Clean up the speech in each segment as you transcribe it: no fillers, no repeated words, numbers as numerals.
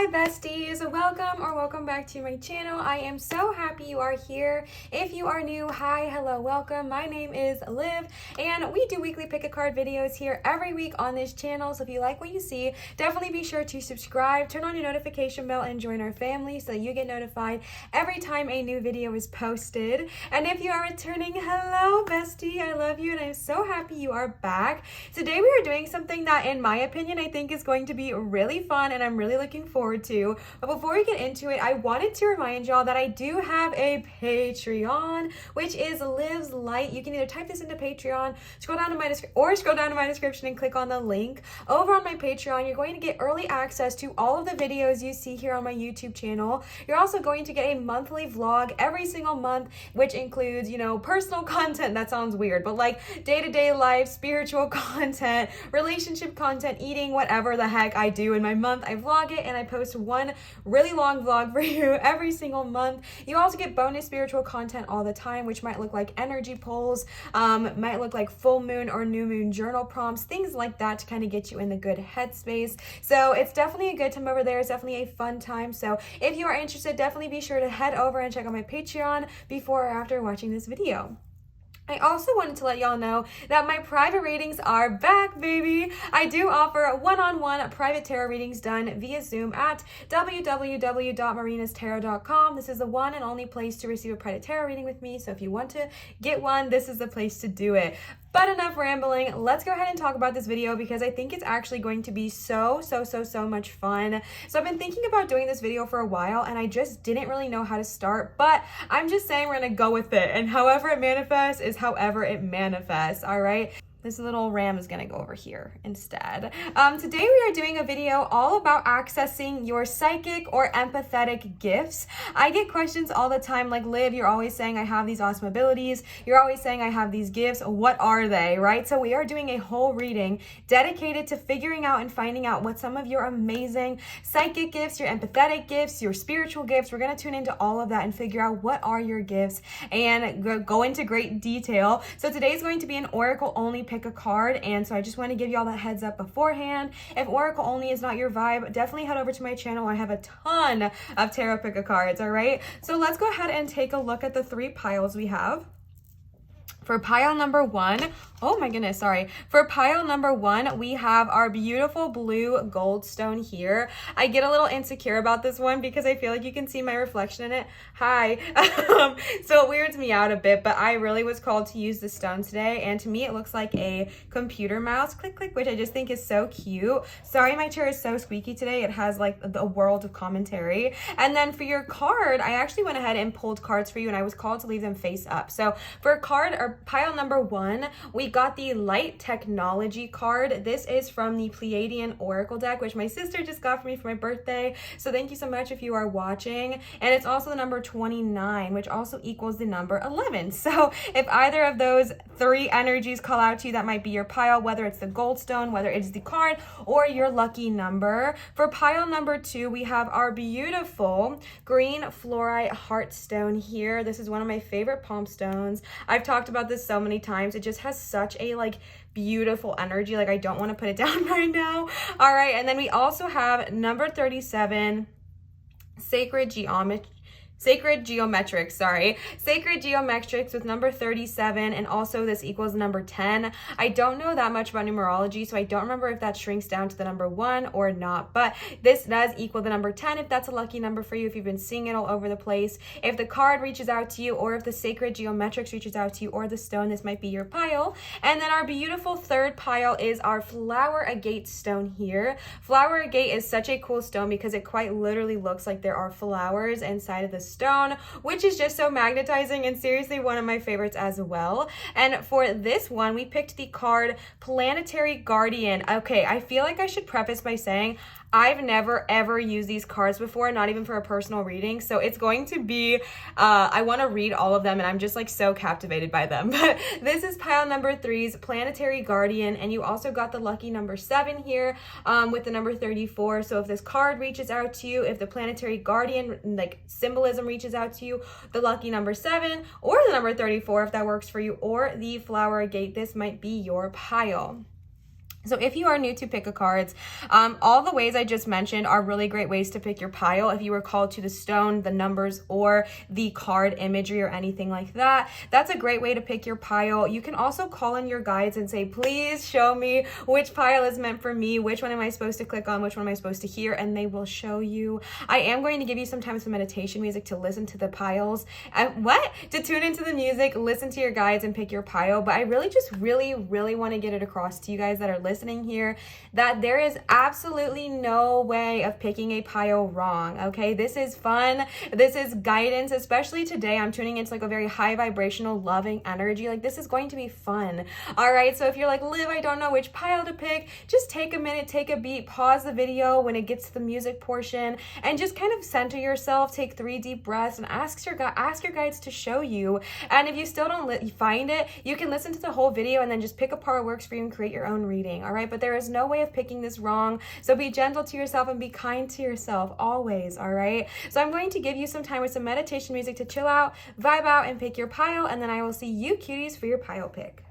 Hi besties, welcome back to my channel. I am so happy you are here. If you are new, hi, hello, welcome. My name is Liv and we do weekly pick a card videos here every week on this channel. So if you like what you see, definitely be sure to subscribe, turn on your notification bell and join our family so you get notified every time a new video is posted. And if you are returning, hello bestie, I love you and I'm so happy you are back. Today we are doing something that in my opinion I think is going to be really fun and I'm really looking forward to. But before we get into it, I wanted to remind y'all that I do have a Patreon, which is Liv's Light. You can either type this into Patreon, scroll down to my description and click on the link. Over on my Patreon, you're going to get early access to all of the videos you see here on my YouTube channel. You're also going to get a monthly vlog every single month, which includes, personal content. That sounds weird, but like day-to-day life, spiritual content, relationship content, eating, whatever the heck I do in my month. I vlog it and I post one really long vlog for you every single month. You also get bonus spiritual content all the time, which might look like energy polls, might look like full moon or new moon journal prompts, things like that to kind of get you in the good headspace. So it's definitely a good time over there. It's definitely a fun time. So if you are interested, definitely be sure to head over and check out my Patreon before or after watching this video. I also wanted to let y'all know that my private readings are back, baby. I do offer one-on-one private tarot readings done via Zoom at www.marinastarot.com. This is the one and only place to receive a private tarot reading with me. So if you want to get one, this is the place to do it. But enough rambling, let's go ahead and talk about this video because I think it's actually going to be so much fun. So I've been thinking about doing this video for a while and I just didn't really know how to start, but I'm just saying we're gonna go with it and however it manifests is however it manifests, all right? This little ram is gonna go over here instead. Today we are doing a video all about accessing your psychic or empathetic gifts. I get questions all the time like, Liv, you're always saying I have these awesome abilities. You're always saying I have these gifts. What are they, right? So we are doing a whole reading dedicated to figuring out and finding out what some of your amazing psychic gifts, your empathetic gifts, your spiritual gifts. We're gonna tune into all of that and figure out what are your gifts and go into great detail. So today's going to be an oracle only pick a card, and so I just want to give y'all that heads up beforehand. If oracle only is not your vibe, definitely head over to my channel. I have a ton of tarot pick a cards, all right? So let's go ahead and take a look at the three piles we have. For pile number one, For pile number one, we have our beautiful blue gold stone here. I get a little insecure about this one because I feel like you can see my reflection in it. Hi. So it weirds me out a bit, but I really was called to use the stone today. And to me, it looks like a computer mouse, click, click, which I just think is so cute. Sorry, my chair is so squeaky today. It has like a world of commentary. And then for your card, I actually went ahead and pulled cards for you and I was called to leave them face up. So for card or pile number one, we got the Light Technology card. This is from the Pleiadian Oracle deck, which my sister just got for me for my birthday. So thank you so much if you are watching. And it's also the number 29, which also equals the number 11. So if either of those three energies call out to you, that might be your pile, whether it's the gold stone, whether it's the card, or your lucky number. For pile number two, we have our beautiful green fluorite heart stone here. This is one of my favorite palm stones. I've talked about this so many times. It just has such a beautiful energy. I don't want to put it down right now. All right, and then we also have number 37, Sacred Geometrics with number 37, and also this equals number 10. I don't know that much about numerology, so I don't remember if that shrinks down to the number 1 or not, but this does equal the number 10 if that's a lucky number for you, if you've been seeing it all over the place. If the card reaches out to you, or if the Sacred Geometrics reaches out to you, or the stone, this might be your pile. And then our beautiful third pile is our Flower Agate stone here. Flower Agate is such a cool stone because it quite literally looks like there are flowers inside of the stone, which is just so magnetizing and seriously one of my favorites as well. And for this one, we picked the card Planetary Guardian. Okay, I feel like I should preface by saying I've never ever used these cards before, not even for a personal reading. So it's going to be, I want to read all of them and I'm just so captivated by them. But this is pile number 3's Planetary Guardian. And you also got the lucky number 7 here with the number 34. So if this card reaches out to you, if the Planetary Guardian symbolism reaches out to you, the lucky number 7 or the number 34, if that works for you, or the Flower Agate, this might be your pile. So if you are new to pick a cards, all the ways I just mentioned are really great ways to pick your pile. If you were called to the stone, the numbers, or the card imagery or anything like that, that's a great way to pick your pile. You can also call in your guides and say, please show me which pile is meant for me, which one am I supposed to click on, which one am I supposed to hear, and they will show you. I am going to give you sometimes some meditation music to listen to the piles, to tune into the music, listen to your guides, and pick your pile. But I really just really want to get it across to you guys that are listening here that there is absolutely no way of picking a pile wrong. Okay, this is fun, this is guidance, especially today. I'm tuning into like a very high vibrational loving energy. Like, this is going to be fun. All right, so if you're like, Liv, I don't know which pile to pick, just take a minute, take a beat, pause the video when it gets to the music portion, and just kind of center yourself, take 3 deep breaths, and ask your guides to show you. And if you still don't find it, you can listen to the whole video and then just pick a part that works for you and create your own reading. All right, but there is no way of picking this wrong. So be gentle to yourself and be kind to yourself always. All right, so I'm going to give you some time with some meditation music to chill out, vibe out, and pick your pile, and then I will see you cuties for your pile pick.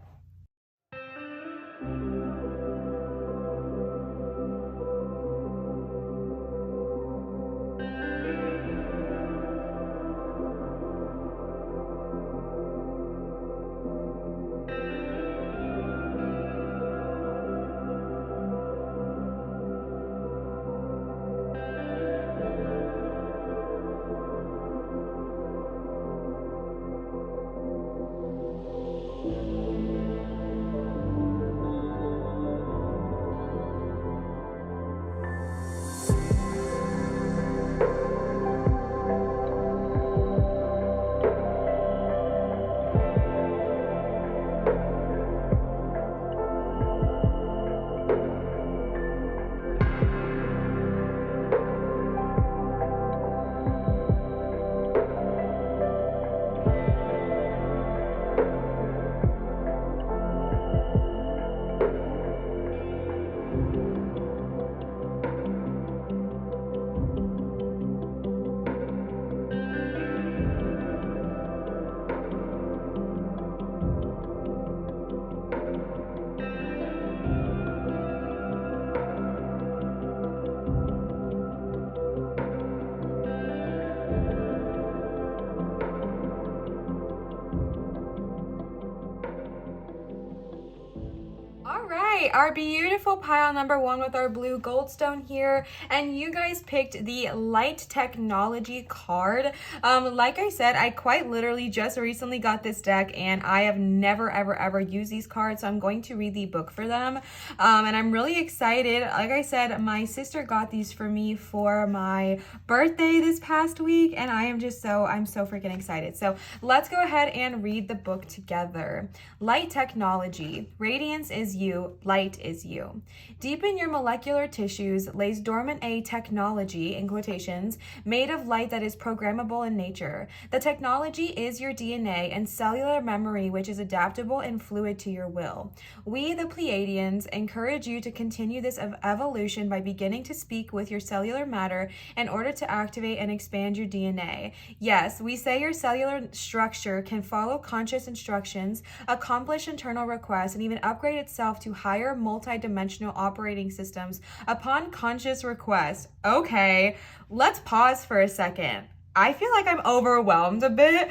Our beautiful pile number 1 with our blue goldstone here, and you guys picked the light technology card. Like I said, I quite literally just recently got this deck, and I have never ever used these cards, so I'm going to read the book for them, and I'm really excited. Like I said, my sister got these for me for my birthday this past week, and I'm so freaking excited. So let's go ahead and read the book together. Light technology. Radiance is you. Light is you. Deep in your molecular tissues lays dormant a technology, in quotations, made of light that is programmable in nature. The technology is your DNA and cellular memory, which is adaptable and fluid to your will. We, the Pleiadians, encourage you to continue this evolution by beginning to speak with your cellular matter in order to activate and expand your DNA. Yes, we say your cellular structure can follow conscious instructions, accomplish internal requests, and even upgrade itself to higher multi-dimensional operating systems upon conscious request. Okay, let's pause for a second. I feel like I'm overwhelmed a bit.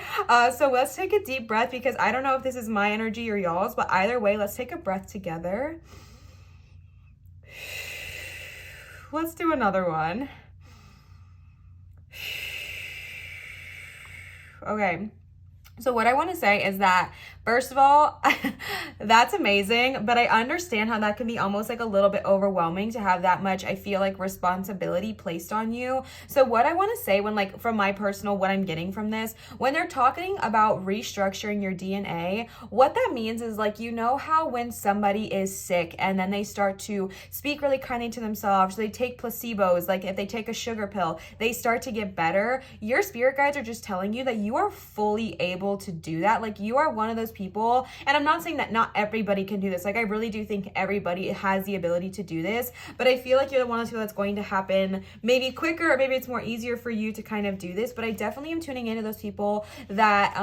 So let's take a deep breath, because I don't know if this is my energy or y'all's, but either way, let's take a breath together. Let's do another one. Okay. So what I want to say is that, first of all, that's amazing, but I understand how that can be almost like a little bit overwhelming to have that much, I feel like, responsibility placed on you. So what I want to say, when, like, from my personal, what I'm getting from this, when they're talking about restructuring your DNA, what that means is, like, you know how when somebody is sick and then they start to speak really kindly to themselves, they take placebos, like if they take a sugar pill, they start to get better. Your spirit guides are just telling you that you are fully able to do that. Like, you are one of those people, and I'm not saying that not everybody can do this. Like, I really do think everybody has the ability to do this, but I feel like you're the one of those people that's going to happen maybe quicker, or maybe it's more easier for you to kind of do this. But I definitely am tuning into those people that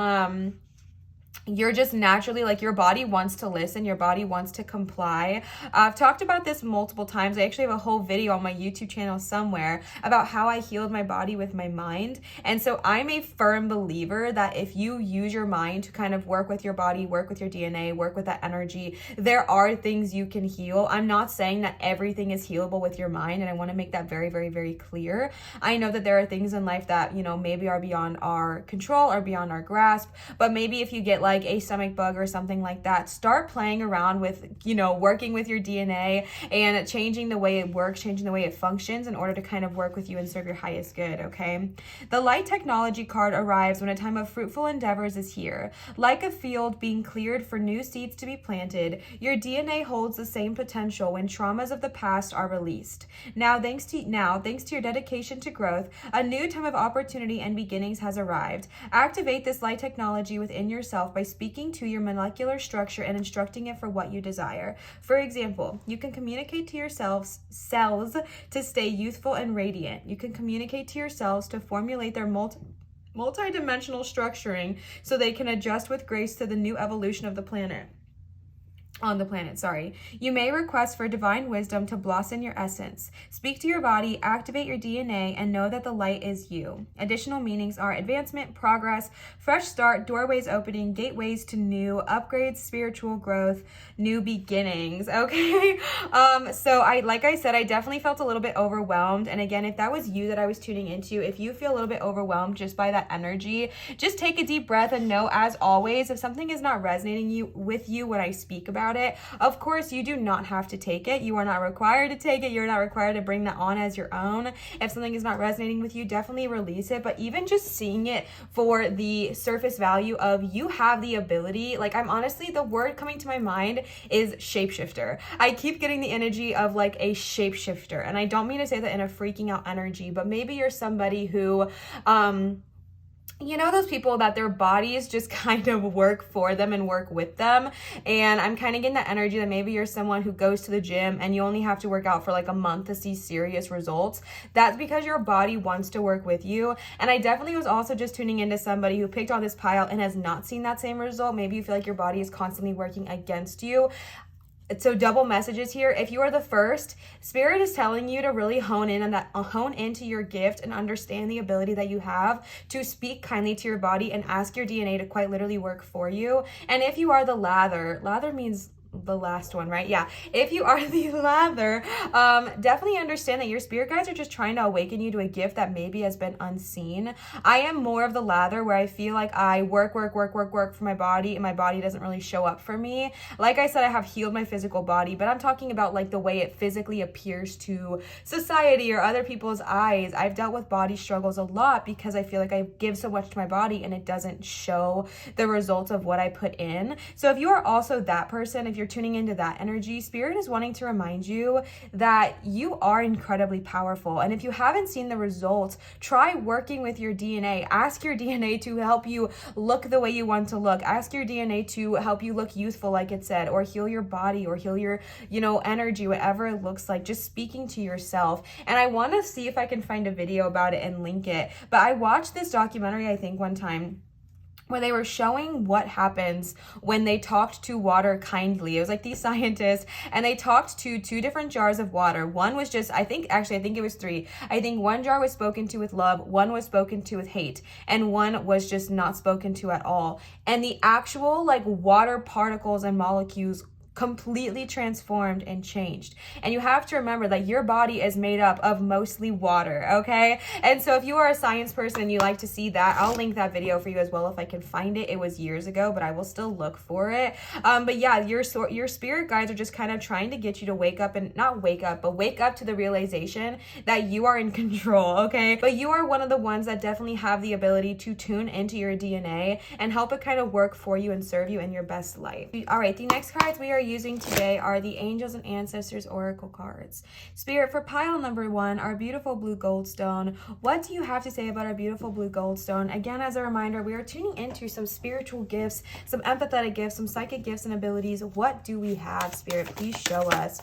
you're just naturally, like, your body wants to listen, your body wants to comply. I've talked about this multiple times. I actually have a whole video on my YouTube channel somewhere about how I healed my body with my mind. And so I'm a firm believer that if you use your mind to kind of work with your body, work with your DNA, work with that energy, there are things you can heal. I'm not saying that everything is healable with your mind, and I want to make that very, very, very clear. I know that there are things in life that, you know, maybe are beyond our control or beyond our grasp, but maybe if you get like a stomach bug or something like that, start playing around with, you know, working with your DNA and changing the way it works, changing the way it functions in order to kind of work with you and serve your highest good, okay? The light technology card arrives when a time of fruitful endeavors is here. Like a field being cleared for new seeds to be planted, your DNA holds the same potential when traumas of the past are released. Now, thanks to your dedication to growth, a new time of opportunity and beginnings has arrived. Activate this light technology within yourself by speaking to your molecular structure and instructing it for what you desire. For example, you can communicate to yourselves cells to stay youthful and radiant. You can communicate to your cells to formulate their multi-dimensional structuring so they can adjust with grace to the new evolution of the planet. You may request for divine wisdom to blossom your essence. Speak to your body, activate your DNA, and know that the light is you. Additional meanings are advancement, progress, fresh start, doorways opening, gateways to new, upgrades, spiritual growth, new beginnings, okay? So like I said, I definitely felt a little bit overwhelmed. And again, if that was you that I was tuning into, if you feel a little bit overwhelmed just by that energy, just take a deep breath and know, as always, if something is not resonating with you when I speak about it, of course, you do not have to take it. You are not required to take it. You're not required to bring that on as your own. If something is not resonating with you, definitely release it. But even just seeing it for the surface value of, you have the ability, like, I'm honestly, the word coming to my mind is shapeshifter. I keep getting the energy of like a shapeshifter, and I don't mean to say that in a freaking out energy, but maybe you're somebody who, you know, those people that their bodies just kind of work for them and work with them. And I'm kind of getting that energy that maybe you're someone who goes to the gym and you only have to work out for like a month to see serious results. That's because your body wants to work with you. And I definitely was also just tuning into somebody who picked on this pile and has not seen that same result. Maybe you feel like your body is constantly working against you. So double messages here. If you are the first, Spirit is telling you to really hone into your gift and understand the ability that you have to speak kindly to your body and ask your DNA to quite literally work for you. And if you are the lather means the last one, right? Yeah. If you are the lather, definitely understand that your spirit guides are just trying to awaken you to a gift that maybe has been unseen. I am more of the lather, where I feel like I work for my body, and my body doesn't really show up for me. Like I said, I have healed my physical body, but I'm talking about like the way it physically appears to society or other people's eyes. I've dealt with body struggles a lot because I feel like I give so much to my body and it doesn't show the results of what I put in. So if you are also that person, if you're tuning into that energy, Spirit is wanting to remind you that you are incredibly powerful. And if you haven't seen the results, try working with your DNA. Ask your DNA to help you look the way you want to look. Ask your DNA to help you look youthful, like it said, or heal your body, or heal your, energy, whatever it looks like. Just speaking to yourself. And I want to see if I can find a video about it and link it. But I watched this documentary, I think, one time, where they were showing what happens when they talked to water kindly. It was like these scientists, and they talked to 2 different jars of water. One was just, I think it was 3. I think one jar was spoken to with love, one was spoken to with hate, and one was just not spoken to at all. And the actual like water particles and molecules completely transformed and changed. And you have to remember that your body is made up of mostly water, okay? And so if you are a science person and you like to see that, I'll link that video for you as well if I can find it. It was years ago, but I will still look for it. But yeah, your spirit guides are just kind of trying to get you to wake up to the realization that you are in control, okay? But you are one of the ones that definitely have the ability to tune into your DNA and help it kind of work for you and serve you in your best life. All right, the next cards we are using today are the Angels and Ancestors Oracle cards. Spirit, for pile number 1, our beautiful blue goldstone. What do you have to say about our beautiful blue goldstone? Again, as a reminder, we are tuning into some spiritual gifts, some empathetic gifts, some psychic gifts and abilities. What do we have, Spirit? Please show us.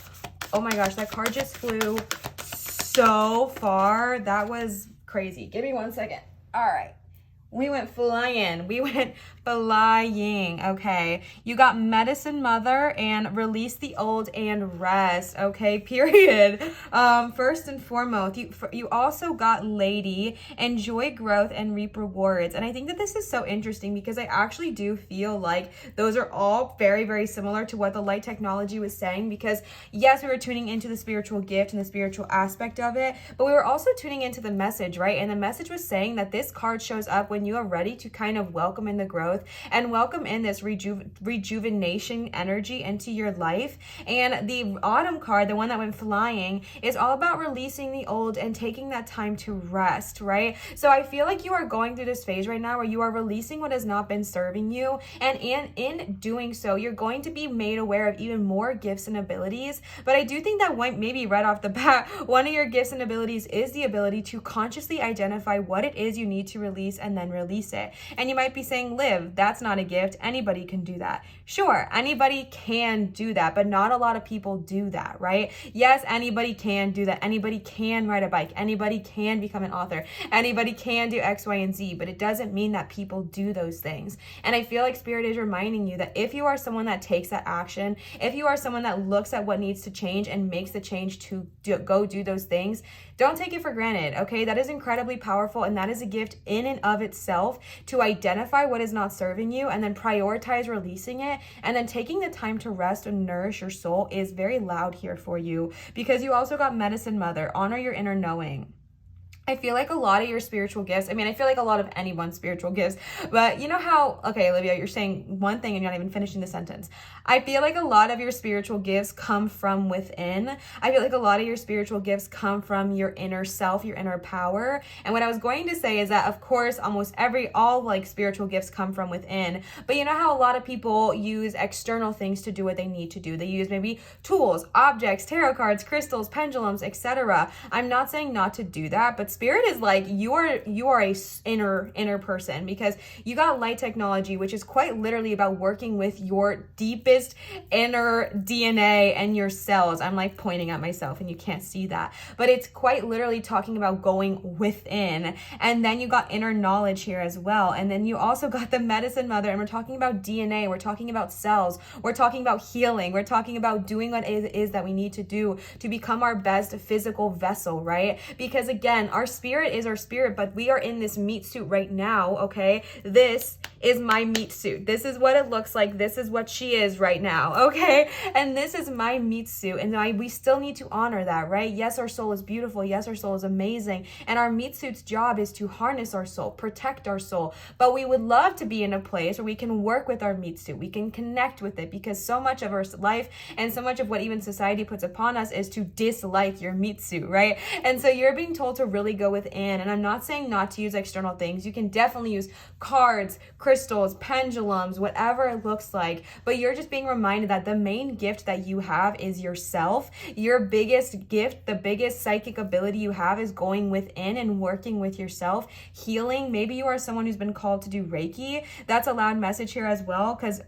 Oh my gosh, that card just flew so far. That was crazy. Give me 1 second. All right. We went flying. We went flying. Okay. You got medicine mother and release the old and rest. Okay. Period. First and foremost, you also got lady, enjoy growth and reap rewards. And I think that this is so interesting because I actually do feel like those are all very, very similar to what the light technology was saying, because yes, we were tuning into the spiritual gift and the spiritual aspect of it, but we were also tuning into the message, right? And the message was saying that this card shows up when you are ready to kind of welcome in the growth and welcome in this rejuvenation energy into your life. And the autumn card, the one that went flying, is all about releasing the old and taking that time to rest, right? So I feel like you are going through this phase right now where you are releasing what has not been serving you, and in doing so, you're going to be made aware of even more gifts and abilities. But I do think that maybe right off the bat, one of your gifts and abilities is the ability to consciously identify what it is you need to release and then release it. And you might be saying, Liv, that's not a gift. Anybody can do that. Sure, anybody can do that, but not a lot of people do that, right? Yes, anybody can do that. Anybody can ride a bike. Anybody can become an author. Anybody can do X, Y, and Z, but it doesn't mean that people do those things. And I feel like Spirit is reminding you that if you are someone that takes that action, if you are someone that looks at what needs to change and makes the change to go do those things, don't take it for granted, okay? That is incredibly powerful, and that is a gift in and of itself to identify what is not serving you and then prioritize releasing it, and then taking the time to rest and nourish your soul is very loud here for you, because you also got medicine mother, honor your inner knowing. I feel like a lot of your spiritual gifts, I mean, I feel like a lot of anyone's spiritual gifts, but you know how, okay, Olivia, you're saying one thing and you're not even finishing the sentence. I feel like a lot of your spiritual gifts come from within. I feel like a lot of your spiritual gifts come from your inner self, your inner power. And what I was going to say is that, of course, all like spiritual gifts come from within, but you know how a lot of people use external things to do what they need to do. They use maybe tools, objects, tarot cards, crystals, pendulums, etc. I'm not saying not to do that, but Spirit is like, you are a inner person, because you got light technology, which is quite literally about working with your deepest inner DNA and your cells. I'm like pointing at myself and you can't see that, but it's quite literally talking about going within. And then you got inner knowledge here as well. And then you also got the medicine mother, and we're talking about DNA, we're talking about cells, we're talking about healing, we're talking about doing what it is that we need to do to become our best physical vessel, right? Because again, our spirit is our spirit, but we are in this meat suit right now, okay? This is my meat suit. This is what it looks like. This is what she is right now, okay? And this is my meat suit, and we still need to honor that, right? Yes, our soul is beautiful. Yes, our soul is amazing. And our meat suit's job is to harness our soul, protect our soul. But we would love to be in a place where we can work with our meat suit. We can connect with it, because so much of our life and so much of what even society puts upon us is to dislike your meat suit, right? And so you're being told to really go within. And I'm not saying not to use external things. You can definitely use cards, crystals, pendulums, whatever it looks like, but you're just being reminded that the main gift that you have is yourself. Your biggest gift, the biggest psychic ability you have, is going within and working with yourself, healing. Maybe you are someone who's been called to do Reiki. That's a loud message here as well, because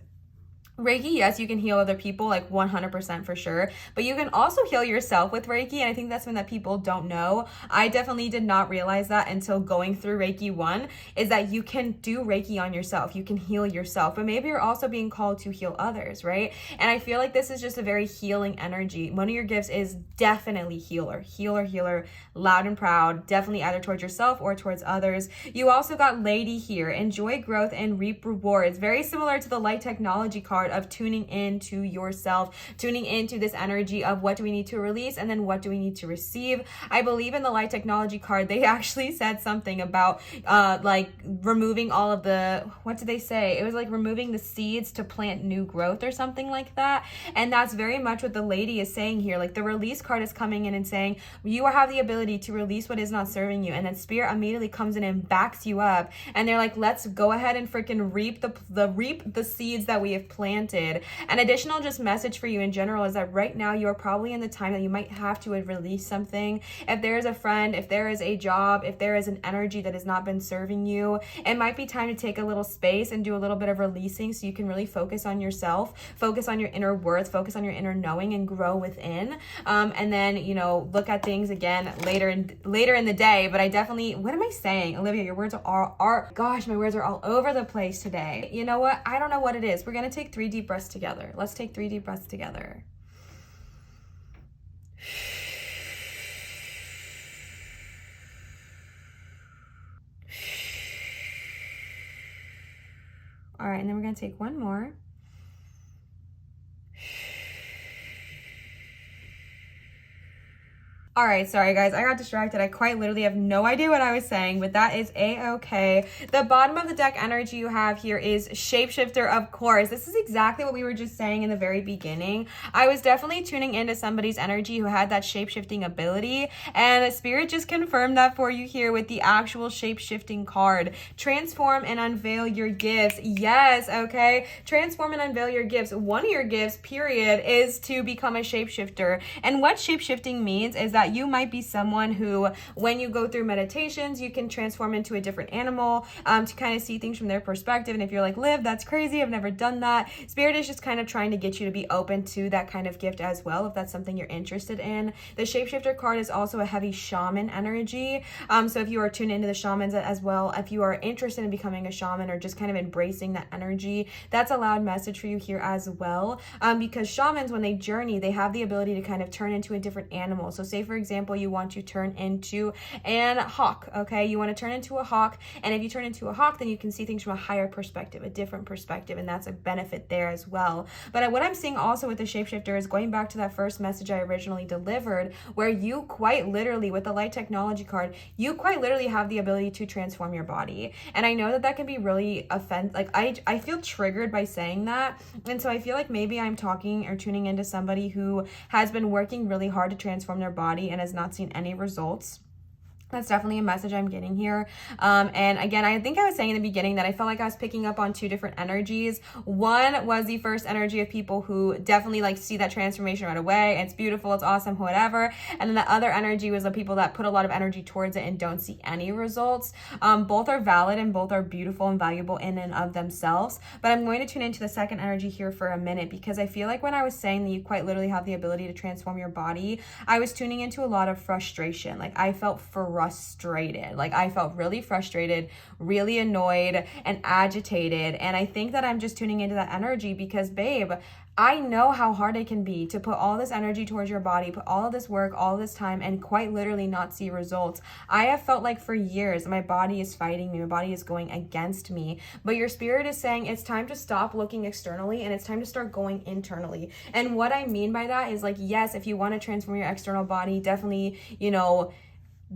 Reiki, yes, you can heal other people, like 100% for sure, but you can also heal yourself with Reiki, and I think that's something that people don't know. I definitely did not realize that until going through Reiki 1, is that you can do Reiki on yourself, you can heal yourself, but maybe you're also being called to heal others, right? And I feel like this is just a very healing energy. One of your gifts is definitely healer, loud and proud, definitely either towards yourself or towards others. You also got lady here, enjoy growth and reap rewards, very similar to the light technology card of tuning into yourself, tuning into this energy of what do we need to release and then what do we need to receive. I believe in the light technology card, they actually said something about like removing all of the, what did they say? It was like removing the seeds to plant new growth or something like that. And that's very much what the lady is saying here. Like the release card is coming in and saying, you have the ability to release what is not serving you. And then Spirit immediately comes in and backs you up. And they're like, let's go ahead and freaking reap the seeds that we have planted. planted. An additional just message for you in general is that right now you are probably in the time that you might have to release something. If there is a friend, if there is a job, if there is an energy that has not been serving you, it might be time to take a little space and do a little bit of releasing so you can really focus on yourself, focus on your inner worth, focus on your inner knowing, and grow within. And then, you know, look at things again later in the day. But I definitely, what am I saying? Olivia, your words are gosh, my words are all over the place today. You know what? I don't know what it is. We're going to take 3 deep breaths together. Let's take 3 deep breaths together. All right, and then we're going to take one more. All right, sorry guys, I got distracted. I quite literally have no idea what I was saying, but that is a-okay. The bottom of the deck energy you have here is shapeshifter, of course. This is exactly what we were just saying in the very beginning. I was definitely tuning into somebody's energy who had that shapeshifting ability, and Spirit just confirmed that for you here with the actual shapeshifting card. Transform and unveil your gifts. Yes, okay. Transform and unveil your gifts. One of your gifts, period, is to become a shapeshifter. And what shapeshifting means is that you might be someone who, when you go through meditations, you can transform into a different animal to kind of see things from their perspective. And if you're like, Liv, that's crazy, I've never done that, Spirit is just kind of trying to get you to be open to that kind of gift as well, if that's something you're interested in. The shapeshifter card is also a heavy shaman energy. So if you are tuned into the shamans as well, if you are interested in becoming a shaman or just kind of embracing that energy, that's a loud message for you here as well. Because shamans, when they journey, they have the ability to kind of turn into a different animal. So say, for example, you want to turn into an hawk, okay? You want to turn into a hawk, and if you turn into a hawk, then you can see things from a higher perspective, a different perspective, and that's a benefit there as well. But what I'm seeing also with the shapeshifter is going back to that first message I originally delivered, where you quite literally, with the light technology card, you quite literally have the ability to transform your body. And I know that that can be really like I feel triggered by saying that, and so I feel like maybe I'm talking or tuning into somebody who has been working really hard to transform their body and has not seen any results. That's definitely a message I'm getting here. And again, I think I was saying in the beginning that I felt like I was picking up on 2 different energies. One was the first energy of people who definitely like see that transformation right away. It's beautiful, it's awesome, whatever. And then the other energy was the people that put a lot of energy towards it and don't see any results. Both are valid and both are beautiful and valuable in and of themselves. But I'm going to tune into the second energy here for a minute, because I feel like when I was saying that you quite literally have the ability to transform your body, I was tuning into a lot of frustration. Like I felt frustrated. Like I felt really frustrated, really annoyed and agitated. And I think that I'm just tuning into that energy because, babe, I know how hard it can be to put all this energy towards your body, put all of this work, all this time, and quite literally not see results. I have felt like for years my body is fighting me, my body is going against me, but your spirit is saying it's time to stop looking externally and it's time to start going internally. And what I mean by that is, like, yes, if you want to transform your external body, definitely, you know,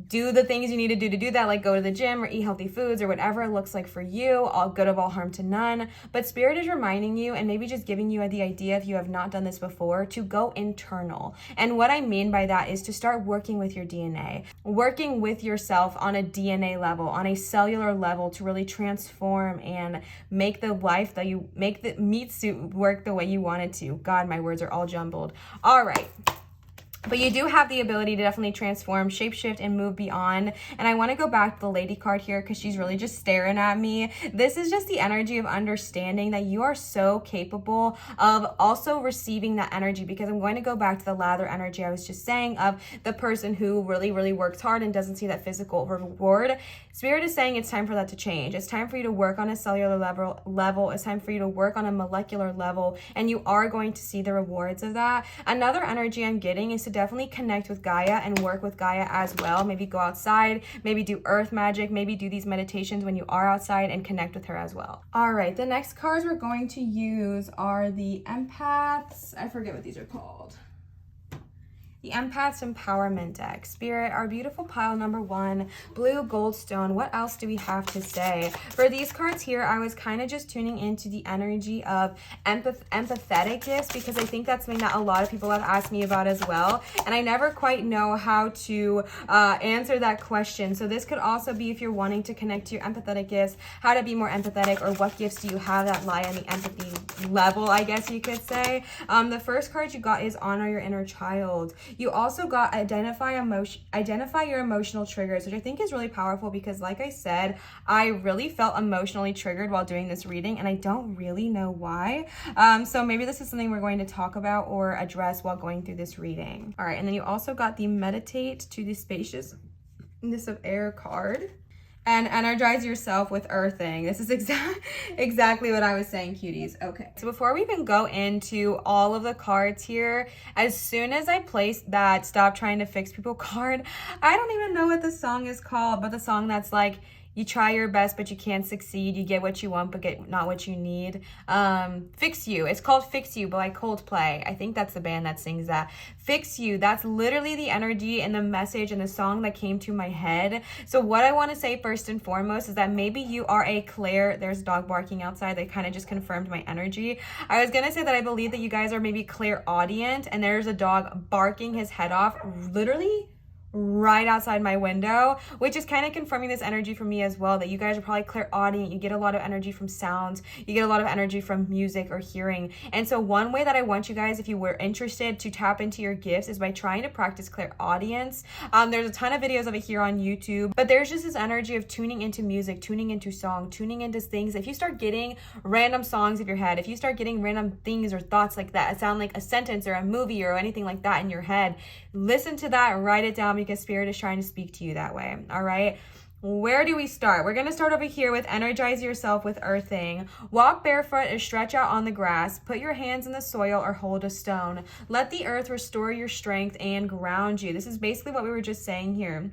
do the things you need to do that, like go to the gym or eat healthy foods or whatever it looks like for you, all good of all harm to none. But Spirit is reminding you, and maybe just giving you the idea, if you have not done this before, to go internal. And what I mean by that is to start working with your DNA, working with yourself on a DNA level, on a cellular level, to really transform and make the life that you make, the meat suit work the way you want it to. God, my words are all jumbled. All right. But you do have the ability to definitely transform, shapeshift, and move beyond. And I want to go back to the lady card here because she's really just staring at me. This is just the energy of understanding that you are so capable of also receiving that energy, because I'm going to go back to the lather energy I was just saying of the person who really, really works hard and doesn't see that physical reward. Spirit is saying it's time for that to change. It's time for you to work on a cellular level. It's time for you to work on a molecular level, and you are going to see the rewards of that. Another energy I'm getting is to definitely connect with Gaia and work with Gaia as well. Maybe go outside, maybe do earth magic, maybe do these meditations when you are outside and connect with her as well. All right, the next cards we're going to use are the empaths. I forget what these are called. The Empath's Empowerment deck. Spirit, our beautiful pile number 1, blue goldstone. What else do we have to say? For these cards here, I was kind of just tuning into the energy of empathetic gifts, because I think that's something that a lot of people have asked me about as well. And I never quite know how to answer that question. So this could also be if you're wanting to connect to your empathetic gifts, how to be more empathetic, or what gifts do you have that lie on the empathy level, I guess you could say. The first card you got is honor your inner child. You also got identify your emotional triggers, which I think is really powerful, because like I said, I really felt emotionally triggered while doing this reading, and I don't really know why. So maybe this is something we're going to talk about or address while going through this reading. All right, and then you also got the meditate to the spaciousness of air card. And energize yourself with earthing. This is exactly what I was saying, cuties. Okay, so before we even go into all of the cards here, as soon as I placed that stop trying to fix people card, I don't even know what the song is called, but the song that's like, you try your best, but you can't succeed. You get what you want, but get not what you need. Fix You. It's called Fix You by Coldplay. I think that's the band that sings that. Fix You. That's literally the energy and the message and the song that came to my head. So what I want to say first and foremost is that maybe you are a clair. There's a dog barking outside. They kind of just confirmed my energy. I was going to say that I believe that you guys are maybe clairaudient, and there's a dog barking his head off literally right outside my window, which is kind of confirming this energy for me as well, that you guys are probably clairaudient. You get a lot of energy from sounds, you get a lot of energy from music or hearing. And so one way that I want you guys, if you were interested, to tap into your gifts is by trying to practice clairaudience. There's a ton of videos of it here on YouTube, but there's just this energy of tuning into music, tuning into song, tuning into things. If you start getting random songs in your head, if you start getting random things or thoughts like that, it sound like a sentence or a movie or anything like that in your head, listen to that and write it down, because spirit is trying to speak to you that way. All right, where do we start? We're going to start over here with energize yourself with earthing. Walk barefoot or stretch out on the grass. Put your hands in the soil or hold a stone. Let the earth restore your strength and ground you. This is basically what we were just saying here.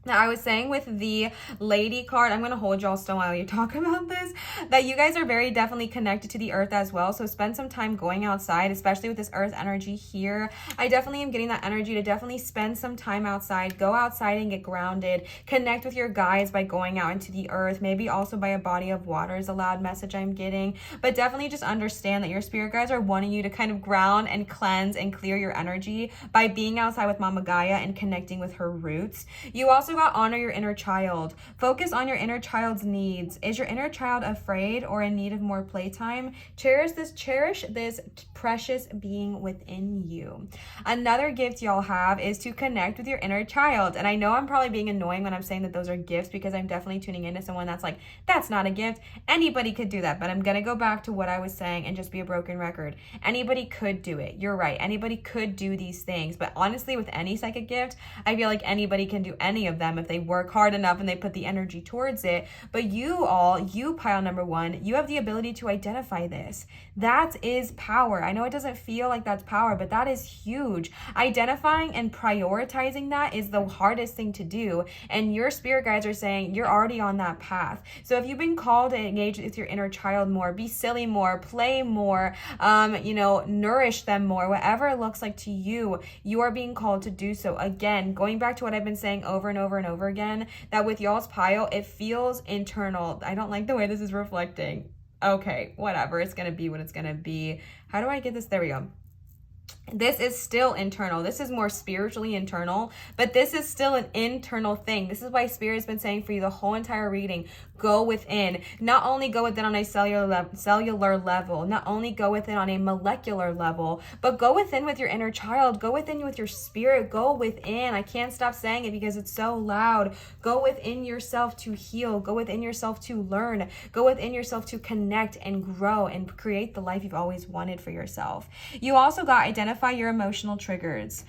Now, I was saying with the lady card, I'm going to hold y'all still while you talk about this, that you guys are very definitely connected to the earth as well. So spend some time going outside, especially with this earth energy here. I definitely am getting that energy to definitely spend some time outside, go outside and get grounded, connect with your guides by going out into the earth, maybe also by a body of water is a loud message I'm getting. But definitely just understand that your spirit guides are wanting you to kind of ground and cleanse and clear your energy by being outside with Mama Gaia and connecting with her roots. You also got honor your inner child. Focus on your inner child's needs. Is your inner child afraid or in need of more playtime? Cherish this precious being within you. Another gift y'all have is to connect with your inner child. And I know I'm probably being annoying when I'm saying that those are gifts, because I'm definitely tuning into someone that's like, that's not a gift. Anybody could do that. But I'm gonna go back to what I was saying and just be a broken record. Anybody could do it. You're right. Anybody could do these things. But honestly, with any psychic gift, I feel like anybody can do any of them if they work hard enough and they put the energy towards it. But you pile number 1, you have the ability to identify this. That is power. I know it doesn't feel like that's power, but that is huge. Identifying and prioritizing that is the hardest thing to do. And your spirit guides are saying you're already on that path. So if you've been called to engage with your inner child more, be silly more, play more, nourish them more, whatever it looks like to you, you are being called to do so. Again, going back to what I've been saying over and over and over again, that with y'all's pile, it feels internal. I don't like the way this is reflecting. Okay, whatever. It's going to be what it's going to be. How do I get this? There we go. This is still internal. This is more spiritually internal, but this is still an internal thing. This is why Spirit has been saying for you the whole entire reading, go within. Not only go within on a cellular level, not only go within on a molecular level, but go within with your inner child. Go within with your spirit. Go within. I can't stop saying it because it's so loud. Go within yourself to heal. Go within yourself to learn. Go within yourself to connect and grow and create the life you've always wanted for yourself. You also got identify your emotional triggers.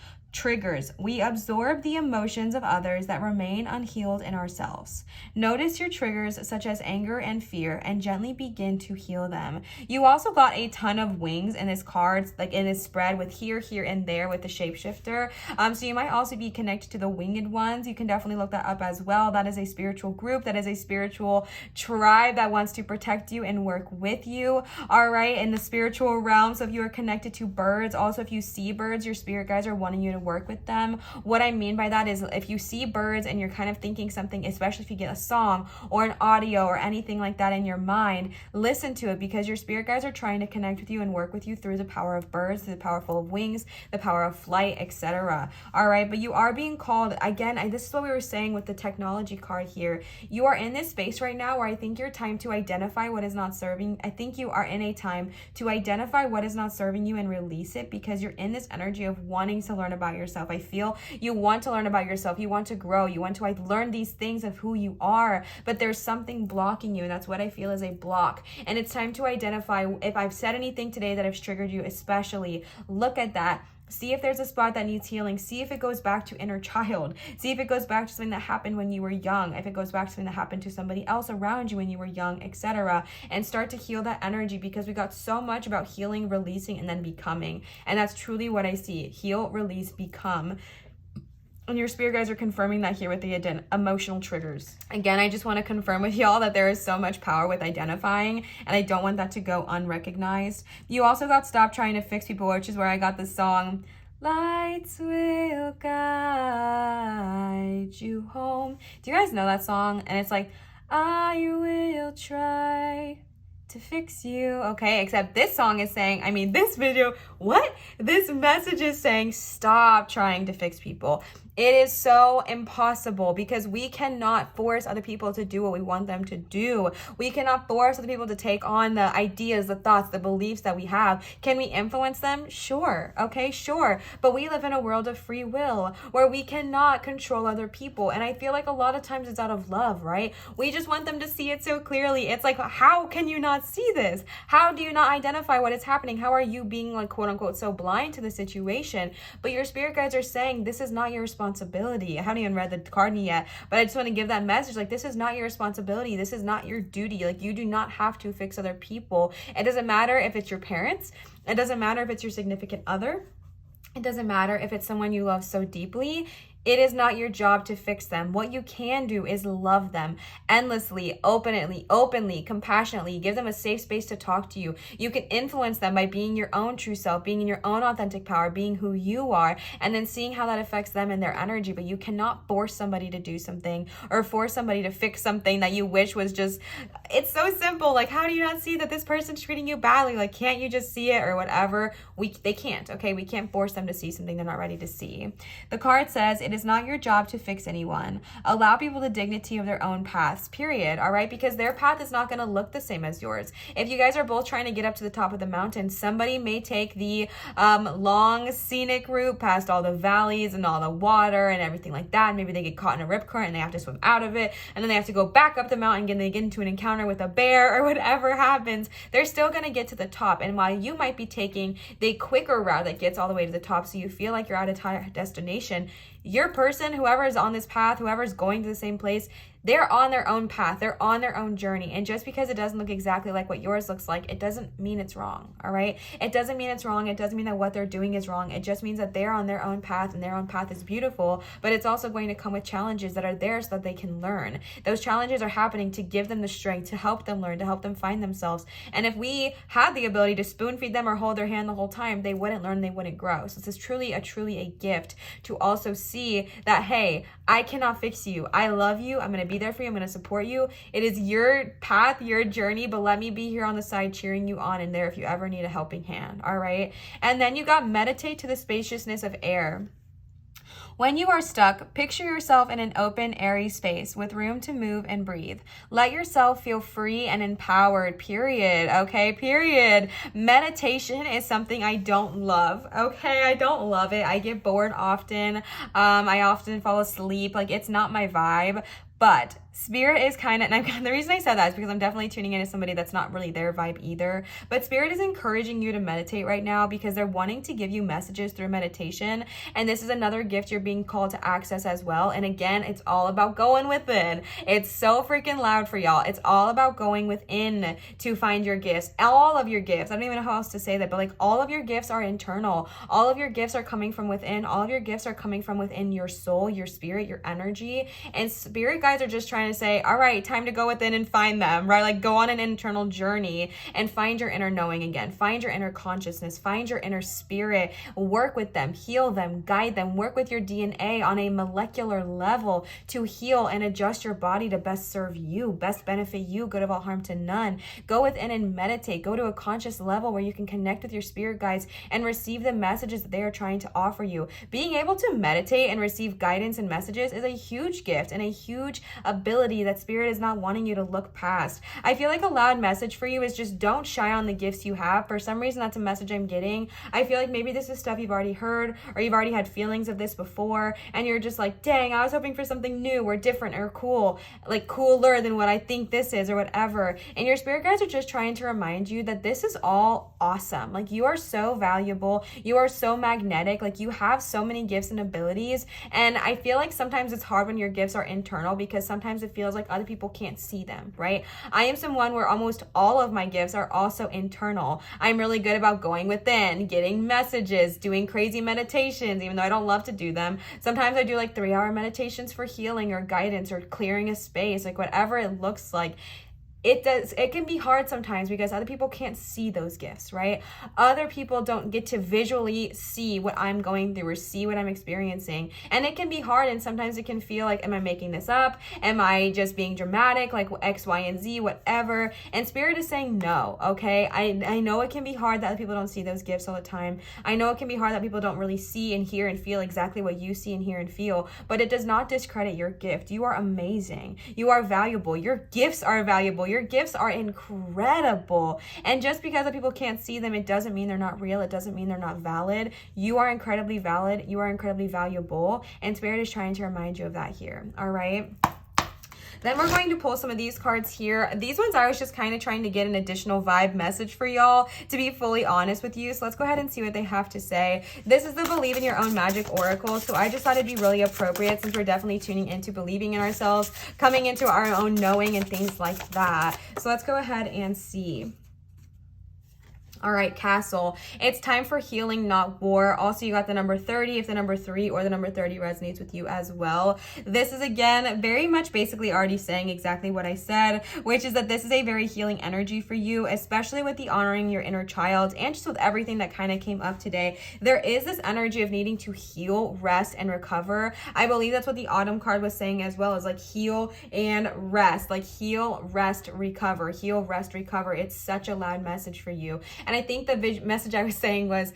We absorb the emotions of others that remain unhealed in ourselves. Notice your triggers such as anger and fear and gently begin to heal them. You also got a ton of wings in this card, like in this spread with here, and there with the shapeshifter. So you might also be connected to the winged ones. You can definitely look that up as well. That is a spiritual group. That is a spiritual tribe that wants to protect you and work with you. All right, in the spiritual realm. So if you are connected to birds, also if you see birds, your spirit guides are wanting you to and work with them. What I mean by that is if you see birds and you're kind of thinking something, especially if you get a song or an audio or anything like that in your mind, listen to it, because your spirit guides are trying to connect with you and work with you through the power of birds, through the powerful of wings, the power of flight, etc. All right, but you are being called, again, this is what we were saying with the technology card here. You are in this space right now where I think your time to identify what is not serving, I think you are in a time to identify what is not serving you and release it, because you're in this energy of wanting to learn about yourself. I feel you want to learn about yourself. You want to grow. You want to learn these things of who you are, but there's something blocking you, and that's what I feel is a block. And it's time to identify if I've said anything today that has triggered you, especially look at that. See if there's a spot that needs healing. See if it goes back to inner child. See if it goes back to something that happened when you were young. If it goes back to something that happened to somebody else around you when you were young, etc. And start to heal that energy, because we got so much about healing, releasing, and then becoming. And that's truly what I see. Heal, release, become. And your spirit guides are confirming that here with the emotional triggers. Again, I just want to confirm with y'all that there is so much power with identifying, and I don't want that to go unrecognized. You also got Stop Trying to Fix People, which is where I got the song, Lights Will Guide You Home. Do you guys know that song? And it's like, I will try to fix you. Okay, except this song is saying, this message is saying, stop trying to fix people. It is so impossible, because we cannot force other people to do what we want them to do. We cannot force other people to take on the ideas, the thoughts, the beliefs that we have. Can we influence them? Sure. Okay, sure. But we live in a world of free will where we cannot control other people. And I feel like a lot of times it's out of love, right? We just want them to see it so clearly. It's like, how can you not see this? How do you not identify what is happening? How are you being like, quote unquote, so blind to the situation? But your spirit guides are saying, this is not your responsibility. I haven't even read the card yet, but I just want to give that message. Like, this is not your responsibility. This is not your duty. Like, you do not have to fix other people. It doesn't matter if it's your parents. It doesn't matter if it's your significant other. It doesn't matter if it's someone you love so deeply. It is not your job to fix them. What you can do is love them endlessly, openly, compassionately. Give them a safe space to talk to you. You can influence them by being your own true self, being in your own authentic power, being who you are, and then seeing how that affects them and their energy. But you cannot force somebody to do something or force somebody to fix something that you wish was just, it's so simple. Like, how do you not see that this person's treating you badly? Like, can't you just see it or whatever? They can't, okay? We can't force them to see something they're not ready to see. The card says, it is not your job to fix anyone. Allow people the dignity of their own paths, period, all right? Because their path is not going to look the same as yours. If you guys are both trying to get up to the top of the mountain, somebody may take the long scenic route past all the valleys and all the water and everything like that. Maybe they get caught in a rip current and they have to swim out of it, and then they have to go back up the mountain and they get into an encounter with a bear or whatever happens. They're still going to get to the top. And while you might be taking the quicker route that gets all the way to the top, so you feel like you're at a destination, your person, whoever is on this path, whoever is going to the same place, they're on their own path. They're on their own journey. And just because it doesn't look exactly like what yours looks like, it doesn't mean it's wrong, all right? It doesn't mean it's wrong. It doesn't mean that what they're doing is wrong. It just means that they're on their own path, and their own path is beautiful, but it's also going to come with challenges that are there so that they can learn. Those challenges are happening to give them the strength, to help them learn, to help them find themselves. And if we had the ability to spoon feed them or hold their hand the whole time, they wouldn't learn, they wouldn't grow. So this is truly a gift to also see that, hey, I cannot fix you. I love you. I'm going to be there for you. I'm going to support you. It is your path, your journey, but let me be here on the side cheering you on and there if you ever need a helping hand. All right. And then you got meditate to the spaciousness of air. When you are stuck, picture yourself in an open, airy space with room to move and breathe. Let yourself feel free and empowered, period. Okay, period. Meditation is something I don't love. Okay, I don't love it. I get bored often. I often fall asleep. Like, it's not my vibe. But Spirit is kind of, and the reason I said that is because I'm definitely tuning in to somebody that's not really their vibe either. But Spirit is encouraging you to meditate right now because they're wanting to give you messages through meditation. And this is another gift you're being called to access as well. And again, it's all about going within. It's so freaking loud for y'all. It's all about going within to find your gifts. All of your gifts. I don't even know how else to say that, but like all of your gifts are internal. All of your gifts are coming from within. All of your gifts are coming from within your soul, your spirit, your energy. And Spirit guides guides are just trying to say, all right, time to go within and find them, right? Like go on an internal journey and find your inner knowing again. Find your inner consciousness, find your inner spirit, work with them, heal them, guide them, work with your DNA on a molecular level to heal and adjust your body to best serve you, best benefit you, good of all harm to none. Go within and meditate. Go to a conscious level where you can connect with your spirit guides and receive the messages that they are trying to offer you. Being able to meditate and receive guidance and messages is a huge gift and a huge ability that spirit is not wanting you to look past. I feel like a loud message for you is just don't shy on the gifts you have. For some reason, that's a message I'm getting. I feel like maybe this is stuff you've already heard or you've already had feelings of this before and you're just like, dang, I was hoping for something new or different or cool, like cooler than what I think this is or whatever. And your spirit guides are just trying to remind you that this is all awesome. Like you are so valuable. You are so magnetic. Like you have so many gifts and abilities. And I feel like sometimes it's hard when your gifts are internal because sometimes it feels like other people can't see them, right? I am someone where almost all of my gifts are also internal. I'm really good about going within, getting messages, doing crazy meditations, even though I don't love to do them. Sometimes I do like 3-hour meditations for healing or guidance or clearing a space, like whatever it looks like. It can be hard sometimes because other people can't see those gifts, right? Other people don't get to visually see what I'm going through or see what I'm experiencing. And it can be hard and sometimes it can feel like, am I making this up? Am I just being dramatic? Like X, Y, and Z, whatever. And spirit is saying no, okay? I know it can be hard that other people don't see those gifts all the time. I know it can be hard that people don't really see and hear and feel exactly what you see and hear and feel, but it does not discredit your gift. You are amazing. You are valuable. Your gifts are valuable. Your gifts are incredible. And just because the people can't see them, it doesn't mean they're not real. It doesn't mean they're not valid. You are incredibly valid. You are incredibly valuable. And spirit is trying to remind you of that here. All right. Then we're going to pull some of these cards here. These ones I was just kind of trying to get an additional vibe message for y'all, to be fully honest with you. So let's go ahead and see what they have to say. This is the Believe in Your Own Magic Oracle. So I just thought it'd be really appropriate since we're definitely tuning into believing in ourselves, coming into our own knowing and things like that. So let's go ahead and see. All right, Castle. It's time for healing, not war. Also, you got the number 30 if the number 3 or the number 30 resonates with you as well. This is, again, very much basically already saying exactly what I said, which is that this is a very healing energy for you, especially with the honoring your inner child and just with everything that kind of came up today. There is this energy of needing to heal, rest, and recover. I believe that's what the Autumn card was saying as well, is like heal and rest. Like heal, rest, recover. Heal, rest, recover. It's such a loud message for you. And I think the message I was saying was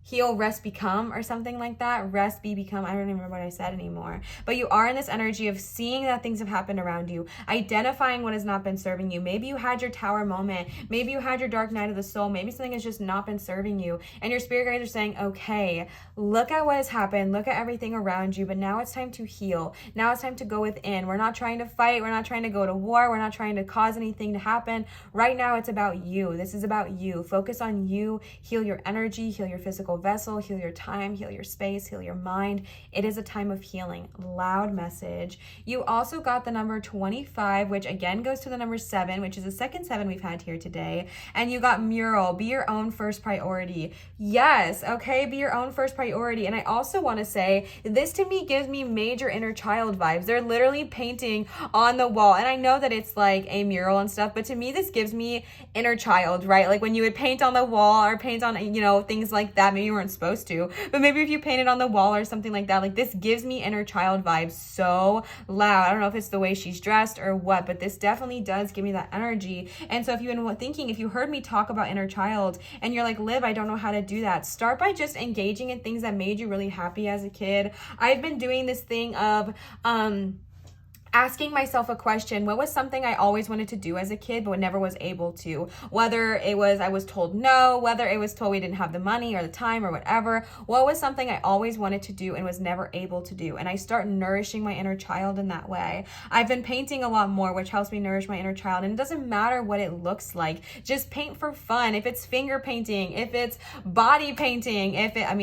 heal, rest, become, or something like that. Rest, be, become. I don't even remember what I said anymore. But you are in this energy of seeing that things have happened around you, identifying what has not been serving you. Maybe you had your tower moment. Maybe you had your dark night of the soul. Maybe something has just not been serving you. And your spirit guides are saying, okay, look at what has happened. Look at everything around you. But now it's time to heal. Now it's time to go within. We're not trying to fight. We're not trying to go to war. We're not trying to cause anything to happen. Right now, it's about you. This is about you. Focus on you. Heal your energy. Heal your physical vessel, heal your time, heal your space, heal your mind. It is a time of healing. Loud message. You also got the number 25, which again goes to the number 7, which is the second 7 we've had here today. And you got mural. Be your own first priority. Yes, okay, be your own first priority. And I also want to say, this to me gives me major inner child vibes. They're literally painting on the wall. And I know that it's like a mural and stuff, but to me, this gives me inner child, right? Like when you would paint on the wall or paint on, things like that. Maybe you weren't supposed to, but maybe if you painted on the wall or something like that, like this gives me inner child vibes so loud. I don't know if it's the way she's dressed or what, but this definitely does give me that energy. And so if you've been thinking, if you heard me talk about inner child and you're like, Liv, I don't know how to do that, start by just engaging in things that made you really happy as a kid. I've been doing this thing of asking myself a question. What was something I always wanted to do as a kid but never was able to? Whether it was I was told no, whether it was told we didn't have the money or the time or whatever. What was something I always wanted to do and was never able to do? And I start nourishing my inner child in that way. I've been painting a lot more, which helps me nourish my inner child. And it doesn't matter what it looks like. Just paint for fun. If it's finger painting, if it's body painting,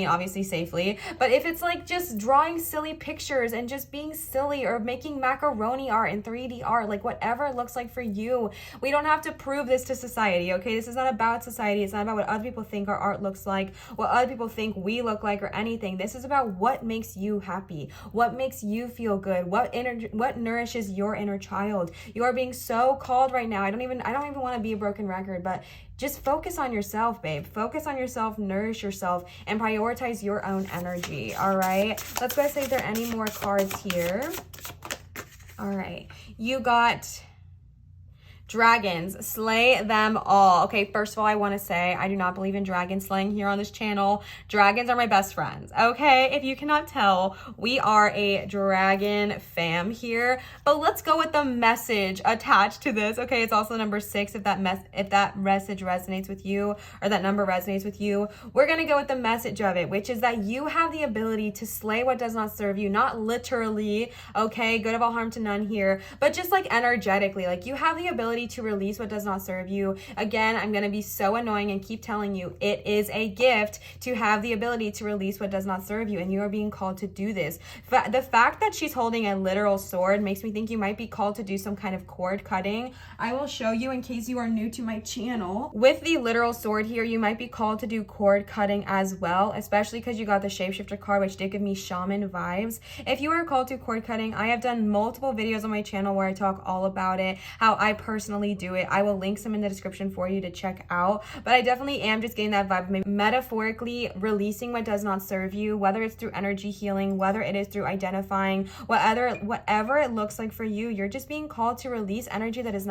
obviously safely, but if it's like just drawing silly pictures and just being silly or making macaroni macaroni art and 3D art, like whatever it looks like for you. We don't have to prove this to society, okay? This is not about society. It's not about what other people think our art looks like, what other people think we look like, or anything. This is about what makes you happy, what makes you feel good, what nourishes your inner child. You are being so called right now. I don't even want to be a broken record, but just focus on yourself, babe. Focus on yourself, nourish yourself, and prioritize your own energy, all right? Let's go see if there are any more cards here. All right, you got dragons, slay them all. Okay, first of all, I want to say I do not believe in dragon slaying here on this channel. Dragons are my best friends, okay? If you cannot tell, we are a dragon fam here. But let's go with the message attached to this, okay? It's also number 6 if that message resonates with you, or that number resonates with you. We're going to go with the message of it, which is that you have the ability to slay what does not serve you, not literally, okay? Good of all harm to none here, but just like energetically, like you have the ability to release what does not serve you. Again, I'm going to be so annoying and keep telling you it is a gift to have the ability to release what does not serve you, and you are being called to do this. The fact that she's holding a literal sword makes me think you might be called to do some kind of cord cutting. I will show you in case you are new to my channel. With the literal sword here, you might be called to do cord cutting as well, especially because you got the shapeshifter card, which did give me shaman vibes. If you are called to cord cutting, I have done multiple videos on my channel where I talk all about it, how I personally do it. I will link some in the description for you to check out, but I definitely am just getting that vibe, maybe metaphorically releasing what does not serve you, whether it's through energy healing, whether it is through identifying, whatever it looks like for you. You're just being called to release energy that is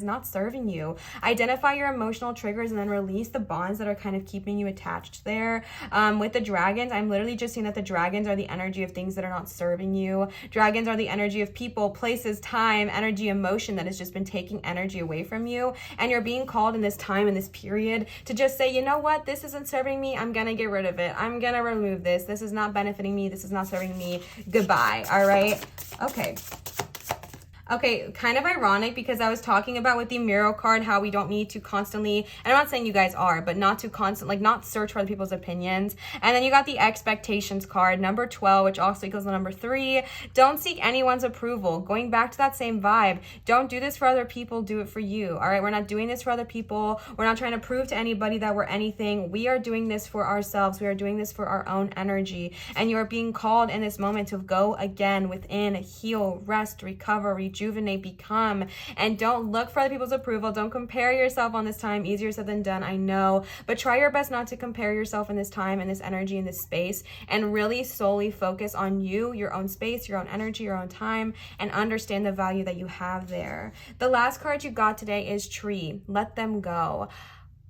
not serving you. Identify your emotional triggers and then release the bonds that are kind of keeping you attached there. With the dragons, I'm literally just seeing that the dragons are the energy of things that are not serving you. Dragons are the energy of people, places, time, energy, emotion that has just been taking energy away from you, and you're being called in this time, in this period, to just say, you know what, this isn't serving me, I'm gonna get rid of it, I'm gonna remove this is not benefiting me, this is not serving me, goodbye. All right, okay, kind of ironic because I was talking about with the Miro card how we don't need to constantly, and I'm not saying you guys are, but not to not search for other people's opinions. And then you got the expectations card, number 12, which also equals the number 3. Don't seek anyone's approval. Going back to that same vibe, don't do this for other people, do it for you. All right, we're not doing this for other people. We're not trying to prove to anybody that we're anything. We are doing this for ourselves. We are doing this for our own energy. And you are being called in this moment to go again within, heal, rest, recover, rejuvenate, become, and don't look for other people's approval. Don't compare yourself on this time. Easier said than done, I know, but try your best not to compare yourself in this time, in this energy, in this space, and really solely focus on you, your own space, your own energy, your own time, and understand the value that you have there. The last card you got today is Tree. Let them go.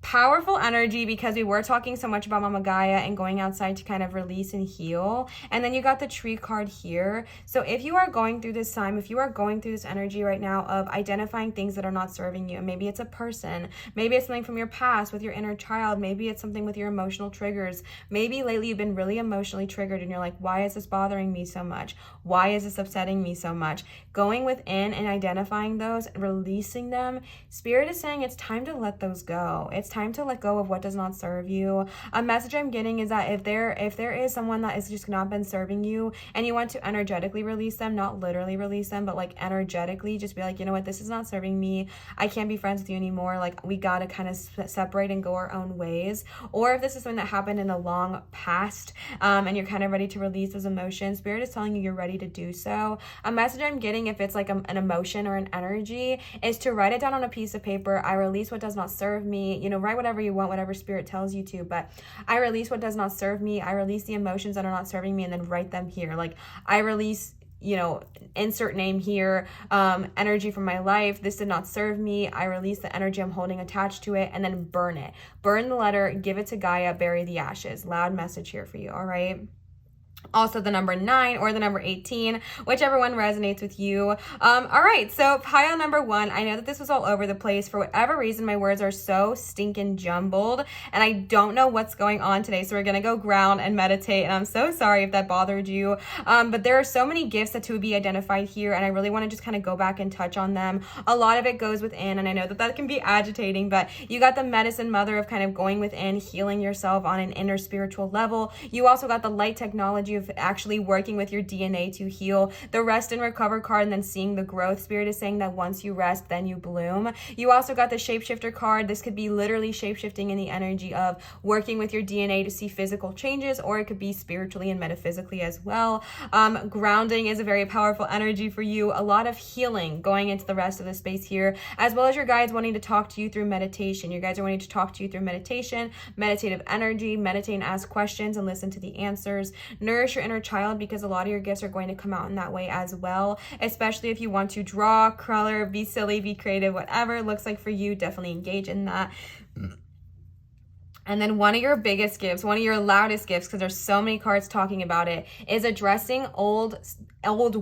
Powerful energy, because we were talking so much about Mama Gaia and going outside to kind of release and heal. And then you got the Tree card here. So if you are going through this time, if you are going through this energy right now of identifying things that are not serving you, maybe it's a person, maybe it's something from your past with your inner child, maybe it's something with your emotional triggers. Maybe lately you've been really emotionally triggered and you're like, why is this bothering me so much? Why is this upsetting me so much? Going within and identifying those, releasing them. Spirit is saying it's time to let those go. It's time to let go of what does not serve you. A message I'm getting is that if there is someone that has just not been serving you and you want to energetically release them, not literally release them, but like energetically just be like, you know what, this is not serving me. I can't be friends with you anymore. Like, we got to kind of separate and go our own ways. Or if this is something that happened in the long past, and you're kind of ready to release those emotions, Spirit is telling you you're ready to do so. A message I'm getting, if it's like an emotion or an energy, is to write it down on a piece of paper. I release what does not serve me. You know, write whatever you want, whatever Spirit tells you to, but I release what does not serve me. I release the emotions that are not serving me, and then write them here. Like, I release, you know, insert name here, energy from my life. This did not serve me. I release the energy I'm holding attached to it, and then burn it. Burn the letter, give it to Gaia, bury the ashes. Loud message here for you, all right? Also the number 9 or the number 18, whichever one resonates with you. All right, so pile number 1. I know that this was all over the place. For whatever reason, my words are so stinking jumbled, and I don't know what's going on today. So we're gonna go ground and meditate, and I'm so sorry if that bothered you. But there are so many gifts that to be identified here, and I really want to just kind of go back and touch on them. A lot of it goes within, and I know that that can be agitating, but you got the medicine mother of kind of going within, healing yourself on an inner spiritual level. You also got the light technology energy of actually working with your DNA to heal. The rest and recover card, and then seeing the growth. Spirit is saying that once you rest, then you bloom. You also got the shapeshifter card. This could be literally shapeshifting in the energy of working with your DNA to see physical changes, or it could be spiritually and metaphysically as well. Grounding is a very powerful energy for you. A lot of healing going into the rest of the space here, as well as your guides wanting to talk to you through meditation. Your guides are wanting to talk to you through meditation, meditative energy, meditate and ask questions and listen to the answers. Nourish your inner child, because a lot of your gifts are going to come out in that way as well, especially if you want to draw, color, be silly, be creative, whatever it looks like for you, definitely engage in that. And then one of your biggest gifts, one of your loudest gifts, because there's so many cards talking about it, is addressing old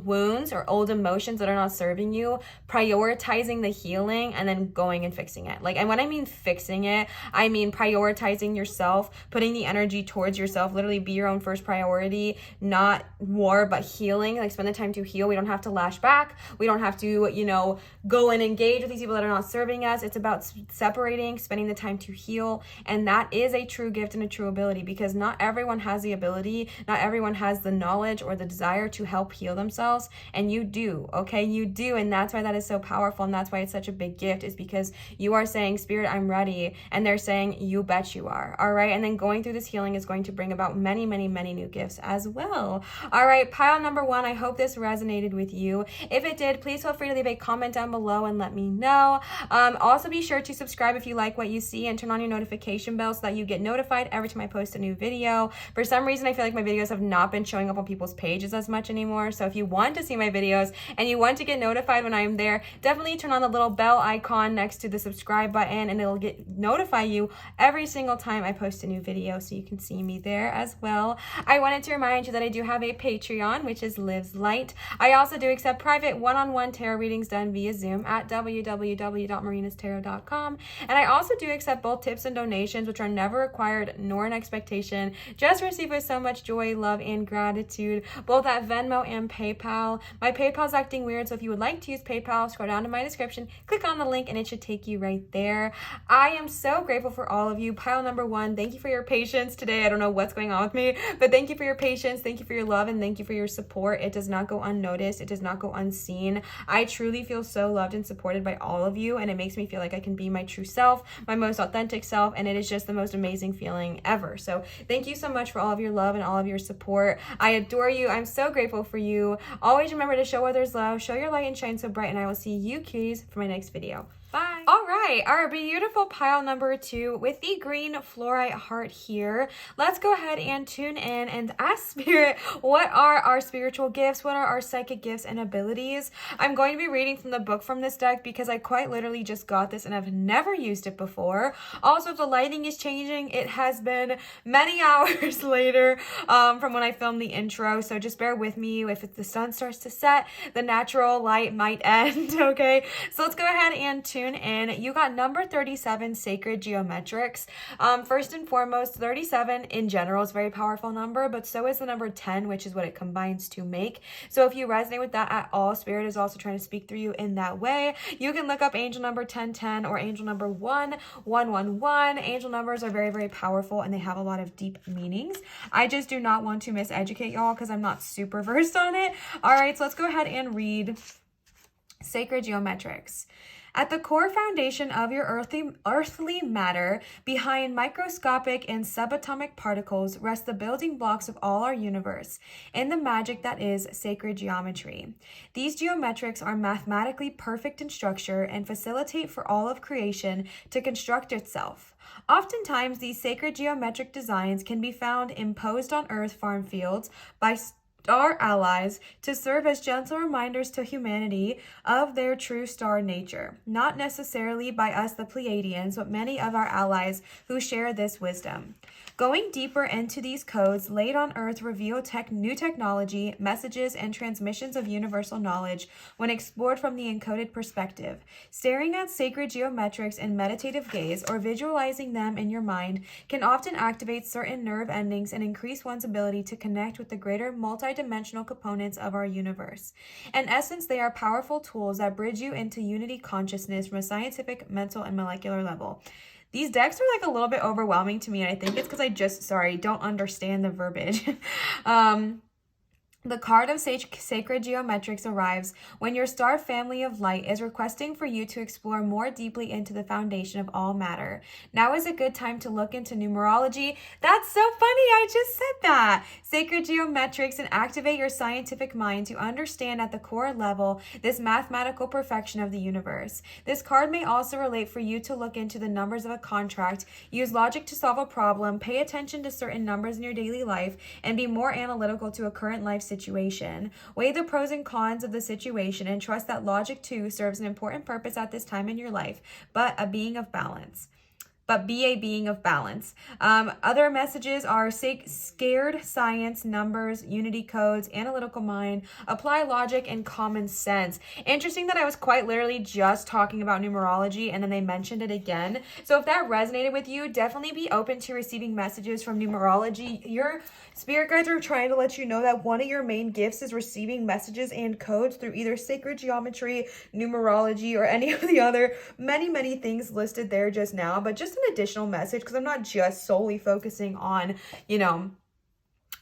wounds or old emotions that are not serving you, prioritizing the healing, and then going and fixing it. Like, and when I mean fixing it, I mean prioritizing yourself, putting the energy towards yourself, literally be your own first priority, not war, but healing. Like, spend the time to heal. We don't have to lash back. We don't have to, you know, go and engage with these people that are not serving us. It's about separating, spending the time to heal. And that is a true gift and a true ability, because not everyone has the ability, not everyone has the knowledge or the desire to help heal themselves, and you do. Okay, you do. And that's why that is so powerful, and that's why it's such a big gift, is because you are saying, Spirit, I'm ready, and they're saying, you bet you are. All right, and then going through this healing is going to bring about many, many, many new gifts as well. All right, pile number one, I hope this resonated with you. If it did, please feel free to leave a comment down below and let me know. Also, be sure to subscribe if you like what you see, and turn on your notification bell so that you get notified every time I post a new video. For some reason, I feel like my videos have not been showing up on people's pages as much anymore. So if you want to see my videos and you want to get notified when I'm there, definitely turn on the little bell icon next to the subscribe button, and it'll notify you every single time I post a new video, so you can see me there as well. I wanted to remind you that I do have a Patreon, which is Liv's Light. I also do accept private one-on-one tarot readings done via Zoom at www.marinastarot.com. And I also do accept both tips and donations, which are never required nor an expectation, just received with so much joy, love, and gratitude, both at Venmo and PayPal. My PayPal's acting weird, so if you would like to use PayPal, scroll down to my description, click on the link, and it should take you right there. I am so grateful for all of you. Pile number one, thank you for your patience today. I don't know what's going on with me, but thank you for your patience, thank you for your love, and thank you for your support. It does not go unnoticed. It does not go unseen. I truly feel so loved and supported by all of you, and it makes me feel like I can be my true self, my most authentic self, and it is just the most amazing feeling ever. So thank you so much for all of your love and all of your support. I adore you. I'm so grateful for you. Always remember to show others love, show your light and shine so bright, and I will see you cuties for my next video. Bye. All right, our beautiful pile number two with the green fluorite heart here. Let's go ahead and tune in and ask Spirit, what are our spiritual gifts? What are our psychic gifts and abilities? I'm going to be reading from the book from this deck, because I quite literally just got this and I've never used it before. Also, if the lighting is changing, it has been many hours later from when I filmed the intro, so just bear with me. If the sun starts to set, the natural light might end, okay? So let's go ahead and tune in. You got number 37, Sacred Geometrics. First and foremost, 37 in general is a very powerful number, but so is the number 10, which is what it combines to make. So if you resonate with that at all, Spirit is also trying to speak through you in that way. You can look up angel number 1010 or angel number 1111. Angel numbers are very, very powerful, and they have a lot of deep meanings. I just do not want to miseducate y'all, because I'm not super versed on it. All right, so let's go ahead and read Sacred Geometrics. At the core foundation of your earthly matter, behind microscopic and subatomic particles, rest the building blocks of all our universe, in the magic that is sacred geometry. These geometrics are mathematically perfect in structure and facilitate for all of creation to construct itself. Oftentimes, these sacred geometric designs can be found imposed on Earth farm fields by star allies to serve as gentle reminders to humanity of their true star nature, not necessarily by us the Pleiadians, but many of our allies who share this wisdom. Going deeper into these codes laid on Earth reveal new technology, messages, and transmissions of universal knowledge when explored from the encoded perspective. Staring at sacred geometrics in meditative gaze or visualizing them in your mind can often activate certain nerve endings and increase one's ability to connect with the greater multidimensional components of our universe. In essence, they are powerful tools that bridge you into unity consciousness from a scientific, mental, and molecular level. These decks are like a little bit overwhelming to me, and I think it's because I just, don't understand the verbiage. The card of sacred geometrics arrives when your star family of light is requesting for you to explore more deeply into the foundation of all matter. Now is a good time to look into numerology. That's so funny, I just said that. Sacred geometrics, and activate your scientific mind to understand at the core level this mathematical perfection of the universe. This card may also relate for you to look into the numbers of a contract, use logic to solve a problem, pay attention to certain numbers in your daily life, and be more analytical to a current life situation. Weigh the pros and cons of the situation and trust that logic too serves an important purpose at this time in your life, but be a being of balance. Other messages are scared science, numbers, unity codes, analytical mind, apply logic, and common sense. Interesting that I was quite literally just talking about numerology and then they mentioned it again. So if that resonated with you, definitely be open to receiving messages from numerology. Your spirit guides are trying to let you know that one of your main gifts is receiving messages and codes through either sacred geometry, numerology, or any of the other many things listed there just now, but just an additional message, because I'm not just solely focusing on,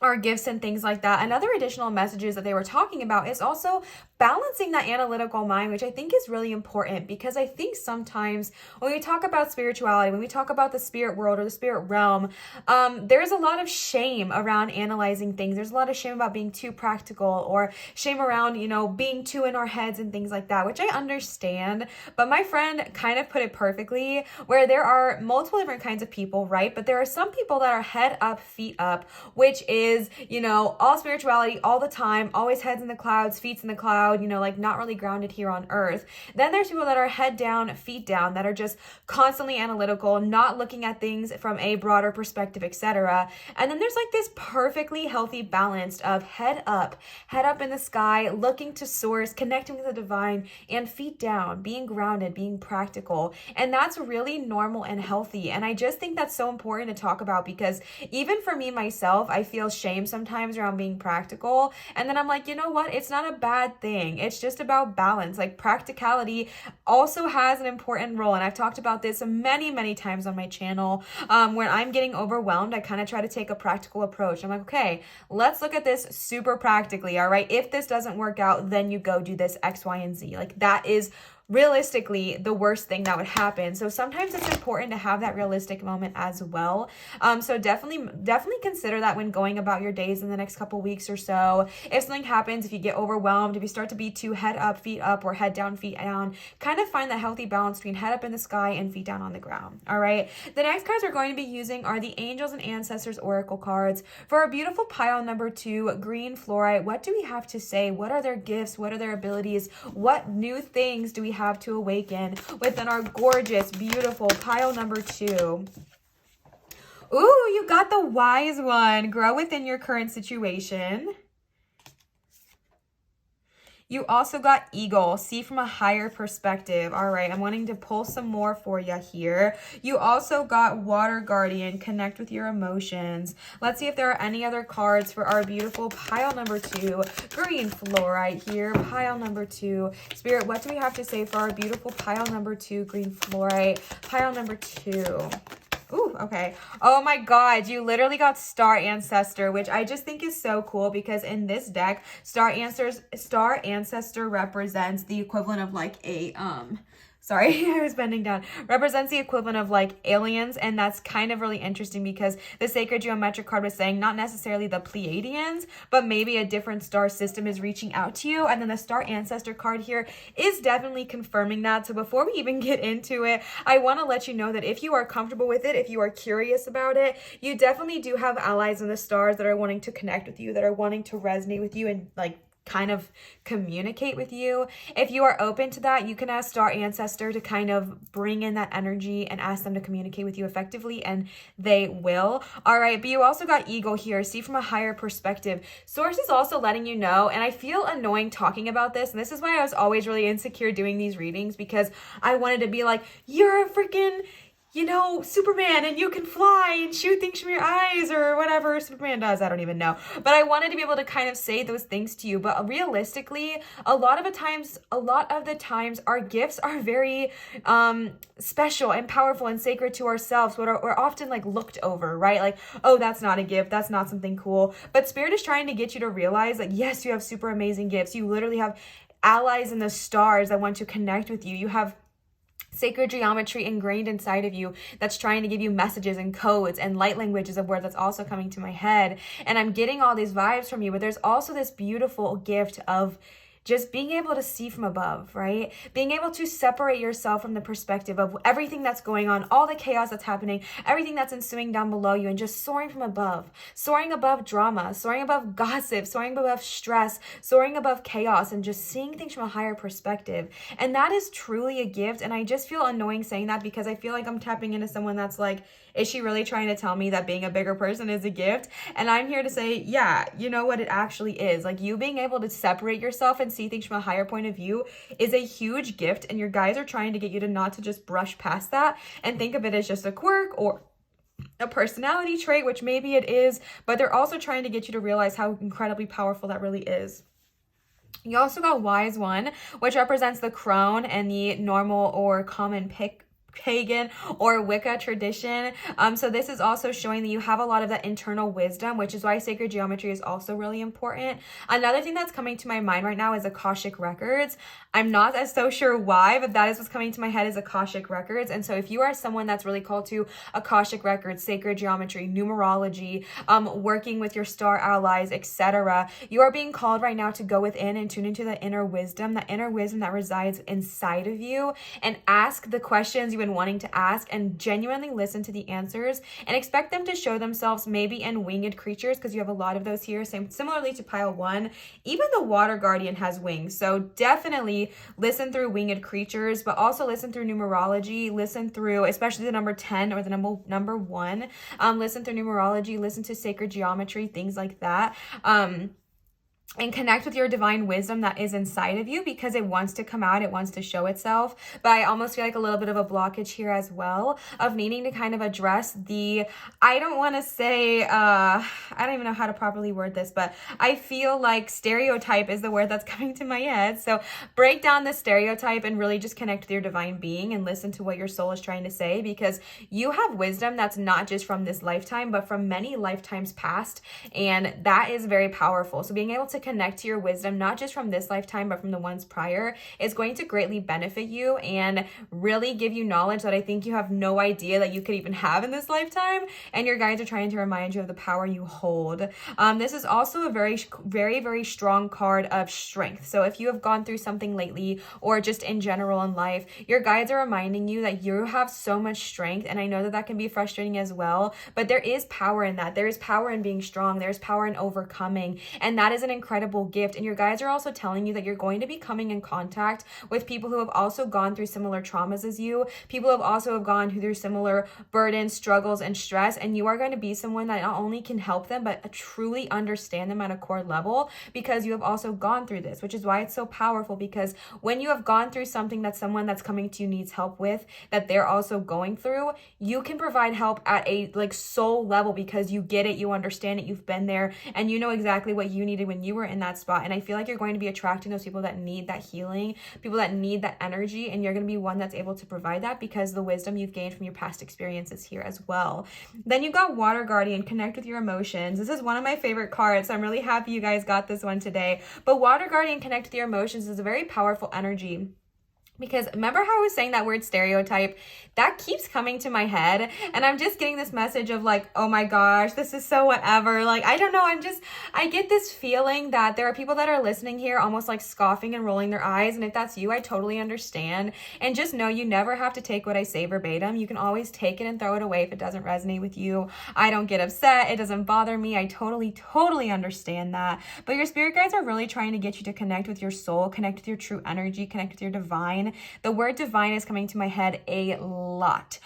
our gifts and things like that. Another additional messages that they were talking about is also balancing that analytical mind, which I think is really important, because I think sometimes when we talk about spirituality, when we talk about the spirit world or the spirit realm, there's a lot of shame around analyzing things. There's a lot of shame about being too practical, or shame around, being too in our heads and things like that, which I understand. But my friend kind of put it perfectly, where there are multiple different kinds of people, right? But there are some people that are head up, feet up, which is, all spirituality all the time, always heads in the clouds, feet in the cloud, not really grounded here on earth. Then there's people that are head down, feet down, that are just constantly analytical, not looking at things from a broader perspective, etc. And then there's like this perfectly healthy balance of head up in the sky, looking to source, connecting with the divine, and feet down, being grounded, being practical. And that's really normal and healthy. And I just think that's so important to talk about, because even for me myself, I feel shame sometimes around being practical. And then I'm like, you know what? It's not a bad thing. It's just about balance. Like, practicality also has an important role. And I've talked about this many times on my channel. When I'm getting overwhelmed, I kind of try to take a practical approach. I'm like, okay, let's look at this super practically. All right. If this doesn't work out, then you go do this X, Y, and Z. Like, that is realistically the worst thing that would happen. So sometimes it's important to have that realistic moment as well. So definitely consider that when going about your days in the next couple weeks or so. If something happens, if you get overwhelmed, if you start to be too head up, feet up, or head down, feet down, kind of find that healthy balance between head up in the sky and feet down on the ground. All right. The next cards we're going to be using are the Angels and Ancestors Oracle cards. For our beautiful pile number 2, green fluorite, what do we have to say? What are their gifts? What are their abilities? What new things do we have to awaken within our gorgeous, beautiful pile number 2? Ooh, you got the wise one. Grow within your current situation. You also got eagle, see from a higher perspective. All right, I'm wanting to pull some more for you here. You also got water guardian, connect with your emotions. Let's see if there are any other cards for our beautiful pile number 2, green fluorite here, pile number 2. Spirit, what do we have to say for our beautiful pile number 2, green fluorite, pile number 2? Ooh, okay. Oh my God, you literally got Star Ancestor, which I just think is so cool, because in this deck, Star Ancestor represents the equivalent of like a sorry, I was bending down. Represents the equivalent of like aliens, and that's kind of really interesting, because the sacred geometric card was saying not necessarily the Pleiadians, but maybe a different star system is reaching out to you. And then the Star Ancestor card here is definitely confirming that. So before we even get into it, I want to let you know that if you are comfortable with it, if you are curious about it, you definitely do have allies in the stars that are wanting to connect with you, that are wanting to resonate with you and like kind of communicate with you. If you are open to that, you can ask Star Ancestor to kind of bring in that energy and ask them to communicate with you effectively, and they will. All right, but you also got eagle here, see from a higher perspective. Source is also letting you know, and I feel annoying talking about this, and this is why I was always really insecure doing these readings, because I wanted to be like, you're a freaking you know, Superman and you can fly and shoot things from your eyes or whatever Superman does. I don't even know. But I wanted to be able to kind of say those things to you. But realistically, a lot of the times our gifts are very special and powerful and sacred to ourselves. We're often like looked over, right? Like, oh, that's not a gift. That's not something cool. But Spirit is trying to get you to realize that, yes, you have super amazing gifts. You literally have allies in the stars that want to connect with you. You have sacred geometry ingrained inside of you that's trying to give you messages and codes and light languages of word that's also coming to my head. And I'm getting all these vibes from you, but there's also this beautiful gift of just being able to see from above, right? Being able to separate yourself from the perspective of everything that's going on, all the chaos that's happening, everything that's ensuing down below you, and just soaring from above, soaring above drama, soaring above gossip, soaring above stress, soaring above chaos, and just seeing things from a higher perspective. And that is truly a gift. And I just feel annoying saying that because I feel like I'm tapping into someone that's like, is she really trying to tell me that being a bigger person is a gift? And I'm here to say, yeah, you know what, it actually is. Like, you being able to separate yourself and see things from a higher point of view is a huge gift. And your guides are trying to get you to not to just brush past that and think of it as just a quirk or a personality trait, which maybe it is, but they're also trying to get you to realize how incredibly powerful that really is. You also got Wise One, which represents the crone and the normal or common pagan or Wicca tradition. So this is also showing that you have a lot of that internal wisdom, which is why sacred geometry is also really important. Another thing that's coming to my mind right now is Akashic Records. I'm not so sure why, but that is what's coming to my head is Akashic Records. And so if you are someone that's really called to Akashic Records, sacred geometry, numerology, working with your star allies, etc., you are being called right now to go within and tune into the inner wisdom that resides inside of you, and ask the questions you've been wanting to ask and genuinely listen to the answers and expect them to show themselves maybe in winged creatures, because you have a lot of those here. Similarly to pile 1, even the water guardian has wings. So definitely listen through winged creatures, but also listen through numerology, listen through especially the number 10 or the number 1, listen through numerology, listen to sacred geometry, things like that. And connect with your divine wisdom that is inside of you, because it wants to come out, it wants to show itself. But I almost feel like a little bit of a blockage here as well of needing to kind of address the, I don't want to say, I don't even know how to properly word this, but I feel like stereotype is the word that's coming to my head. So break down the stereotype and really just connect with your divine being and listen to what your soul is trying to say, because you have wisdom that's not just from this lifetime, but from many lifetimes past. And that is very powerful. So being able to connect to your wisdom, not just from this lifetime, but from the ones prior, is going to greatly benefit you and really give you knowledge that I think you have no idea that you could even have in this lifetime. And your guides are trying to remind you of the power you hold. This is also a very, very, very strong card of strength. So if you have gone through something lately or just in general in life, your guides are reminding you that you have so much strength. And I know that that can be frustrating as well, but there is power in that. There is power in being strong. There's power in overcoming. And that is an incredible gift. And your guides are also telling you that you're going to be coming in contact with people who have also gone through similar traumas as you, people who have also gone through similar burdens, struggles, and stress. And you are going to be someone that not only can help them, but truly understand them at a core level, because you have also gone through this, which is why it's so powerful. Because when you have gone through something that someone that's coming to you needs help with, that they're also going through, you can provide help at a soul level, because you get it, you understand it, you've been there, and you know exactly what you needed when you were in that spot. And I feel like you're going to be attracting those people that need that healing, people that need that energy, and you're going to be one that's able to provide that, because the wisdom you've gained from your past experiences here as well. Then you got Water Guardian, connect with your emotions. This is one of my favorite cards, so I'm really happy you guys got this one today. But Water Guardian, connect with your emotions, is a very powerful energy. Because remember how I was saying that word stereotype? That keeps coming to my head. And I'm just getting this message of like, oh my gosh, this is so whatever. Like, I don't know. I get this feeling that there are people that are listening here almost like scoffing and rolling their eyes. And if that's you, I totally understand. And just know you never have to take what I say verbatim. You can always take it and throw it away if it doesn't resonate with you. I don't get upset. It doesn't bother me. I totally understand that. But your spirit guides are really trying to get you to connect with your soul, connect with your true energy, connect with your divine, divine. The word divine is coming to my head a lot.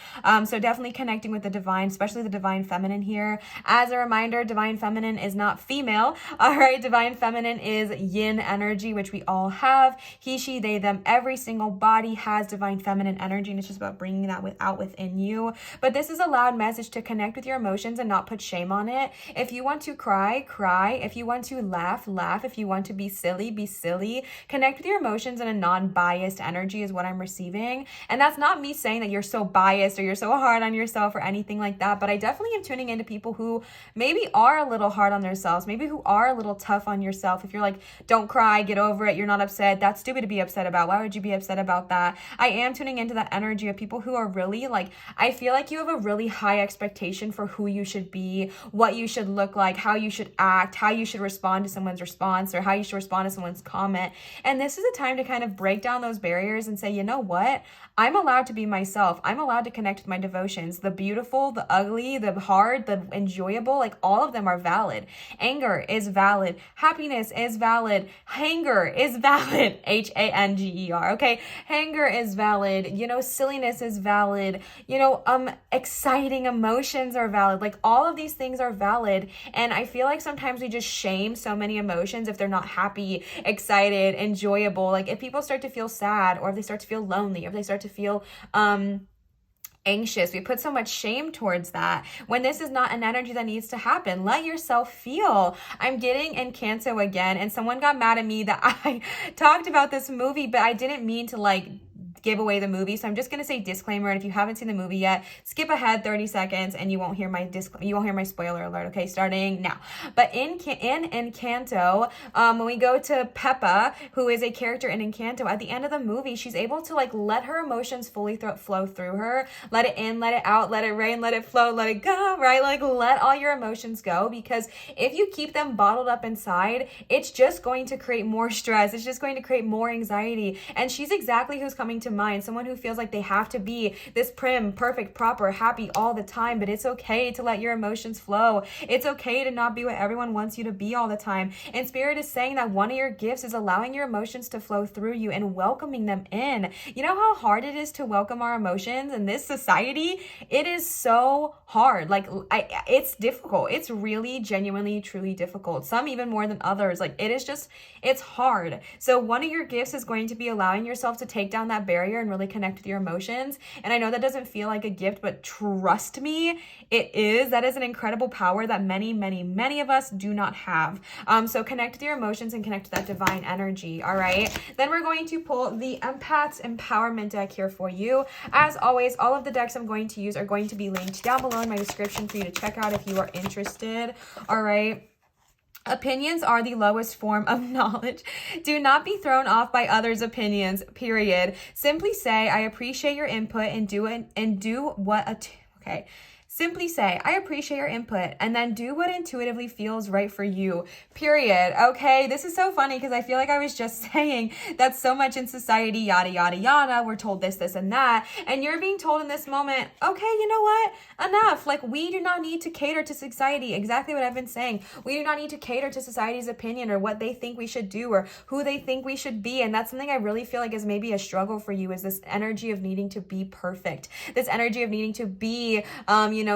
So definitely connecting with the divine, especially the divine feminine here. As a reminder, divine feminine is not female. All right, divine feminine is yin energy, which we all have. He, she, they, them. Every single body has divine feminine energy, and it's just about bringing that out within you. But this is a loud message to connect with your emotions and not put shame on it. If you want to cry, cry. If you want to laugh, laugh. If you want to be silly, be silly. Connect with your emotions in a non-biased energy is what I'm receiving. And that's not me saying that you're so biased or you're so hard on yourself or anything like that, but I definitely am tuning into people who maybe are a little hard on themselves, maybe who are a little tough on yourself. If you're like, don't cry, get over it, you're not upset, that's stupid to be upset about. Why would you be upset about that? I am tuning into that energy of people who are really like, I feel like you have a really high expectation for who you should be, what you should look like, how you should act, how you should respond to someone's response, or how you should respond to someone's comment. And this is a time to kind of break down those barriers and say, you know what? I'm allowed to be myself. I'm allowed to connect with my devotions. The beautiful, the ugly, the hard, the enjoyable, like all of them are valid. Anger is valid. Happiness is valid. Hanger is valid. Hanger, okay? Hanger is valid. You know, silliness is valid. You know, exciting emotions are valid. Like all of these things are valid. And I feel like sometimes we just shame so many emotions if they're not happy, excited, enjoyable. Like if people start to feel sad, or if they start to feel lonely, or if they start to feel anxious, we put so much shame towards that when this is not an energy that needs to happen. Let yourself feel. I'm getting Encanto again, and someone got mad at me that I talked about this movie, but I didn't mean to like give away the movie. So I'm just going to say disclaimer. And if you haven't seen the movie yet, skip ahead 30 seconds and you won't hear my spoiler alert. Okay. Starting now. But in Encanto, when we go to Peppa, who is a character in Encanto, at the end of the movie, she's able to like let her emotions fully flow through her. Let it in, let it out, let it rain, let it flow, let it go, right? Like let all your emotions go, because if you keep them bottled up inside, it's just going to create more stress. It's just going to create more anxiety. And she's exactly who's coming to mind. Someone who feels like they have to be this prim, perfect, proper, happy all the time, but it's okay to let your emotions flow. It's okay to not be what everyone wants you to be all the time. And Spirit is saying that one of your gifts is allowing your emotions to flow through you and welcoming them in. You know how hard it is to welcome our emotions in this society? It is so hard. Like it's difficult. It's really genuinely, truly difficult. Some even more than others. Like it's hard. So one of your gifts is going to be allowing yourself to take down that barrier and really connect with your emotions. And I know that doesn't feel like a gift, but trust me, it is. That is an incredible power that many, many, many of us do not have. So connect with your emotions and connect with that divine energy. All right. Then we're going to pull the Empath's Empowerment deck here for you. As always, all of the decks I'm going to use are going to be linked down below in my description for you to check out if you are interested. All right. Opinions are the lowest form of knowledge. Do not be thrown off by others' opinions, period. Simply say, I appreciate your input and do what okay. Simply say, I appreciate your input, and then do what intuitively feels right for you, period. Okay, this is so funny because I feel like I was just saying that so much in society, yada, yada, yada, we're told this, this, and that, and you're being told in this moment, okay, you know what? Enough. Like, we do not need to cater to society. Exactly what I've been saying. We do not need to cater to society's opinion or what they think we should do or who they think we should be, and that's something I really feel like is maybe a struggle for you, is this energy of needing to be perfect, this energy of needing to be,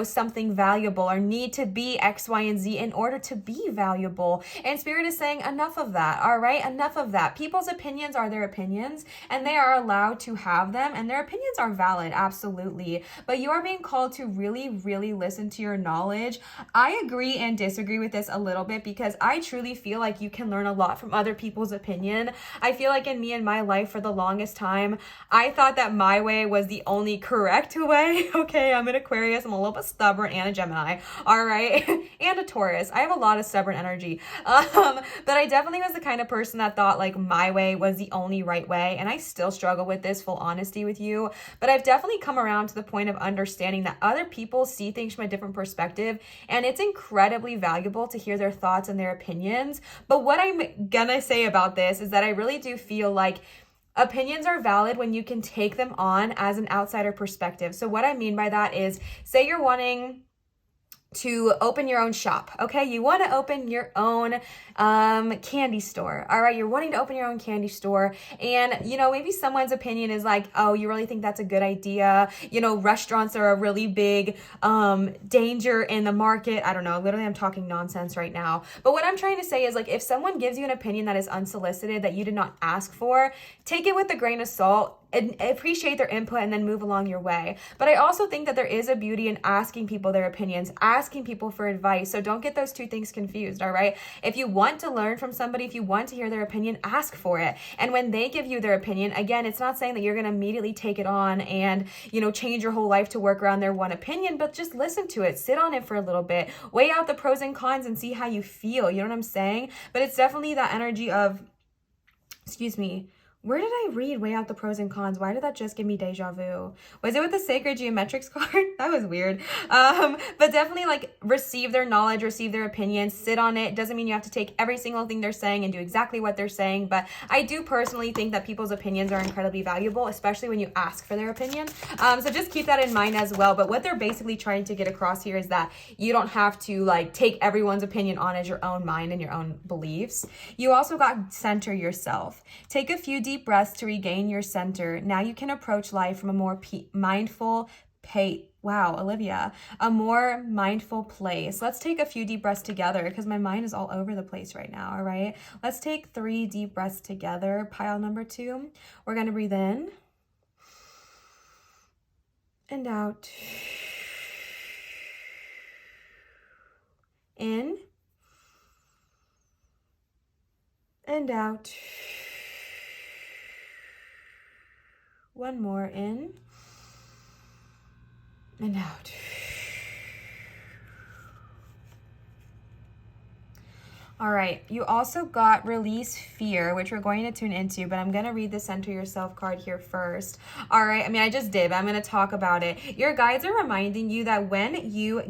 something valuable, or need to be X, Y, and Z in order to be valuable. And Spirit is saying enough of that, all right? Enough of that. People's opinions are their opinions, and they are allowed to have them, and their opinions are valid, absolutely. But you are being called to really, really listen to your knowledge. I agree and disagree with this a little bit, because I truly feel like you can learn a lot from other people's opinion. I feel like in me and my life for the longest time, I thought that my way was the only correct way. Okay, I'm an Aquarius. I'm a little bit stubborn, and a Gemini, all right, and a Taurus. I have a lot of stubborn energy, but I definitely was the kind of person that thought like my way was the only right way, and I still struggle with this, full honesty with you, but I've definitely come around to the point of understanding that other people see things from a different perspective, and it's incredibly valuable to hear their thoughts and their opinions. But what I'm gonna say about this is that I really do feel like opinions are valid when you can take them on as an outsider perspective. So what I mean by that is, say you're wanting to open your own shop, okay? You want to open your own candy store, all right? You're wanting to open your own candy store, and, you know, maybe someone's opinion is like, oh, you really think that's a good idea? You know, restaurants are a really big danger in the market. I don't know, literally I'm talking nonsense right now. But what I'm trying to say is, like, if someone gives you an opinion that is unsolicited, that you did not ask for, take it with a grain of salt and appreciate their input and then move along your way. But I also think that there is a beauty in asking people their opinions, asking people for advice. So don't get those two things confused, all right? If you want to learn from somebody, if you want to hear their opinion, ask for it. And when they give you their opinion, again, it's not saying that you're going to immediately take it on and, you know, change your whole life to work around their one opinion, but just listen to it, sit on it for a little bit, weigh out the pros and cons and see how you feel. You know what I'm saying? But it's definitely that energy of, excuse me, where did I read weigh out the pros and cons? Why did that just give me deja vu? Was it with the sacred geometrics card? That was weird. But definitely, like, receive their knowledge, receive their opinions, sit on it. Doesn't mean you have to take every single thing they're saying and do exactly what they're saying. But I do personally think that people's opinions are incredibly valuable, especially when you ask for their opinion. So just keep that in mind as well. But what they're basically trying to get across here is that you don't have to, like, take everyone's opinion on as your own mind and your own beliefs. You also got center yourself. Take a few deep breaths to regain your center. Now you can approach life from a more mindful wow, Olivia, a more mindful place. Let's take a few deep breaths together because my mind is all over the place right now, all right? Let's take 3 deep breaths together. Pile number 2. We're going to breathe in and out. In and out. One more, in and out. All right, you also got release fear, which we're going to tune into, but I'm going to read the center yourself card here first. All right, I mean, I just did, but I'm going to talk about it. Your guides are reminding you that when you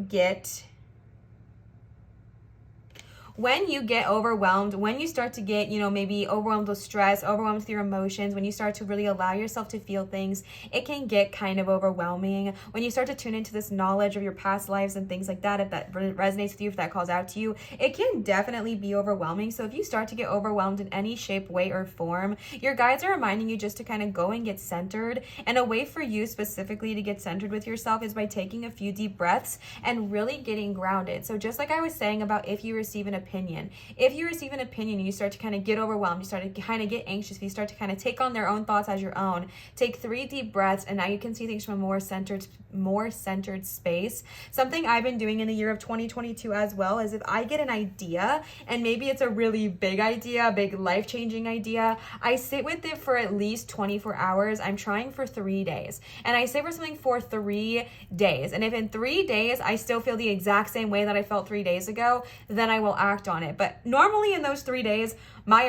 get overwhelmed, when you start to get, you know, maybe overwhelmed with stress, overwhelmed with your emotions, when you start to really allow yourself to feel things, it can get kind of overwhelming. When you start to tune into this knowledge of your past lives and things like that, if that resonates with you, if that calls out to you, it can definitely be overwhelming. So if you start to get overwhelmed in any shape, way, or form, your guides are reminding you just to kind of go and get centered. And a way for you specifically to get centered with yourself is by taking a few deep breaths and really getting grounded. So just like I was saying about if you receive an opinion, if you receive an opinion and you start to kind of get overwhelmed, you start to kind of get anxious, if you start to kind of take on their own thoughts as your own, take 3 deep breaths, and now you can see things from a more centered space. Something I've been doing in the year of 2022 as well is if I get an idea, and maybe it's a really big idea, a big life-changing idea, I sit with it for at least 24 hours. I'm trying for 3 days, and I sit with something for 3 days. And if in 3 days I still feel the exact same way that I felt 3 days ago, then I will act on it. But normally in those 3 days, my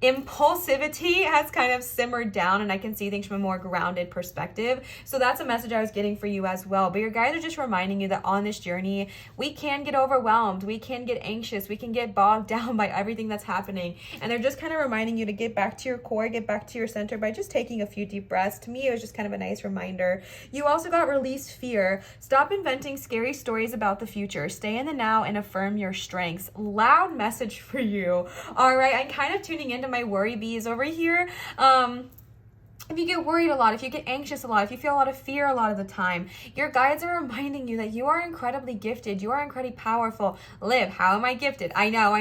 impulsivity has kind of simmered down, and I can see things from a more grounded perspective. So that's a message I was getting for you as well. But your guides are just reminding you that on this journey, we can get overwhelmed, we can get anxious, we can get bogged down by everything that's happening. And they're just kind of reminding you to get back to your core, get back to your center by just taking a few deep breaths. To me, it was just kind of a nice reminder. You also got release fear. Stop inventing scary stories about the future. Stay in the now and affirm your strengths. Loud message for you. All right, I'm kind of tuning into my worry bees over here. If you get worried a lot, if you get anxious a lot, if you feel a lot of fear a lot of the time, your guides are reminding you that you are incredibly gifted. You are incredibly powerful. Liv, how am I gifted? I know,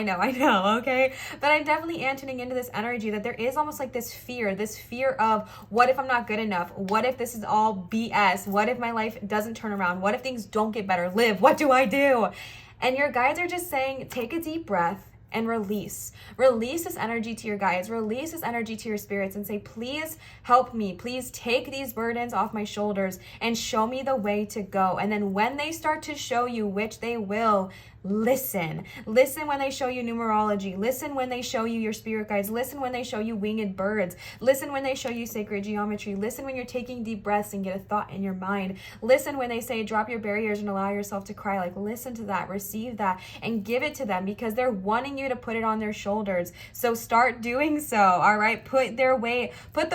okay? But I definitely am tuning into this energy that there is almost like this fear of what if I'm not good enough? What if this is all BS? What if my life doesn't turn around? What if things don't get better? Liv, what do I do? And your guides are just saying, take a deep breath and release this energy to your guides, release this energy to your spirits, and say, please help me, please take these burdens off my shoulders and show me the way to go. And then when they start to show you, which they will, listen. Listen when they show you numerology. Listen when they show you your spirit guides. Listen when they show you winged birds. Listen when they show you sacred geometry. Listen when you're taking deep breaths and get a thought in your mind. Listen when they say drop your barriers and allow yourself to cry. Like, listen to that, receive that, and give it to them, because they're wanting you to put it on their shoulders. So start doing so, all right? Put the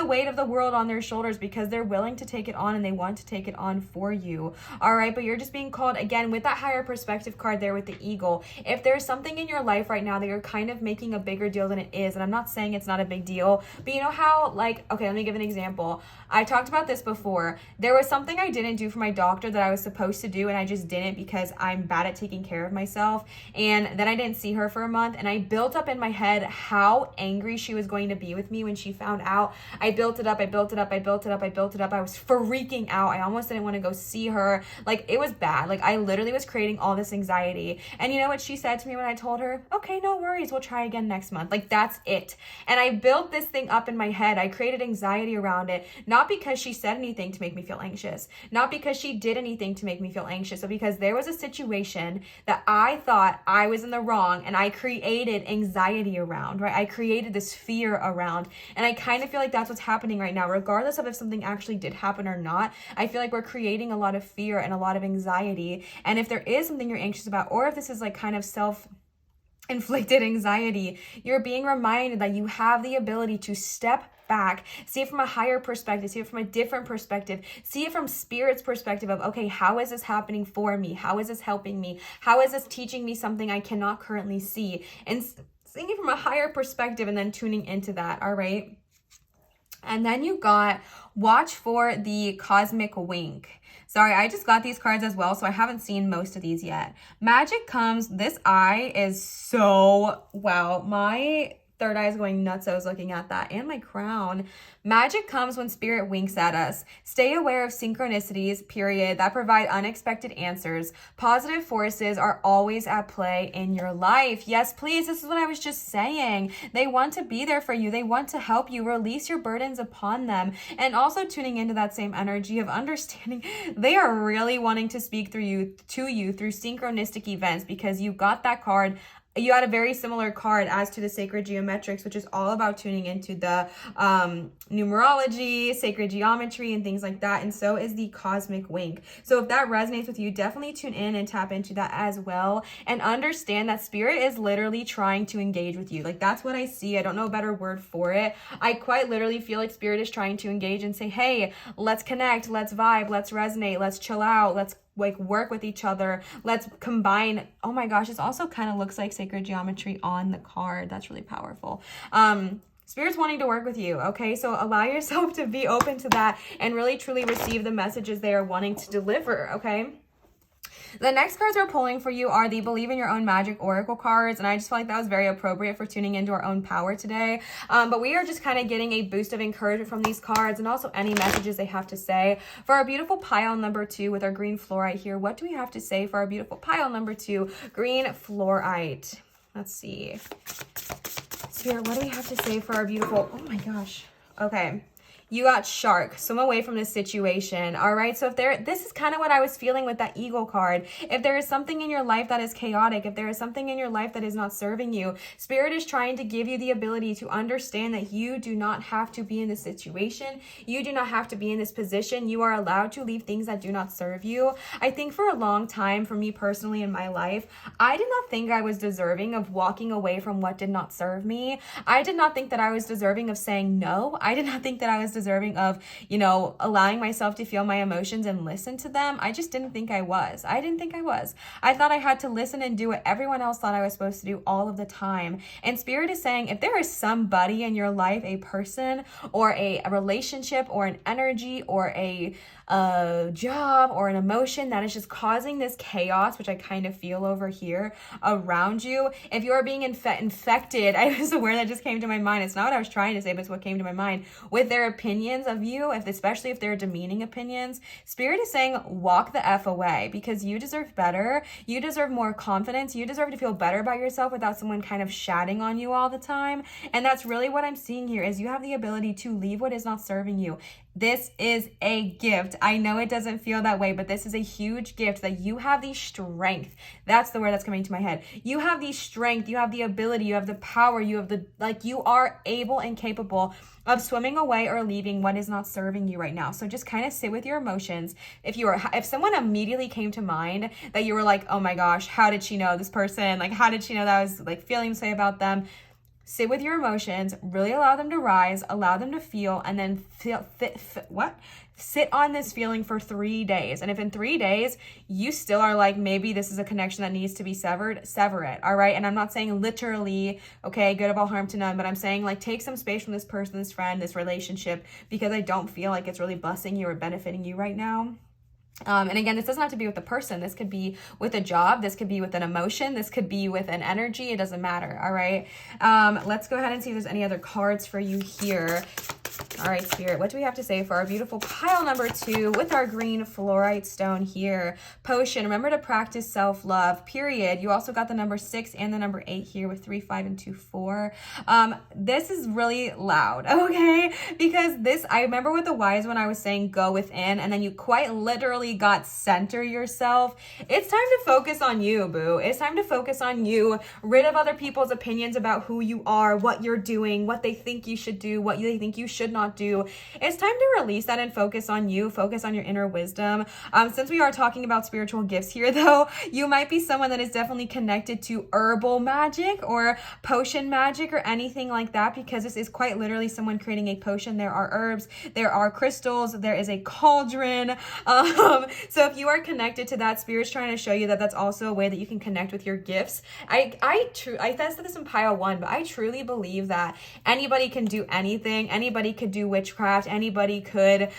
weight of the world on their shoulders, because they're willing to take it on and they want to take it on for you, all right? But you're just being called, again, with that higher perspective card there with the eagle. If there's something in your life right now that you're kind of making a bigger deal than it is, and I'm not saying it's not a big deal, but you know how, like, okay, let me give an example. I talked about this before. There was something I didn't do for my doctor that I was supposed to do, and I just didn't because I'm bad at taking care of myself. And then I didn't see her for a month, and I built up in my head how angry she was going to be with me when she found out. I built it up. I was freaking out. I almost didn't want to go see her. Like, it was bad. Like, I literally was creating all this anxiety. And you know what she said to me when I told her? Okay, no worries. We'll try again next month. Like, that's it. And I built this thing up in my head. I created anxiety around it, not because she said anything to make me feel anxious, not because she did anything to make me feel anxious, but because there was a situation that I thought I was in the wrong, and I created anxiety around, right? I created this fear around, and I kind of feel like that's what's happening right now, regardless of if something actually did happen or not. I feel like we're creating a lot of fear and a lot of anxiety, and if there is something you're anxious about, or if this is like kind of self-inflicted anxiety, you're being reminded that you have the ability to step back, see it from a higher perspective, see it from a different perspective, see it from spirit's perspective of, okay, how is this happening for me? How is this helping me? How is this teaching me something I cannot currently see? And seeing it from a higher perspective and then tuning into that, all right? And then you got watch for the cosmic wink. Sorry, I just got these cards as well, so I haven't seen most of these yet. Magic comes, this eye is so, wow, my third eye is going nuts. I was looking at that, and my crown. Magic comes when spirit winks at us. Stay aware of synchronicities, period, that provide unexpected answers. Positive forces are always at play in your life. Yes, please. This is what I was just saying. They want to be there for you. They want to help you. Release your burdens upon them. And also tuning into that same energy of understanding they are really wanting to speak to you through synchronistic events, because you got that card. You had a very similar card as to the sacred geometrics, which is all about tuning into the numerology, sacred geometry, and things like that. And so is the cosmic wink. So if that resonates with you, definitely tune in and tap into that as well. And understand that spirit is literally trying to engage with you. Like, that's what I see. I don't know a better word for it. I quite literally feel like spirit is trying to engage and say, hey, let's connect, let's vibe, let's resonate, let's chill out, let's like work with each other, let's combine. Oh my gosh, this also kind of looks like sacred geometry on the card. That's really powerful. Spirit's wanting to work with you, okay? So allow yourself to be open to that and really truly receive the messages they are wanting to deliver, okay? The next cards we're pulling for you are the Believe in Your Own Magic Oracle cards, and I just felt like that was very appropriate for tuning into our own power today. But we are just kind of getting a boost of encouragement from these cards, and also any messages they have to say. For our beautiful pile number 2 with our green fluorite here, what do we have to say for our beautiful pile number 2, green fluorite? Let's see. Spirit, what do we have to say for our beautiful, oh my gosh. Okay. You got shark, swim away from this situation. All right. So this is kind of what I was feeling with that eagle card. If there is something in your life that is chaotic, if there is something in your life that is not serving you, spirit is trying to give you the ability to understand that you do not have to be in this situation. You do not have to be in this position. You are allowed to leave things that do not serve you. I think for a long time, for me personally in my life, I did not think I was deserving of walking away from what did not serve me. I did not think that I was deserving of saying no. I did not think that I was deserving of, allowing myself to feel my emotions and listen to them. I just didn't think I was. I didn't think I was. I thought I had to listen and do what everyone else thought I was supposed to do all of the time. And spirit is saying, if there is somebody in your life, a person or a relationship or an energy or a job or an emotion that is just causing this chaos, which I kind of feel over here around you, if you are being infected, I was aware that just came to my mind. It's not what I was trying to say, but it's what came to my mind with their opinions of you, especially if they're demeaning opinions. Spirit is saying, walk the F away, because you deserve better. You deserve more confidence. You deserve to feel better about yourself without someone kind of shatting on you all the time. And that's really what I'm seeing here is you have the ability to leave what is not serving you. This is a gift. I know it doesn't feel that way, but this is a huge gift that you have the strength. That's the word that's coming to my head. You have the strength, you have the ability, you have the power, you have the, like, you are able and capable of swimming away or leaving what is not serving you right now. So just kind of sit with your emotions. If someone immediately came to mind that you were like, oh my gosh, how did she know this person? Like, how did she know that I was like feeling this way about them? Sit with your emotions, really allow them to rise, allow them to feel, and then sit on this feeling for 3 days. And if in 3 days you still are like, maybe this is a connection that needs to be severed, sever it, all right? And I'm not saying literally, okay, good of all harm to none, but I'm saying like take some space from this person, this friend, this relationship, because I don't feel like it's really blessing you or benefiting you right now. And again, this doesn't have to be with a person. This could be with a job. This could be with an emotion. This could be with an energy. It doesn't matter. All right. Let's go ahead and see if there's any other cards for you here. All right, Spirit, what do we have to say for our beautiful pile number 2 with our green fluorite stone here? Potion, remember to practice self-love, period. You also got the number 6 and the number 8 here with 3, 5, and 2, 4. This is really loud, okay? Because I remember with the wise when I was saying go within, and then you quite literally got center yourself. It's time to focus on you, boo. It's time to focus on you. Rid of other people's opinions about who you are, what you're doing, what they think you should do, what they think you should not do. It's time to release that and focus on you, focus on your inner wisdom. Since we are talking about spiritual gifts here though, you might be someone that is definitely connected to herbal magic or potion magic or anything like that, because this is quite literally someone creating a potion. There are herbs, there are crystals, there is a cauldron. So if you are connected to that, Spirit's trying to show you that that's also a way that you can connect with your gifts. I said this in pile 1, but I truly believe that anybody can do anything. Anybody could do witchcraft, anybody could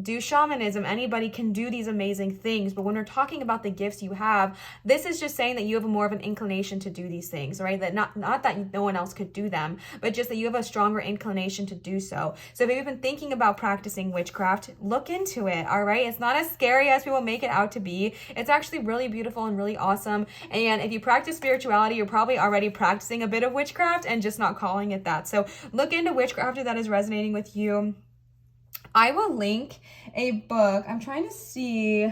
do shamanism, anybody can do these amazing things. But when we're talking about the gifts you have, this is just saying that you have more of an inclination to do these things, right? That not that no one else could do them, but just that you have a stronger inclination to do so. So if you've been thinking about practicing witchcraft, look into it, all right? It's not as scary as people make it out to be. It's actually really beautiful and really awesome. And if you practice spirituality, you're probably already practicing a bit of witchcraft and just not calling it that. So look into witchcraft if that is resonating with you. I will link a book. I'm trying to see.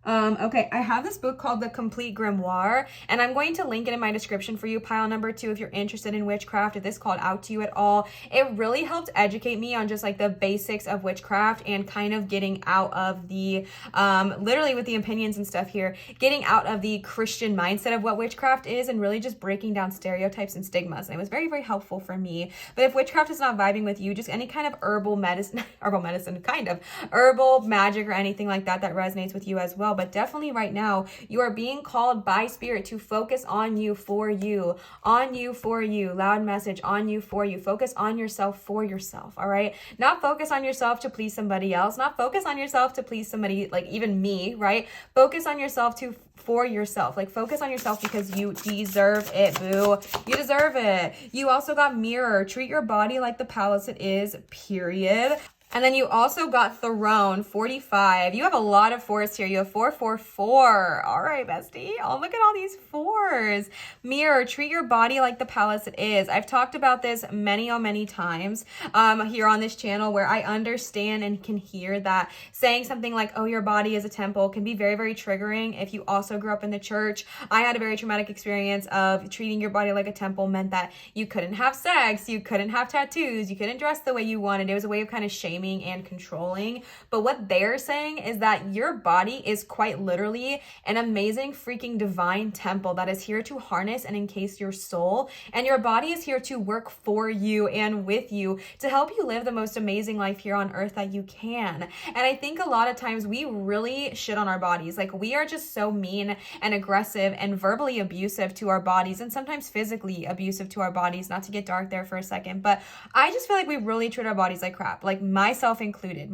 Okay, I have this book called The Complete Grimoire, and I'm going to link it in my description for you, pile number 2, if you're interested in witchcraft, if this called out to you at all. It really helped educate me on just like the basics of witchcraft and kind of getting out of the, literally with the opinions and stuff here, getting out of the Christian mindset of what witchcraft is and really just breaking down stereotypes and stigmas. And it was very, very helpful for me. But if witchcraft is not vibing with you, just any kind of herbal medicine, herbal magic or anything like that that resonates with you as well. But definitely right now, you are being called by Spirit to focus on you, for you, on you, for you. Loud message, on you, for you. Focus on yourself, for yourself, all right? Not focus on yourself to please somebody else. Not focus on yourself to please somebody, like even me, right? Focus on yourself for yourself. Like focus on yourself because you deserve it, boo. You deserve it. You also got mirror. Treat your body like the palace it is, period. And then you also got Throne, 45. You have a lot of 4s here. You have 4, 4, 4. All right, bestie. Oh, look at all these 4s. Mirror, treat your body like the palace it is. I've talked about this many times here on this channel, where I understand and can hear that saying something like, oh, your body is a temple can be very, very triggering if you also grew up in the church. I had a very traumatic experience of treating your body like a temple meant that you couldn't have sex, you couldn't have tattoos, you couldn't dress the way you wanted. It was a way of kind of shaming and controlling. But what they're saying is that your body is quite literally an amazing freaking divine temple that is here to harness and encase your soul, and your body is here to work for you and with you to help you live the most amazing life here on earth that you can. And I think a lot of times we really shit on our bodies. Like we are just so mean and aggressive and verbally abusive to our bodies, and sometimes physically abusive to our bodies, not to get dark there for a second, but I just feel like we really treat our bodies like crap, like myself included.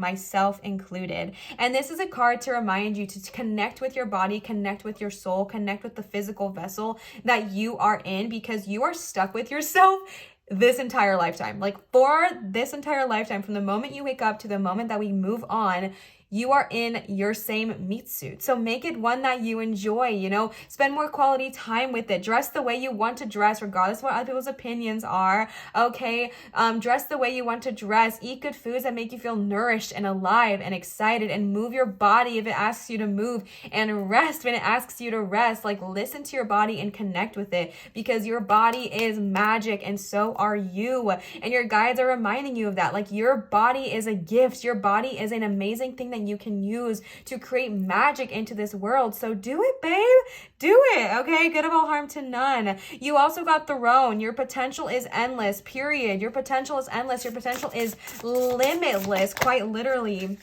And this is a card to remind you to connect with your body, connect with your soul, connect with the physical vessel that you are in, because you are stuck with yourself this entire lifetime. Like for this entire lifetime, from the moment you wake up to the moment that we move on, you are in your same meat suit. So make it one that you enjoy, you know, spend more quality time with it. Dress the way you want to dress, regardless of what other people's opinions are, okay? Dress the way you want to dress. Eat good foods that make you feel nourished and alive and excited, and move your body if it asks you to move, and rest when it asks you to rest. Like, listen to your body and connect with it, because your body is magic and so are you. And your guides are reminding you of that. Like, your body is a gift. Your body is an amazing thing that you can use to create magic into this world. So do it, babe. Do it, okay? Good of all harm to none. You also got Throne. Your potential is endless, period. Your potential is endless. Your potential is limitless, quite literally.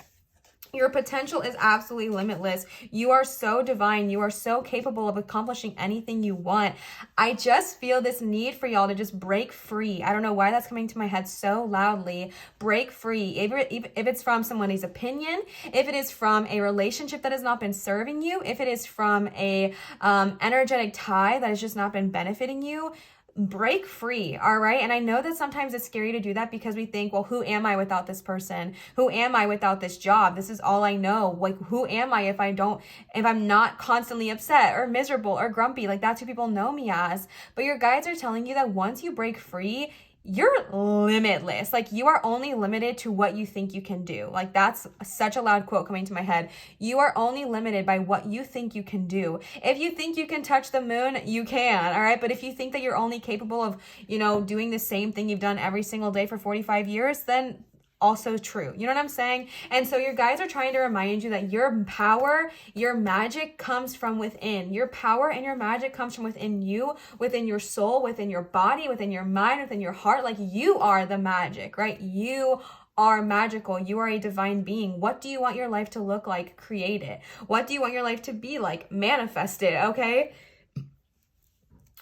Your potential is absolutely limitless. You are so divine. You are so capable of accomplishing anything you want. I just feel this need for y'all to just break free. I don't know why that's coming to my head so loudly. Break free. If it's from somebody's opinion, if it is from a relationship that has not been serving you, if it is from a energetic tie that has just not been benefiting you, break free, all right? And I know that sometimes it's scary to do that because we think, well, who am I without this person? Who am I without this job? This is all I know. Like, who am I if I'm not constantly upset or miserable or grumpy? Like, that's who people know me as. But your guides are telling you that once you break free, you're limitless. Like, you are only limited to what you think you can do. Like, that's such a loud quote coming to my head. You are only limited by what you think you can do. If you think you can touch the moon, you can, all right? But if you think that you're only capable of, you know, doing the same thing you've done every single day for 45 years, then also true. You know what I'm saying? And so your guides are trying to remind you that your power, your magic comes from within. Your power and your magic comes from within you, within your soul, within your body, within your mind, within your heart. Like, you are the magic, right? You are magical. You are a divine being. What do you want your life to look like? Create it. What do you want your life to be like? Manifest it, okay?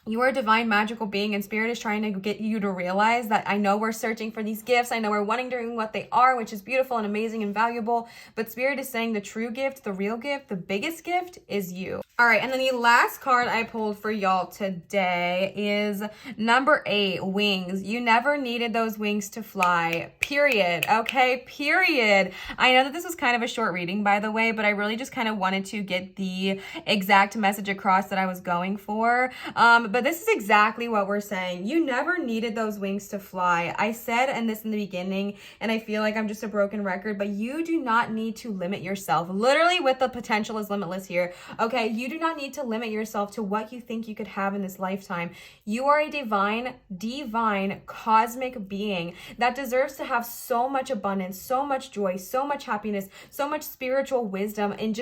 You are a divine, magical being, and Spirit is trying to get you to realize that I know we're searching for these gifts. I know we're wanting to know what they are, which is beautiful and amazing and valuable. But Spirit is saying the true gift, the real gift, the biggest gift is you. All right, and then the last card I pulled for y'all today is number 8, wings. You never needed those wings to fly, period, okay, period. I know that this was kind of a short reading, by the way, but I really just kind of wanted to get the exact message across that I was going for. But this is exactly what we're saying. You never needed those wings to fly. I said this in the beginning, and I feel like I'm just a broken record, but you do not need to limit yourself. Literally, with the potential is limitless here, okay? You do not need to limit yourself to what you think you could have in this lifetime. You are a divine, cosmic being that deserves to have so much abundance, so much joy, so much happiness, so much spiritual wisdom, and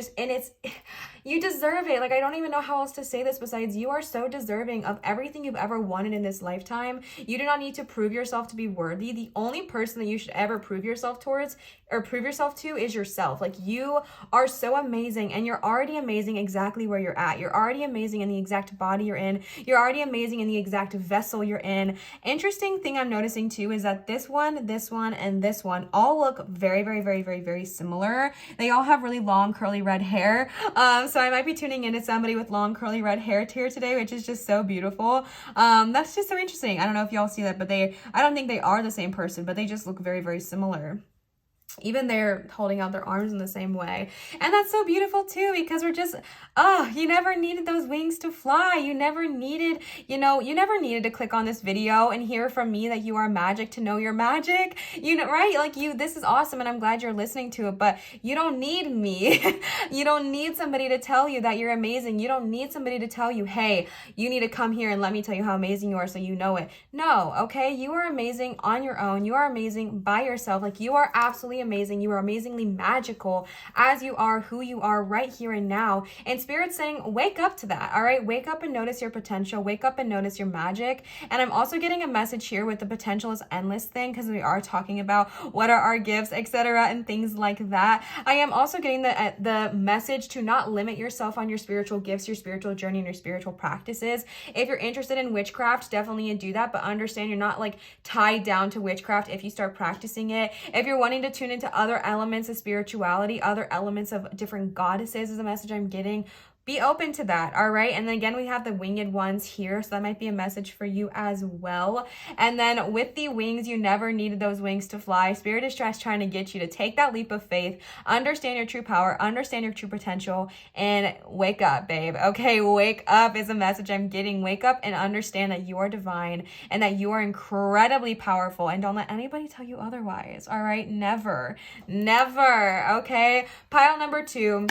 you deserve it. Like, I don't even know how else to say this besides you are so deserving of everything you've ever wanted in this lifetime. You do not need to prove yourself to be worthy. The only person that you should ever prove yourself towards or prove yourself to is yourself. Like, you are so amazing, and you're already amazing exactly where you're at. You're already amazing in the exact body you're in. You're already amazing in the exact vessel you're in. Interesting thing I'm noticing too is that this one, and this one all look very, very, very, very, very similar. They all have really long curly red hair. So I might be tuning into somebody with long curly red hair here today, which is just so beautiful. That's just so interesting. I don't know if y'all see that, but I don't think they are the same person, but they just look very, very similar. Even they're holding out their arms in the same way. And that's so beautiful too, because we're just, you never needed those wings to fly. You never needed to click on this video and hear from me that you are magic to know you're magic. You know, right? Like, this is awesome, and I'm glad you're listening to it, but you don't need me. You don't need somebody to tell you that you're amazing. You don't need somebody to tell you, hey, you need to come here and let me tell you how amazing you are so you know it. No, okay? You are amazing on your own. You are amazing by yourself. Like, you are absolutely amazing. You are amazingly magical as you are who you are right here and now. And Spirit's saying, wake up to that, all right? Wake up and notice your potential. Wake up and notice your magic. And I'm also getting a message here with the potential is endless thing, because we are talking about what are our gifts, etc., and things like that. I am also getting the message to not limit yourself on your spiritual gifts, your spiritual journey, and your spiritual practices. If you're interested in witchcraft, definitely do that, but understand you're not like tied down to witchcraft if you start practicing it. If you're wanting to tune into other elements of spirituality, other elements of different goddesses is a message I'm getting, be open to that, all right? And then again, we have the winged ones here, so that might be a message for you as well. And then with the wings, you never needed those wings to fly. Spirit is just trying to get you to take that leap of faith, understand your true power, understand your true potential, and wake up, babe, okay? Wake up is a message I'm getting. Wake up and understand that you are divine and that you are incredibly powerful, and don't let anybody tell you otherwise, all right? Never, okay? Pile number 2.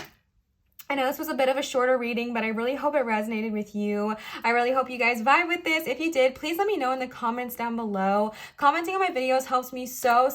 I know this was a bit of a shorter reading, but I really hope it resonated with you. I really hope you guys vibe with this. If you did, please let me know in the comments down below. Commenting on my videos helps me so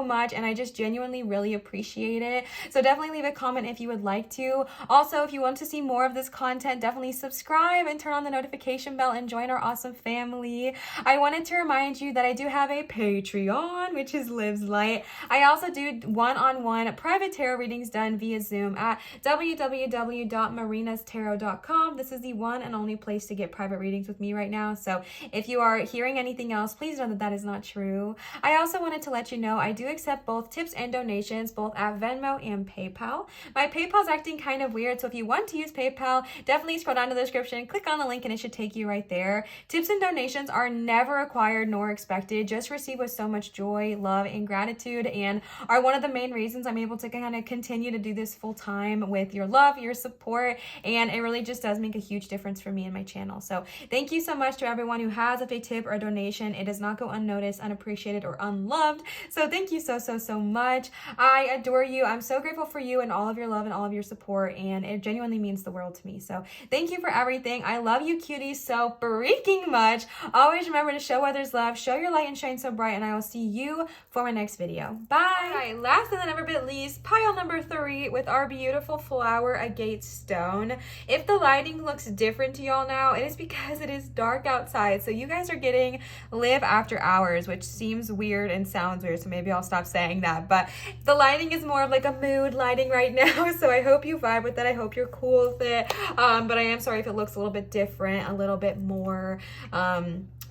much, and I just genuinely really appreciate it. So definitely leave a comment if you would like to. Also, if you want to see more of this content, definitely subscribe and turn on the notification bell and join our awesome family. I wanted to remind you that I do have a Patreon, which is Liv's Light. I also do one-on-one private tarot readings done via Zoom at www.marinastarot.com. This is the one and only place to get private readings with me right now. So if you are hearing anything else, please know that that is not true. I also wanted to let you know I do accept both tips and donations, both at Venmo and PayPal. My PayPal's acting kind of weird, so if you want to use PayPal, definitely scroll down to the description, click on the link, and it should take you right there. Tips and donations are never required nor expected, just received with so much joy, love, and gratitude, and are one of the main reasons I'm able to kind of continue to do this full time with your love, your support, and it really just does make a huge difference for me and my channel. So thank you so much to everyone who has a tip or a donation. It does not go unnoticed, unappreciated, or unloved. So thank you so much. I adore you. I'm so grateful for you and all of your love and all of your support, and it genuinely means the world to me. So thank you for everything. I love you cuties so freaking much. Always remember to show others love, show your light, and shine so bright, and I will see you for my next video. Bye. All right, last and never bit least, pile number 3 with our beautiful flower agate stone. If the lighting looks different to y'all now, it is because it is dark outside. So you guys are getting live after hours, which seems weird and sounds weird, so maybe I'll stop saying that. But the lighting is more of like a mood lighting right now, so I hope you vibe with it. I hope you're cool with it. But I am sorry if it looks a little bit different, a little bit more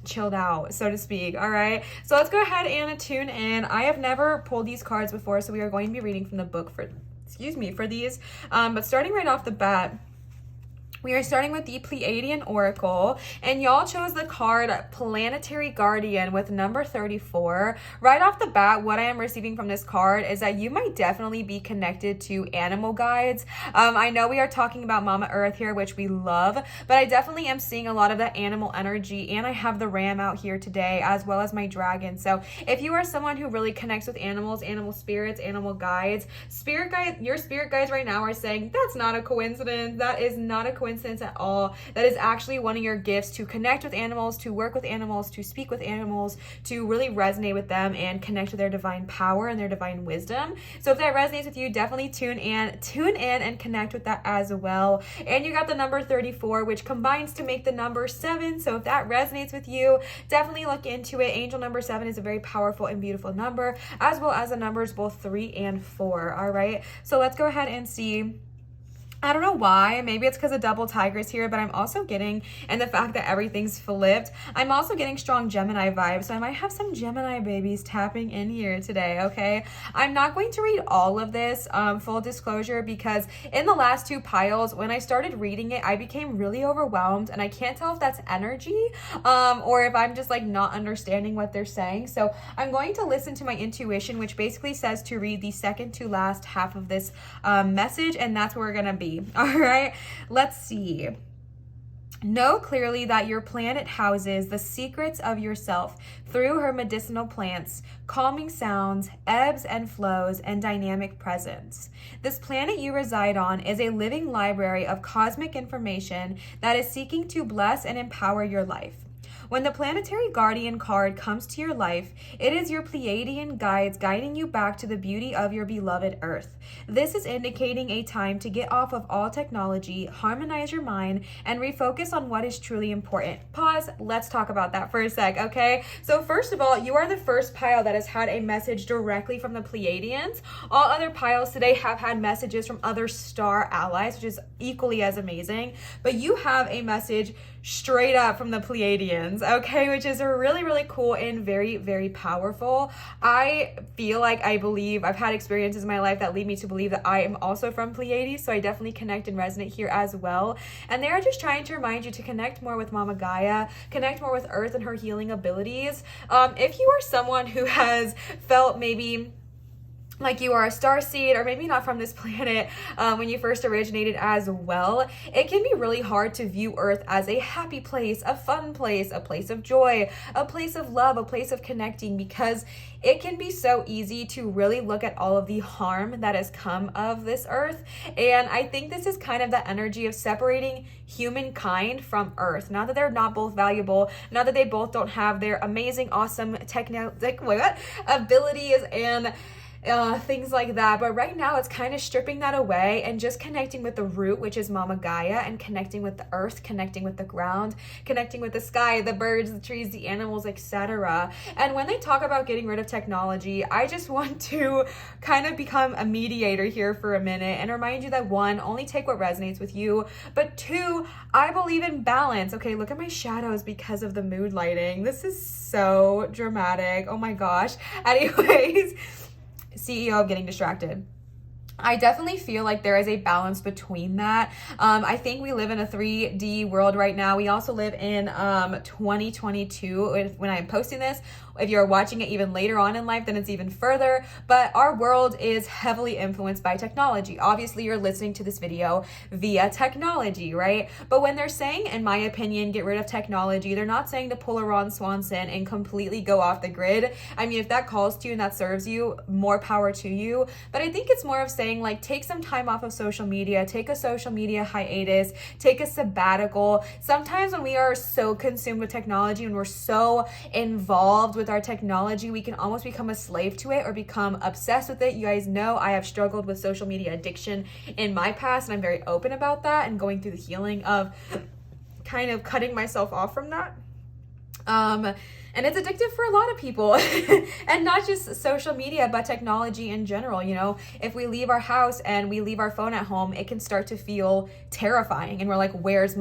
chilled out, so to speak. All right, so let's go ahead and tune in. I have never pulled these cards before, so we are going to be reading from the book for these, but starting right off the bat, we are starting with the Pleiadian Oracle, and y'all chose the card Planetary Guardian with number 34. Right off the bat, what I am receiving from this card is that you might definitely be connected to animal guides. I know we are talking about Mama Earth here, which we love, but I definitely am seeing a lot of that animal energy, and I have the ram out here today, as well as my dragon. So if you are someone who really connects with animals, animal spirits, animal guides, your spirit guides right now are saying, that's not a coincidence. That is not a coincidence at all. That is actually one of your gifts, to connect with animals, to work with animals, to speak with animals, to really resonate with them and connect with their divine power and their divine wisdom. So if that resonates with you, definitely tune in and connect with that as well. And you got the number 34, which combines to make the number 7. So if that resonates with you, definitely look into it. Angel number 7 is a very powerful and beautiful number, as well as the numbers both 3 and 4. All right, so let's go ahead and see. I don't know why, maybe it's because of double tigers here, but I'm also getting, and the fact that everything's flipped, I'm also getting strong Gemini vibes, so I might have some Gemini babies tapping in here today, okay? I'm not going to read all of this, full disclosure, because in the last 2 piles, when I started reading it, I became really overwhelmed, and I can't tell if that's energy, or if I'm just like not understanding what they're saying. So I'm going to listen to my intuition, which basically says to read the second to last half of this message, and that's where we're gonna be. All right, let's see. Know clearly that your planet houses the secrets of yourself through her medicinal plants, calming sounds, ebbs and flows, and dynamic presence. This planet you reside on is a living library of cosmic information that is seeking to bless and empower your life. When the Planetary Guardian card comes to your life, it is your Pleiadian guides guiding you back to the beauty of your beloved Earth. This is indicating a time to get off of all technology, harmonize your mind, and refocus on what is truly important. Pause. Let's talk about that for a sec, okay? So first of all, you are the first pile that has had a message directly from the Pleiadians. All other piles today have had messages from other star allies, which is equally as amazing. But you have a message straight up from the Pleiadians, okay, which is really, really cool and very, very powerful. I feel like I believe I've had experiences in my life that lead me to believe that I am also from Pleiades, so I definitely connect and resonate here as well. And they're just trying to remind you to connect more with Mama Gaia, connect more with Earth and her healing abilities. If you are someone who has felt maybe like you are a starseed, or maybe not from this planet when you first originated as well, it can be really hard to view Earth as a happy place, a fun place, a place of joy, a place of love, a place of connecting, because it can be so easy to really look at all of the harm that has come of this Earth. And I think this is kind of the energy of separating humankind from Earth. Not that they're not both valuable, not that they both don't have their amazing, awesome abilities and things like that, but right now it's kind of stripping that away and just connecting with the root, which is Mama Gaia, and connecting with the earth, connecting with the ground, connecting with the sky, the birds, the trees, the animals, etc. And when they talk about getting rid of technology, I just want to kind of become a mediator here for a minute and remind you that, one, only take what resonates with you, but two, I believe in balance. Okay, look at my shadows because of the mood lighting. This is so dramatic. Oh my gosh. Anyways, CEO of getting distracted. I definitely feel like there is a balance between that. I think we live in a 3D world right now. We also live in 2022 when I'm posting this. If you're watching it even later on in life, then it's even further. But our world is heavily influenced by technology. Obviously, you're listening to this video via technology, right? But when they're saying, in my opinion, get rid of technology, they're not saying to pull a Ron Swanson and completely go off the grid. I mean, if that calls to you and that serves you, more power to you. But I think it's more of saying, like, take some time off of social media, take a social media hiatus, take a sabbatical. Sometimes when we are so consumed with technology and we're so involved with our technology, we can almost become a slave to it or become obsessed with it. You guys know I have struggled with social media addiction in my past, and I'm very open about that and going through the healing of kind of cutting myself off from that. And it's addictive for a lot of people and not just social media, but technology in general. You know, if we leave our house and we leave our phone at home, it can start to feel terrifying. And we're like, where's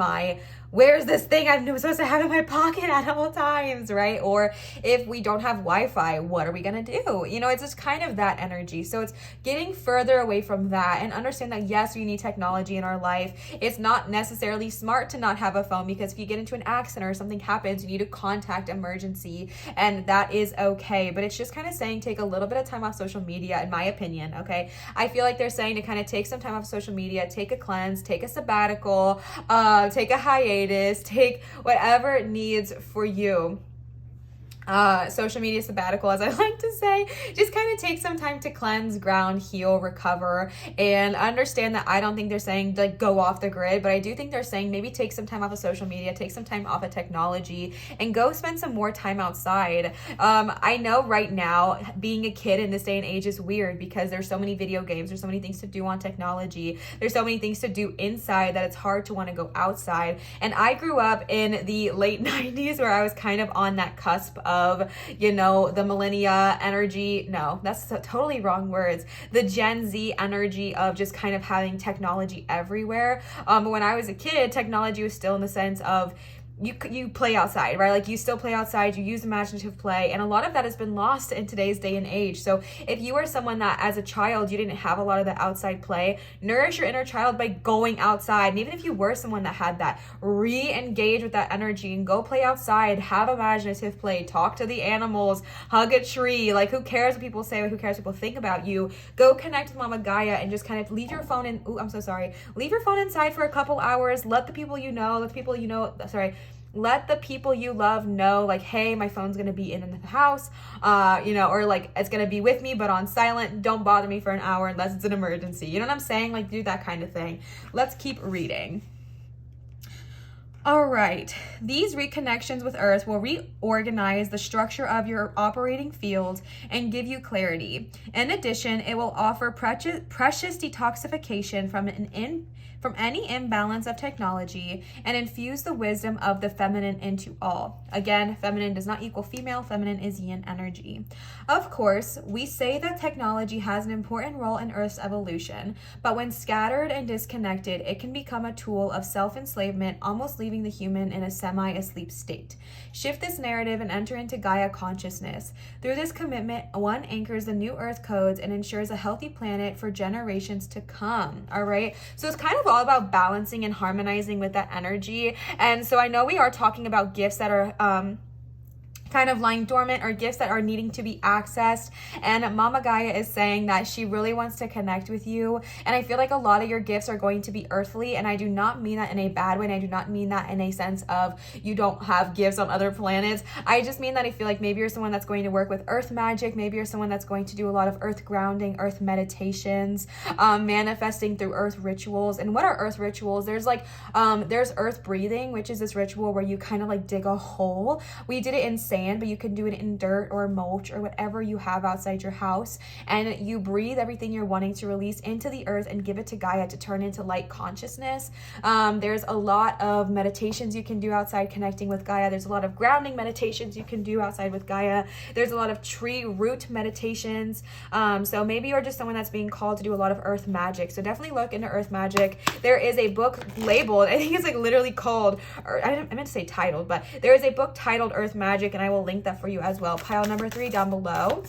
this thing I'm supposed to have in my pocket at all times, right? Or if we don't have Wi-Fi, what are we going to do? You know, it's just kind of that energy. So it's getting further away from that and understand that, yes, we need technology in our life. It's not necessarily smart to not have a phone, because if you get into an accident or something happens, you need to contact emergency, and that is okay. But it's just kind of saying take a little bit of time off social media, in my opinion, okay? I feel like they're saying to kind of take some time off social media, take a cleanse, take a sabbatical, take a hiatus, take whatever it needs for you. Social media sabbatical, as I like to say, just kind of take some time to cleanse, ground, heal, recover, and understand that I don't think they're saying like go off the grid, but I do think they're saying maybe take some time off of social media, take some time off of technology, and go spend some more time outside. I know right now being a kid in this day and age is weird because there's so many video games, there's so many things to do on technology, there's so many things to do inside that it's hard to want to go outside. And I grew up in the late 90s where I was kind of on that cusp of, you know, the millennia energy. No, that's totally wrong words. The Gen Z energy of just kind of having technology everywhere. But when I was a kid, technology was still in the sense of you play outside, right? Like you still play outside, you use imaginative play, and a lot of that has been lost in today's day and age. So if you are someone that as a child you didn't have a lot of the outside play, nourish your inner child by going outside. And even if you were someone that had that, re-engage with that energy and go play outside, have imaginative play, talk to the animals, hug a tree. Like, who cares what people say, who cares what people think about you? Go connect with Mama Gaia and just kind of leave your phone in. Ooh, I'm so sorry. Leave your phone inside for a couple hours. Let the people you know, let the people you love know, like, hey, my phone's going to be in the house, you know, or like it's going to be with me, but on silent. Don't bother me for an hour unless it's an emergency. You know what I'm saying? Like, do that kind of thing. Let's keep reading. All right. These reconnections with Earth will reorganize the structure of your operating field and give you clarity. In addition, it will offer precious detoxification from an from any imbalance of technology and infuse the wisdom of the feminine into all. Again, feminine does not equal female. Feminine is yin energy. Of course, we say that technology has an important role in Earth's evolution, but when scattered and disconnected, it can become a tool of self-enslavement, almost leaving the human in a semi-asleep state. Shift this narrative and enter into Gaia consciousness. Through this commitment, one anchors the new Earth codes and ensures a healthy planet for generations to come. All right. So it's kind of all about balancing and harmonizing with that energy. And so I know we are talking about gifts that are kind of lying dormant or gifts that are needing to be accessed, and Mama Gaia is saying that she really wants to connect with you, and I feel like a lot of your gifts are going to be earthly, and I do not mean that in a bad way, and I do not mean that in a sense of you don't have gifts on other planets. I just mean that I feel like maybe you're someone that's going to work with earth magic, maybe you're someone that's going to do a lot of earth grounding, earth meditations, manifesting through earth rituals. And what are earth rituals? There's there's earth breathing, which is this ritual where you kind of like dig a hole. We did it in sand, but you can do it in dirt or mulch or whatever you have outside your house, and you breathe everything you're wanting to release into the earth and give it to Gaia to turn into light consciousness. There's a lot of meditations you can do outside connecting with Gaia. There's a lot of grounding meditations you can do outside with Gaia. There's a lot of tree root meditations. So maybe you're just someone that's being called to do a lot of earth magic. So definitely look into earth magic. There is a book labeled, I think it's like literally called, or I meant to say titled, but there is a book titled Earth Magic, and I will link that for you as well. Pile number 3 down below,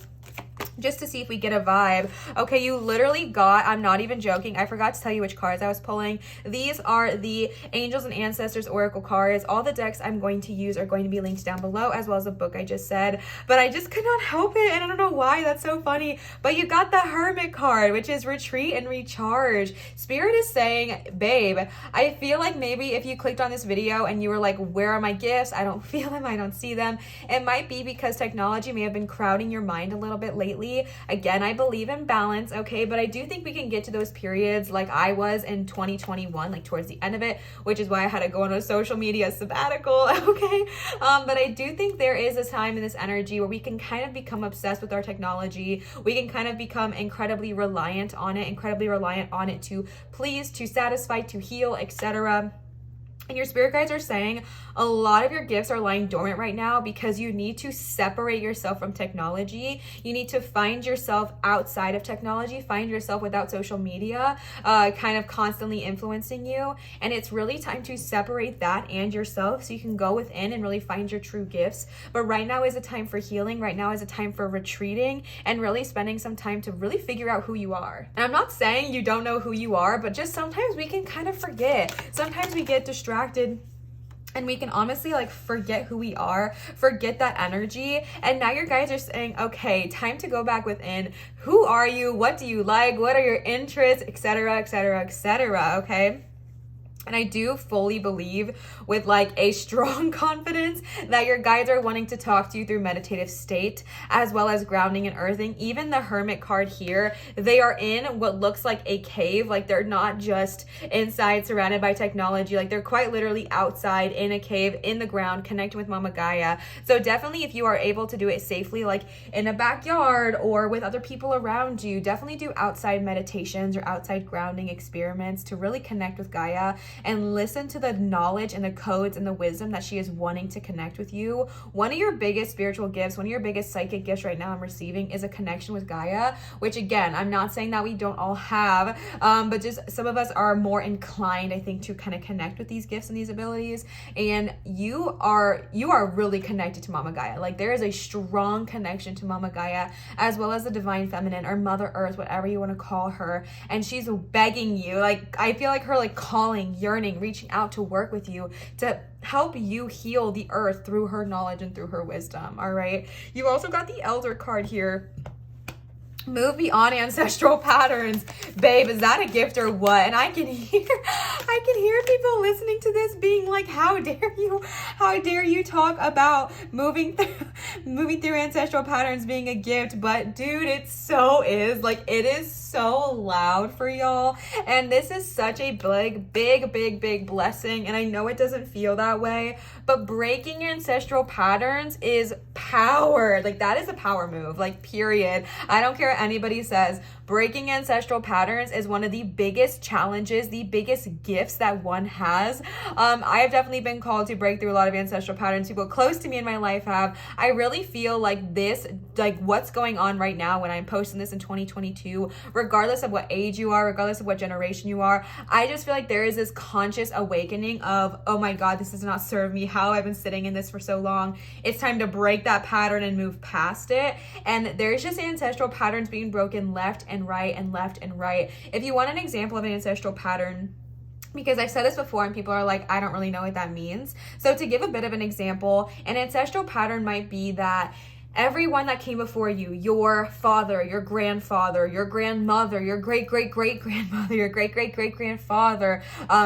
just to see if we get a vibe. Okay, you literally got, I'm not even joking, I forgot to tell you which cards I was pulling. These are the Angels and Ancestors Oracle cards. All the decks I'm going to use are going to be linked down below, as well as the book I just said, but I just could not help it, and I don't know why, that's so funny. But you got the Hermit card, which is retreat and recharge. Spirit is saying, babe, I feel like maybe if you clicked on this video and you were like, where are my gifts? I don't feel them, I don't see them. It might be because technology may have been crowding your mind a little bit lately. Again, I believe in balance, okay, but I do think we can get to those periods like I was in 2021, like towards the end of it, which is why I had to go on a social media sabbatical, okay? But I do think there is a time in this energy where we can kind of become obsessed with our technology. We can kind of become incredibly reliant on it to please, to satisfy, to heal, etc. And your spirit guides are saying a lot of your gifts are lying dormant right now because you need to separate yourself from technology. You need to find yourself outside of technology, find yourself without social media, kind of constantly influencing you. And it's really time to separate that and yourself so you can go within and really find your true gifts. But right now is a time for healing. Right now is a time for retreating and really spending some time to really figure out who you are. And I'm not saying you don't know who you are, but just sometimes we can kind of forget. Sometimes we get distracted and we can honestly like forget who we are, forget that energy. And now your guides are saying, okay, time to go back within. Who are you? What do you like? What are your interests, etc., etc., etc., okay? And I do fully believe with like a strong confidence that your guides are wanting to talk to you through meditative state, as well as grounding and earthing. Even the Hermit card here, they are in what looks like a cave. Like they're not just inside surrounded by technology. Like they're quite literally outside in a cave, in the ground, connecting with Mama Gaia. So definitely if you are able to do it safely, like in a backyard or with other people around you, definitely do outside meditations or outside grounding experiments to really connect with Gaia and listen to the knowledge and the codes and the wisdom that she is wanting to connect with you. One of your biggest spiritual gifts, one of your biggest psychic gifts right now I'm receiving is a connection with Gaia, which again, I'm not saying that we don't all have, but just some of us are more inclined, I think, to kind of connect with these gifts and these abilities. And you are really connected to Mama Gaia. Like there is a strong connection to Mama Gaia, as well as the divine feminine or Mother Earth, whatever you want to call her. And she's begging you, like I feel like her like calling, yearning, reaching out to work with you to help you heal the earth through her knowledge and through her wisdom. All right. You also got the Elder card here. Move beyond ancestral patterns. Babe, is that a gift or what? And I can hear people listening to this being like, how dare you talk about moving through ancestral patterns being a gift? But dude, it so is. Like it is so loud for y'all. And this is such a big blessing. And I know it doesn't feel that way, but breaking ancestral patterns is power. Like, that is a power move, like, period. I don't care what anybody says. Breaking ancestral patterns is one of the biggest challenges, the biggest gifts that one has. I have definitely been called to break through a lot of ancestral patterns. People close to me in my life have. I really feel like this, like what's going on right now when I'm posting this in 2022, regardless of what age you are, regardless of what generation you are, I just feel like there is this conscious awakening of, oh my God, this does not serve me. How I've been sitting in this for so long. It's time to break that pattern and move past it. And there's just ancestral patterns being broken left and right and left and right. If you want an example of an ancestral pattern, because I've said this before and people are like, I don't really know what that means. So to give a bit of an example, an ancestral pattern might be that everyone that came before you, your father, your grandfather, your grandmother, your great-great-great-grandmother, your great-great-great-grandfather,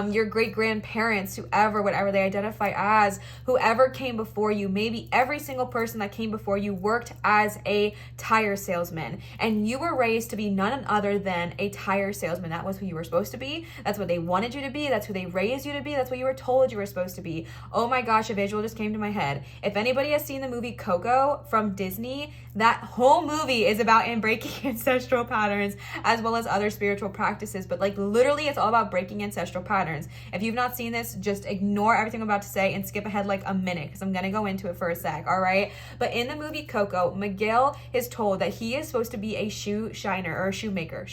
your great-grandparents, whoever, whatever they identify as, whoever came before you, maybe every single person that came before you worked as a tire salesman, and you were raised to be none other than a tire salesman. That was who you were supposed to be. That's what they wanted you to be. That's who they raised you to be. That's what you were told you were supposed to be. Oh my gosh, a visual just came to my head. If anybody has seen the movie Coco from Disney, that whole movie is about breaking ancestral patterns as well as other spiritual practices. But like literally it's all about breaking ancestral patterns. If you've not seen this, just ignore everything I'm about to say and skip ahead like a minute because I'm going to go into it for a sec, all right? But in the movie Coco, Miguel is told that he is supposed to be a shoe shiner or a shoemaker.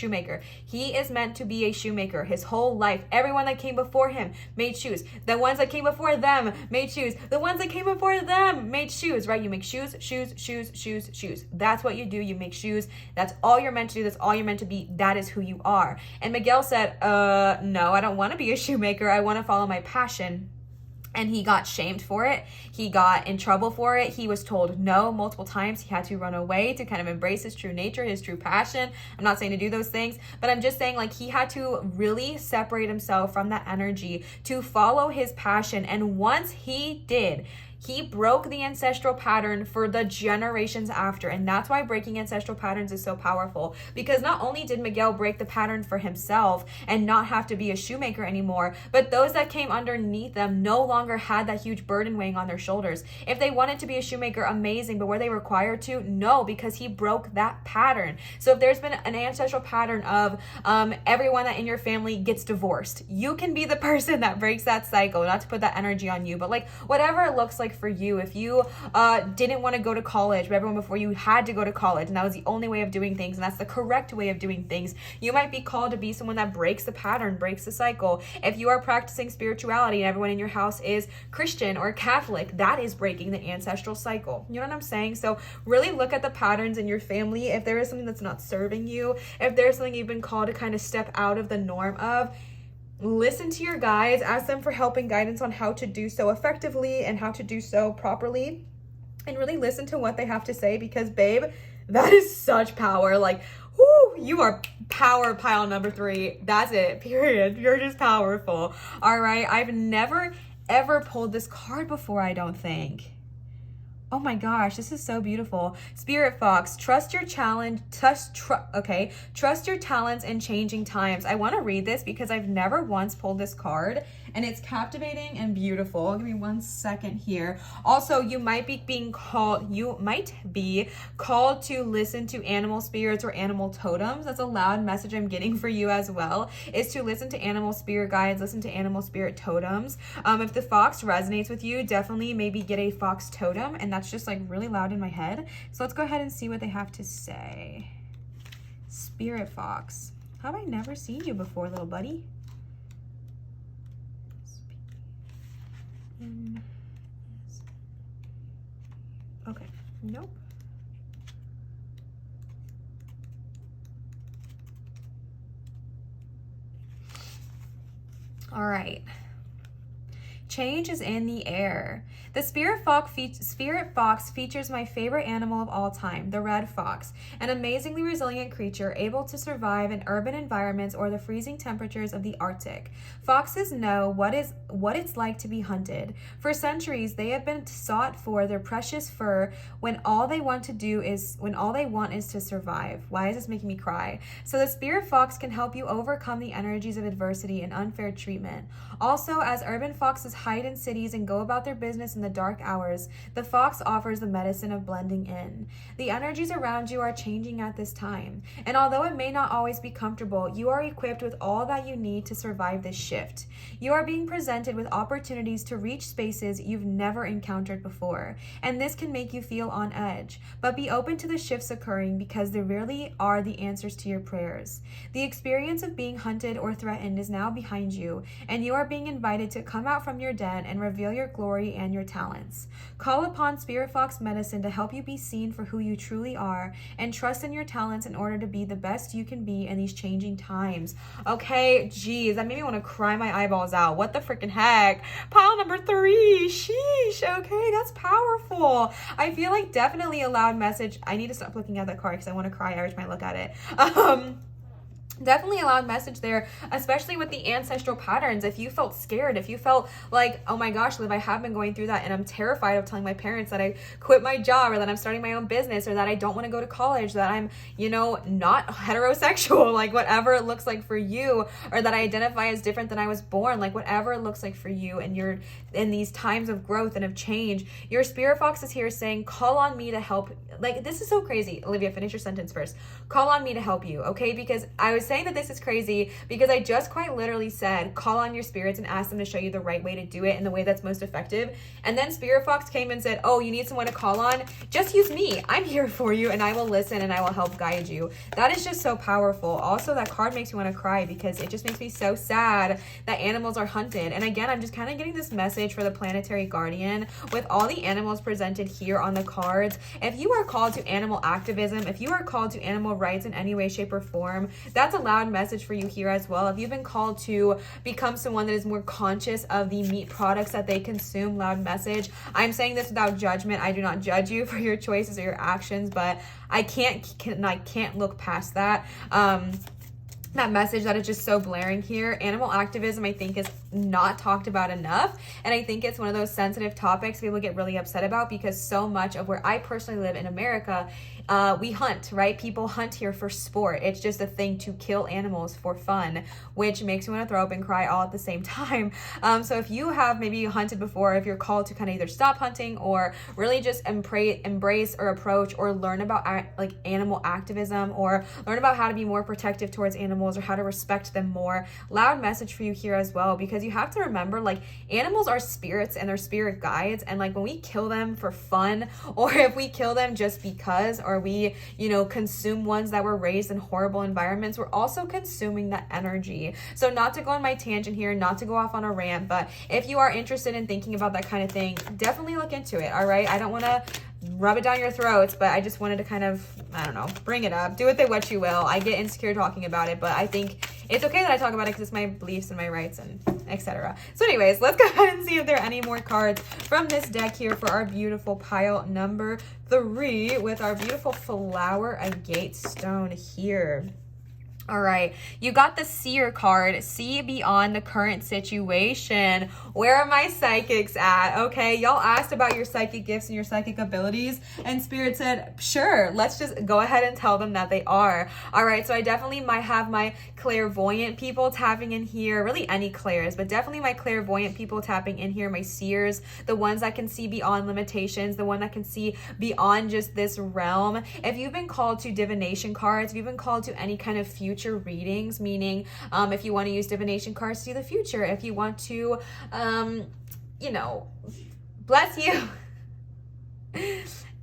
He is meant to be a shoemaker his whole life. Everyone that came before him made shoes. The ones that came before them made shoes. The ones that came before them made shoes, right? You make shoes. That's what you do. You make shoes. That's all you're meant to do. That's all you're meant to be. That is who you are. And Miguel said, no, I don't want to be a shoemaker. I want to follow my passion. And he got shamed for it. He got in trouble for it. He was told no multiple times. He had to run away to kind of embrace his true nature, his true passion. I'm not saying to do those things, but I'm just saying like he had to really separate himself from that energy to follow his passion. And once he did, he broke the ancestral pattern for the generations after. And that's why breaking ancestral patterns is so powerful. Because not only did Miguel break the pattern for himself and not have to be a shoemaker anymore, but those that came underneath them no longer had that huge burden weighing on their shoulders. If they wanted to be a shoemaker, amazing, but were they required to? No, because he broke that pattern. So if there's been an ancestral pattern of everyone that in your family gets divorced, you can be the person that breaks that cycle. Not to put that energy on you, but like whatever it looks like for you. If you didn't want to go to college, but everyone before you had to go to college and that was the only way of doing things and that's the correct way of doing things, you might be called to be someone that breaks the pattern, breaks the cycle. If you are practicing spirituality and everyone in your house is Christian or Catholic, that is breaking the ancestral cycle. You know what I'm saying? So really look at the patterns in your family. If there is something that's not serving you, if there's something you've been called to kind of step out of the norm of, listen to your guides, ask them for help and guidance on how to do so effectively and how to do so properly, and really listen to what they have to say because, babe, that is such power. Like, whoo, you are power pile number 3. That's it, period. You're just powerful. All right, I've never, ever pulled this card before, I don't think. Oh my gosh, this is so beautiful. Spirit Fox, trust your talents in changing times. I want to read this because I've never once pulled this card and it's captivating and beautiful. Give me 1 second here. Also, you might be called to listen to animal spirits or animal totems. That's a loud message I'm getting for you as well, is to listen to animal spirit guides, listen to animal spirit totems. If the fox resonates with you, definitely maybe get a fox totem, and that's just like really loud in my head. So let's go ahead and see what they have to say. Spirit Fox, have I never seen you before, little buddy? Okay, nope. All right. Change is in the air. The Spirit Fox features my favorite animal of all time, the red fox, an amazingly resilient creature able to survive in urban environments or the freezing temperatures of the Arctic. Foxes know what it's like to be hunted. For centuries, they have been sought for their precious fur when all they want is to survive. Why is this making me cry? So the Spirit Fox can help you overcome the energies of adversity and unfair treatment. Also, as urban foxes hide in cities and go about their business in the dark hours, the fox offers the medicine of blending in. The energies around you are changing at this time, and although it may not always be comfortable, you are equipped with all that you need to survive this shift. You are being presented with opportunities to reach spaces you've never encountered before, and this can make you feel on edge, but be open to the shifts occurring because they really are the answers to your prayers. The experience of being hunted or threatened is now behind you, and you are being invited to come out from your den and reveal your glory and your talents. Call upon Spirit Fox Medicine to help you be seen for who you truly are, and trust in your talents in order to be the best you can be in these changing times. Okay, geez, that made me want to cry my eyeballs out. What the freaking heck? Pile number 3. Sheesh. Okay, that's powerful. I feel like definitely a loud message. I need to stop looking at that card because I want to cry every time I look at it. Definitely a loud message there, especially with the ancestral patterns. If you felt scared, if you felt like, oh my gosh, Liv, I have been going through that and I'm terrified of telling my parents that I quit my job, or that I'm starting my own business, or that I don't want to go to college, that I'm, not heterosexual, like whatever it looks like for you, or that I identify as different than I was born, like whatever it looks like for you, and you're in these times of growth and of change, your Spirit Fox is here saying, call on me to help. Like, this is so crazy. Olivia, finish your sentence first. Call on me to help you, okay? Because I was saying that this is crazy because I just quite literally said, call on your spirits and ask them to show you the right way to do it in the way that's most effective. And then Spirit Fox came and said, oh, you need someone to call on? Just use me. I'm here for you, and I will listen and I will help guide you. That is just so powerful. Also, that card makes me want to cry because it just makes me so sad that animals are hunted. And again, I'm just kind of getting this message for the planetary guardian with all the animals presented here on the cards. If you are called to animal activism, if you are called to animal rights in any way, shape, or form, that's a loud message for you here as well. If you've been called to become someone that is more conscious of the meat products that they consume, loud message. I'm saying this without judgment. I do not judge you for your choices or your actions, but I can't look past that. That message that is just so blaring here. Animal activism, I think, is not talked about enough. And I think it's one of those sensitive topics people get really upset about because so much of where I personally live in America, we hunt, right? People hunt here for sport. It's just a thing to kill animals for fun, which makes me want to throw up and cry all at the same time. So if you have maybe hunted before, if you're called to kind of either stop hunting or really just embrace or approach or learn about like animal activism, or learn about how to be more protective towards animals or how to respect them more, loud message for you here as well, because you have to remember, like, animals are spirits and they're spirit guides, and like when we kill them for fun, or if we kill them just because, or we consume ones that were raised in horrible environments, we're also consuming that energy. So not to go on my tangent here, not to go off on a rant, but if you are interested in thinking about that kind of thing, definitely look into it. All right, I don't want to rub it down your throats, but I just wanted to kind of, I don't know, bring it up. Do with it what you will. I get insecure talking about it, but I think it's okay that I talk about it because it's my beliefs and my rights and etc. So anyways, let's go ahead and see if there are any more cards from this deck here for our beautiful pile number 3 with our beautiful flower agate stone here. All right, you got the Seer card, see beyond the current situation. Where are my psychics at? Okay, y'all asked about your psychic gifts and your psychic abilities, and Spirit said, sure, let's just go ahead and tell them that they are. All right, so I definitely might have my clairvoyant people tapping in here, really any clairs, but definitely my clairvoyant people tapping in here, my seers, the ones that can see beyond limitations, the one that can see beyond just this realm. If you've been called to divination cards, if you've been called to any kind of future readings, meaning if you want to use divination cards to see the future, if you want to bless you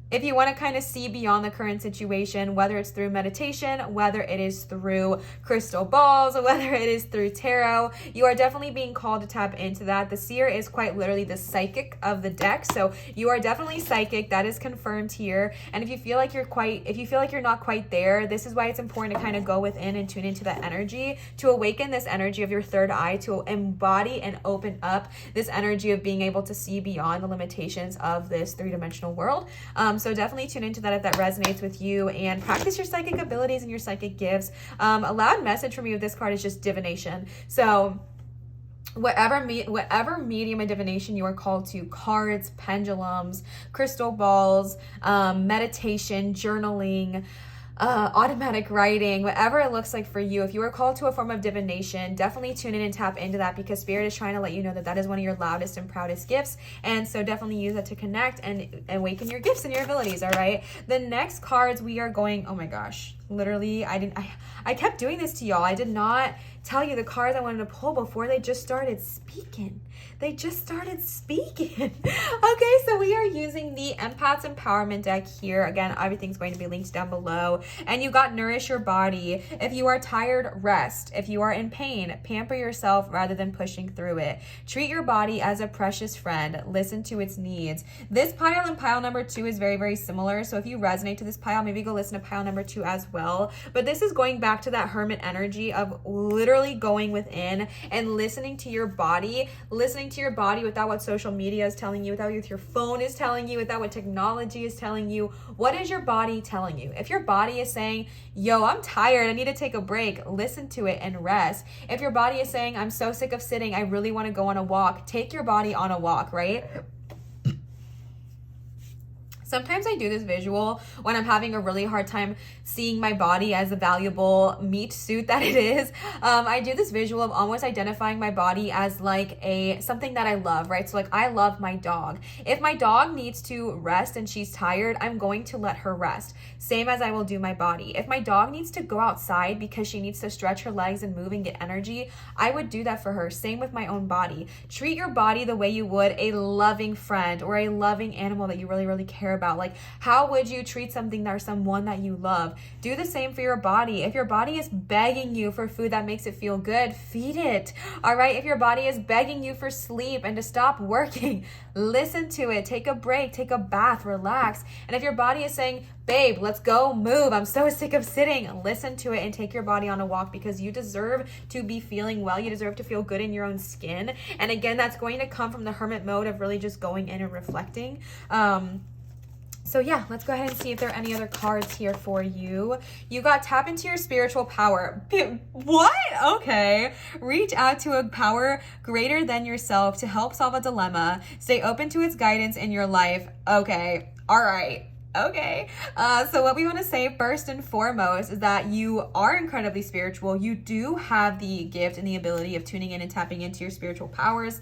if you want to kind of see beyond the current situation, whether it's through meditation, whether it is through crystal balls, whether it is through tarot, you are definitely being called to tap into that. The Seer is quite literally the psychic of the deck, so you are definitely psychic. That is confirmed here. And if you feel like you're not quite there, this is why it's important to kind of go within and tune into that energy, to awaken this energy of your third eye, to embody and open up this energy of being able to see beyond the limitations of this three-dimensional world. So definitely tune into that if that resonates with you, and practice your psychic abilities and your psychic gifts. A loud message from me with this card is just divination. So whatever medium of divination you are called to, cards, pendulums, crystal balls, meditation, journaling, automatic writing, whatever it looks like for you. If you are called to a form of divination, definitely tune in and tap into that, because Spirit is trying to let you know that that is one of your loudest and proudest gifts. And so definitely use that to connect and awaken your gifts and your abilities. All right. The next cards we are going, oh my gosh, literally, I kept doing this to y'all. I did not tell you the cards I wanted to pull before they just started speaking. Okay, so we are using the Empath's Empowerment deck here. Again, everything's going to be linked down below. And you got Nourish Your Body. If you are tired, rest. If you are in pain, pamper yourself rather than pushing through it. Treat your body as a precious friend. Listen to its needs. This pile and pile number 2 is very, very similar. So if you resonate to this pile, maybe go listen to pile number 2 as well. But this is going back to that hermit energy of literally going within and listening to your body without what social media is telling you, without what your phone is telling you, without what technology is telling you. What is your body telling you? If your body is saying, yo, I'm tired, I need to take a break, listen to it and rest. If your body is saying, I'm so sick of sitting, I really want to go on a walk, take your body on a walk, right? Sometimes I do this visual when I'm having a really hard time seeing my body as a valuable meat suit that it is. I do this visual of almost identifying my body as like something that I love, right? So like I love my dog. If my dog needs to rest and she's tired, I'm going to let her rest. Same as I will do my body. If my dog needs to go outside because she needs to stretch her legs and move and get energy, I would do that for her. Same with my own body. Treat your body the way you would a loving friend or a loving animal that you really, really care about. Like, how would you treat something or someone that you love? Do the same for your body. If your body is begging you for food that makes it feel good, feed it. All right. If your body is begging you for sleep and to stop working, listen to it. Take a break, take a bath, relax. And if your body is saying, babe, let's go move, I'm so sick of sitting, listen to it and take your body on a walk, because you deserve to be feeling well. You deserve to feel good in your own skin. And again, that's going to come from the hermit mode of really just going in and reflecting. So yeah, let's go ahead and see if there are any other cards here for you. You got tap into your spiritual power. What? Okay. Reach out to a power greater than yourself to help solve a dilemma. Stay open to its guidance in your life. Okay. All right. Okay. So what we want to say first and foremost is that you are incredibly spiritual. You do have the gift and the ability of tuning in and tapping into your spiritual powers.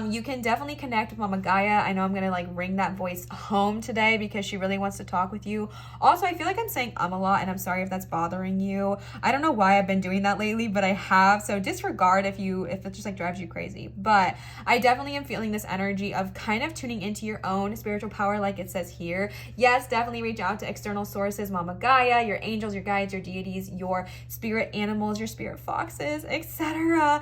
You can definitely connect with Mama Gaia. I know I'm going to like ring that voice home today because she really wants to talk with you. Also, I feel like I'm saying a lot, and I'm sorry if that's bothering you. I don't know why I've been doing that lately, but I have. So disregard if it just like drives you crazy. But I definitely am feeling this energy of kind of tuning into your own spiritual power, like it says here. Yes, definitely reach out to external sources, Mama Gaia, your angels, your guides, your deities, your spirit animals, your spirit foxes, etc.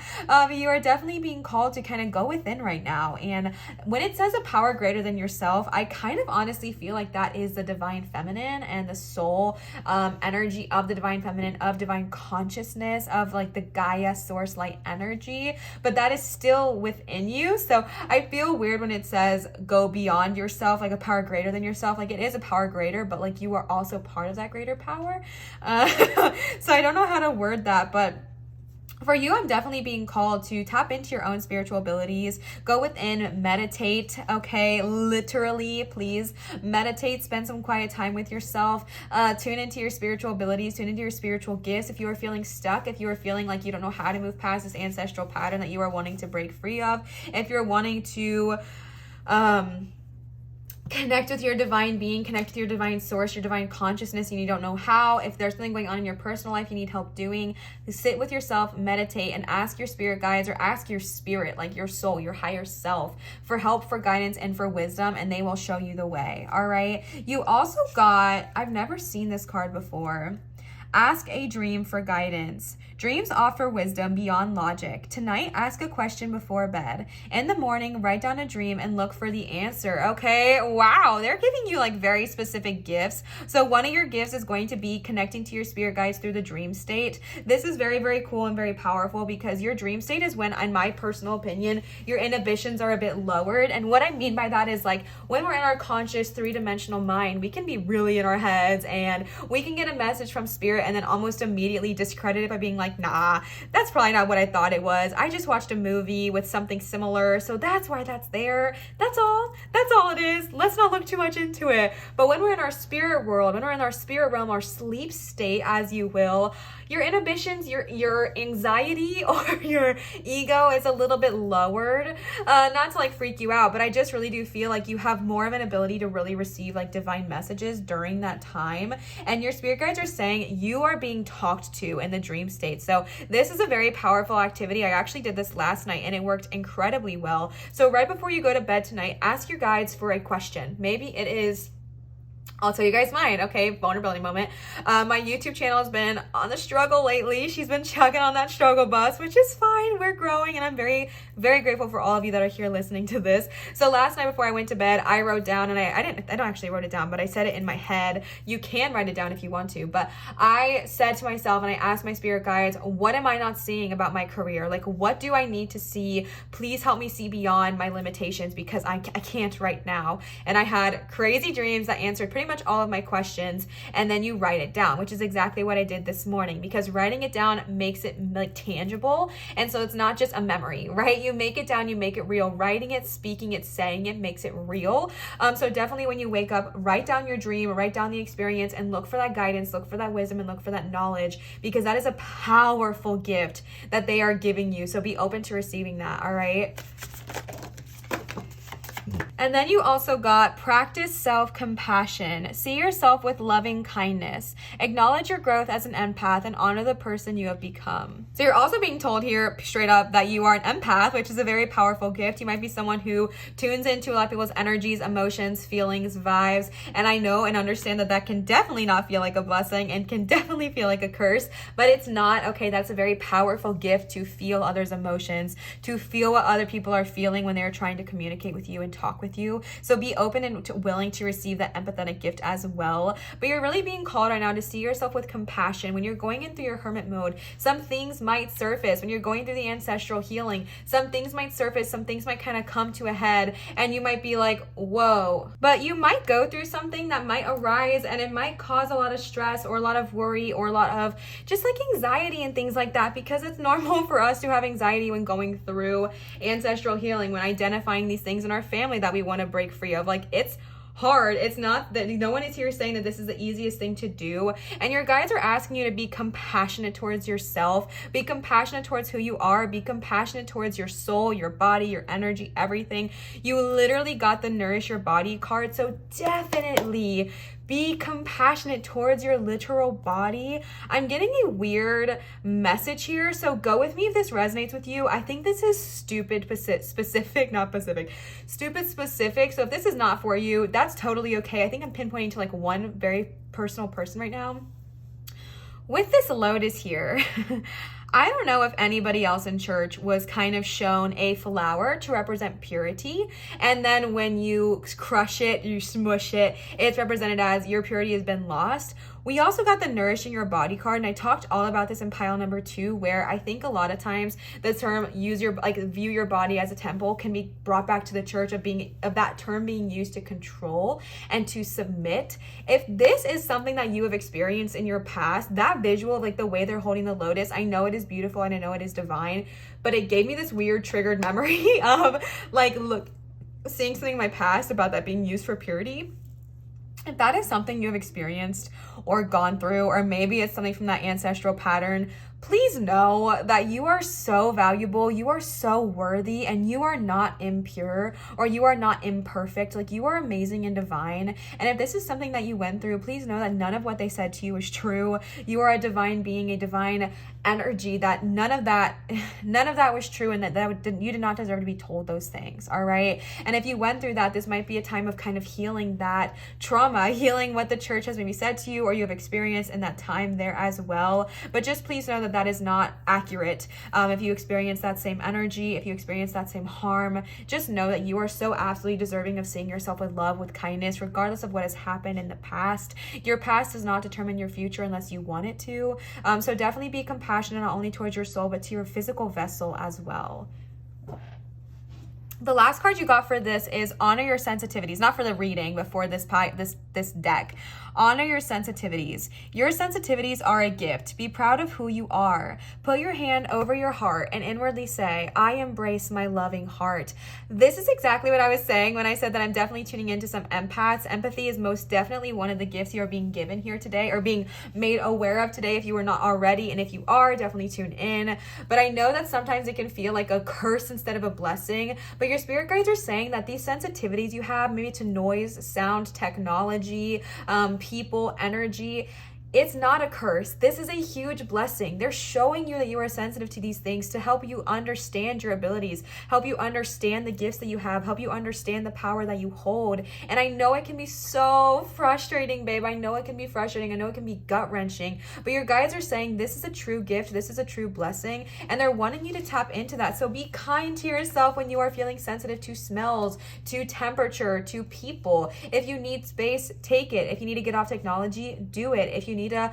You are definitely being called to kind of go within right now. And when it says a power greater than yourself, I kind of honestly feel like that is the divine feminine and the soul energy of the divine feminine, of divine consciousness, of like the Gaia source light energy, but that is still within you. So I feel weird when it says go beyond yourself, like a power greater than yourself. Like it is a power greater, but like you are also part of that greater power. So I don't know how to word that, but for you, I'm definitely being called to tap into your own spiritual abilities. Go within, meditate, okay? Literally, please meditate, spend some quiet time with yourself, tune into your spiritual abilities, tune into your spiritual gifts. If you are feeling stuck, if you are feeling like you don't know how to move past this ancestral pattern that you are wanting to break free of, if you're wanting to, connect with your divine being, connect with your divine source, your divine consciousness, and you don't know how. If there's something going on in your personal life you need help doing, sit with yourself, meditate, and ask your spirit guides, or ask your spirit, like your soul, your higher self, for help, for guidance, and for wisdom, and they will show you the way. All right. You also got, I've never seen this card before. Ask a dream for guidance. Dreams offer wisdom beyond logic. Tonight, ask a question before bed. In the morning, write down a dream and look for the answer. Okay, wow, they're giving you like very specific gifts. So one of your gifts is going to be connecting to your spirit guides through the dream state. This is very, very cool and very powerful, because your dream state is when, in my personal opinion, your inhibitions are a bit lowered. And what I mean by that is like when we're in our conscious 3-dimensional mind, we can be really in our heads and we can get a message from spirit it and then almost immediately discredit it by being like, nah, that's probably not what I thought it was. I just watched a movie with something similar, so that's why that's there. That's all it is. Let's not look too much into it. But when we're in our spirit world, when we're in our spirit realm, our sleep state, as you will, your inhibitions, your anxiety or your ego is a little bit lowered. Not to like freak you out, but I just really do feel like you have more of an ability to really receive like divine messages during that time. And your spirit guides are saying you are being talked to in the dream state. So this is a very powerful activity. I actually did this last night and it worked incredibly well. So right before you go to bed tonight, ask your guides for a question. Maybe it is, I'll tell you guys mine, okay? Vulnerability moment. My YouTube channel has been on the struggle lately. She's been chugging on that struggle bus, which is fine. We're growing, and I'm very, very grateful for all of you that are here listening to this. So last night before I went to bed, I wrote down, and I don't actually wrote it down, but I said it in my head. You can write it down if you want to, but I said to myself, and I asked my spirit guides, what am I not seeing about my career? Like, what do I need to see? Please help me see beyond my limitations because I can't right now. And I had crazy dreams that answered pretty much all of my questions, and then you write it down, which is exactly what I did this morning, because writing it down makes it like tangible, and so it's not just a memory, right? You make it down, you make it real. Writing it, speaking it, saying it makes it real. So definitely when you wake up, write down your dream, write down the experience, and look for that guidance, look for that wisdom, and look for that knowledge, because that is a powerful gift that they are giving you. So be open to receiving that. All right. And then you also got practice self-compassion. See yourself with loving kindness. Acknowledge your growth as an empath and honor the person you have become. So you're also being told here straight up that you are an empath, which is a very powerful gift. You might be someone who tunes into a lot of people's energies, emotions, feelings, vibes. And I know and understand that that can definitely not feel like a blessing and can definitely feel like a curse, but it's not. Okay, that's a very powerful gift to feel others' emotions, to feel what other people are feeling when they're trying to communicate with you and talk with you. So be open and willing to receive that empathetic gift as well. But you're really being called right now to see yourself with compassion. When you're going in through your hermit mode, some things might surface. When you're going through the ancestral healing, some things might surface, some things might kind of come to a head, and you might be like, whoa. But you might go through something that might arise, and it might cause a lot of stress or a lot of worry or a lot of just like anxiety and things like that, because it's normal for us to have anxiety when going through ancestral healing, when identifying these things in our family that we want to break free of. Like, it's hard. It's not that no one is here saying that this is the easiest thing to do. And your guides are asking you to be compassionate towards yourself, be compassionate towards who you are, be compassionate towards your soul, your body, your energy, everything. You literally got the nourish your body card. So definitely be compassionate towards your literal body. I'm getting a weird message here, so go with me if this resonates with you. I think this is stupid specific. So if this is not for you, that's totally okay. I think I'm pinpointing to like one very personal person right now. With this lotus here, I don't know if anybody else in church was kind of shown a flower to represent purity. And then when you crush it, you smush it, it's represented as your purity has been lost. We also got the nourishing your body card, and I talked all about this in pile number 2, where I think a lot of times the term view your body as a temple can be brought back to the church of that term being used to control and to submit. If this is something that you have experienced in your past, that visual of like the way they're holding the lotus, I know it is beautiful and I know it is divine, but it gave me this weird triggered memory of like seeing something in my past about that being used for purity. If that is something you have experienced or gone through, or maybe it's something from that ancestral pattern, please know that you are so valuable, you are so worthy, and you are not impure or you are not imperfect. Like, you are amazing and divine. And if this is something that you went through, please know that none of what they said to you is true. You are a divine being, a divine energy, that none of that was true, and you did not deserve to be told those things. All right. And if you went through that, this might be a time of kind of healing that trauma, healing what the church has maybe said to you or you have experienced in that time there as well. But just please know that is not accurate. If you experience that same energy, if you experience that same harm, just know that you are so absolutely deserving of seeing yourself with love, with kindness, regardless of what has happened in the past. Your past does not determine your future unless you want it to. So definitely be compassionate, not only towards your soul, but to your physical vessel as well. The last card you got for this is honor your sensitivities, not for the reading, but for this this deck. Honor your sensitivities. Your sensitivities are a gift. Be proud of who you are. Put your hand over your heart and inwardly say, I embrace my loving heart. This is exactly what I was saying when I said that I'm definitely tuning into some empaths. Empathy is most definitely one of the gifts you are being given here today, or being made aware of today if you were not already. And if you are, definitely tune in. But I know that sometimes it can feel like a curse instead of a blessing. But your spirit guides are saying that these sensitivities you have, maybe to noise, sound, technology, people, energy, it's not a curse. This is a huge blessing. They're showing you that you are sensitive to these things to help you understand your abilities, help you understand the gifts that you have, help you understand the power that you hold. And I know it can be so frustrating, babe. I know it can be frustrating. I know it can be gut-wrenching. But your guides are saying this is a true gift. This is a true blessing. And they're wanting you to tap into that. So be kind to yourself when you are feeling sensitive to smells, to temperature, to people. If you need space, take it. If you need to get off technology, do it. If you need to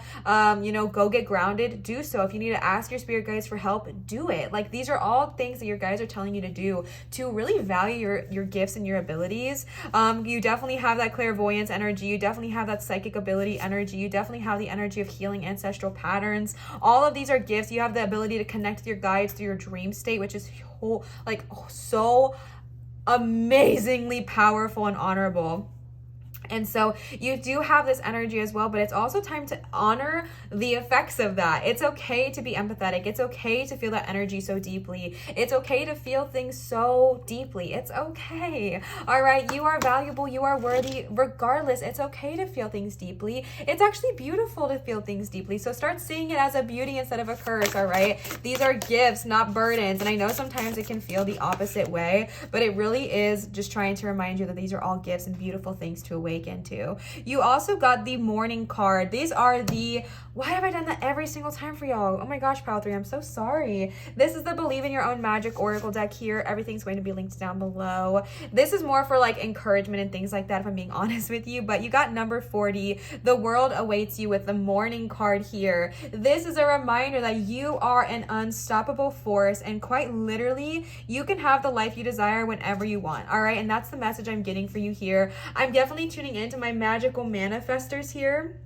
go get grounded, do so. If you need to ask your spirit guides for help, do it. Like, these are all things that your guides are telling you to do to really value your gifts and your abilities. You definitely have that clairvoyance energy. You definitely have that psychic ability energy. You definitely have the energy of healing ancestral patterns. All of these are gifts. You have the ability to connect with your guides through your dream state, which is so amazingly powerful and honorable. And so you do have this energy as well, but it's also time to honor the effects of that. It's okay to be empathetic. It's okay to feel that energy so deeply. It's okay to feel things so deeply. It's okay. All right. You are valuable. You are worthy. Regardless, it's okay to feel things deeply. It's actually beautiful to feel things deeply. So start seeing it as a beauty instead of a curse. All right. These are gifts, not burdens. And I know sometimes it can feel the opposite way, but it really is just trying to remind you that these are all gifts and beautiful things to awaken into. You also got the morning card. These are why have I done that every single time for y'all? Oh my gosh, Pile 3, I'm so sorry. This is the Believe in Your Own Magic Oracle deck here. Everything's going to be linked down below. This is more for like encouragement and things like that, if I'm being honest with you, but you got number 40. The world awaits you with the morning card here. This is a reminder that you are an unstoppable force, and quite literally, you can have the life you desire whenever you want. All right. And that's the message I'm getting for you here. I'm definitely tuning into my magical manifestors here.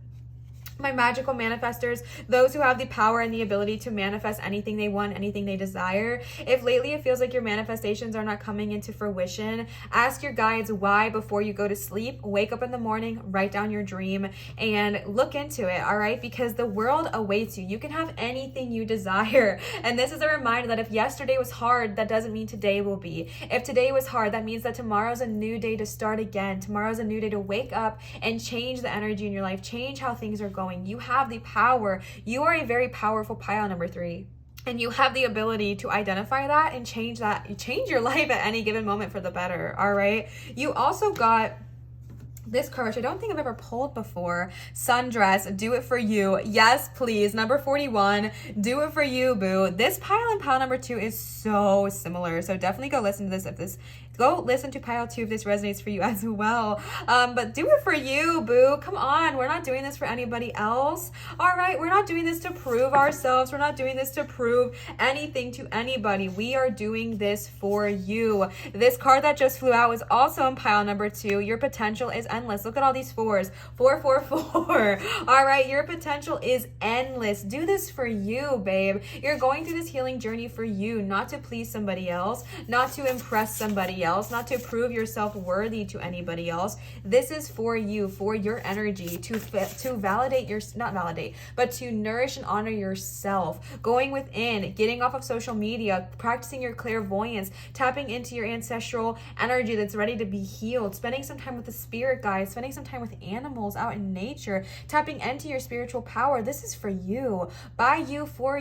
My magical manifestors, those who have the power and the ability to manifest anything they want, anything they desire. If lately it feels like your manifestations are not coming into fruition, ask your guides why before you go to sleep. Wake up in the morning, write down your dream, and look into it, all right? Because the world awaits you. You can have anything you desire. And this is a reminder that if yesterday was hard, that doesn't mean today will be. If today was hard, that means that tomorrow's a new day to start again. Tomorrow's a new day to wake up and change the energy in your life, change how things are going. You have the power. You are a very powerful pile, number 3. And you have the ability to identify that and change your life at any given moment for the better. All right. You also got this card, which I don't think I've ever pulled before. Sundress, do it for you. Yes, please. Number 41, do it for you, boo. This pile and pile number 2 is so similar. So definitely go listen to this. Go listen to pile 2 if this resonates for you as well. But do it for you, boo. Come on. We're not doing this for anybody else. All right. We're not doing this to prove ourselves. We're not doing this to prove anything to anybody. We are doing this for you. This card that just flew out was also in pile number 2. Your potential is endless. Look at all these 4s. 4, 4, 4. All right. Your potential is endless. Do this for you, babe. You're going through this healing journey for you, not to please somebody else, not to impress somebody else, not to prove yourself worthy to anybody else. This is for you, for your energy, to validate not validate, but to nourish and honor yourself. Going within, getting off of social media, practicing your clairvoyance, tapping into your ancestral energy that's ready to be healed, spending some time with the spirit guides, spending some time with animals out in nature, tapping into your spiritual power. This is for you, by you, for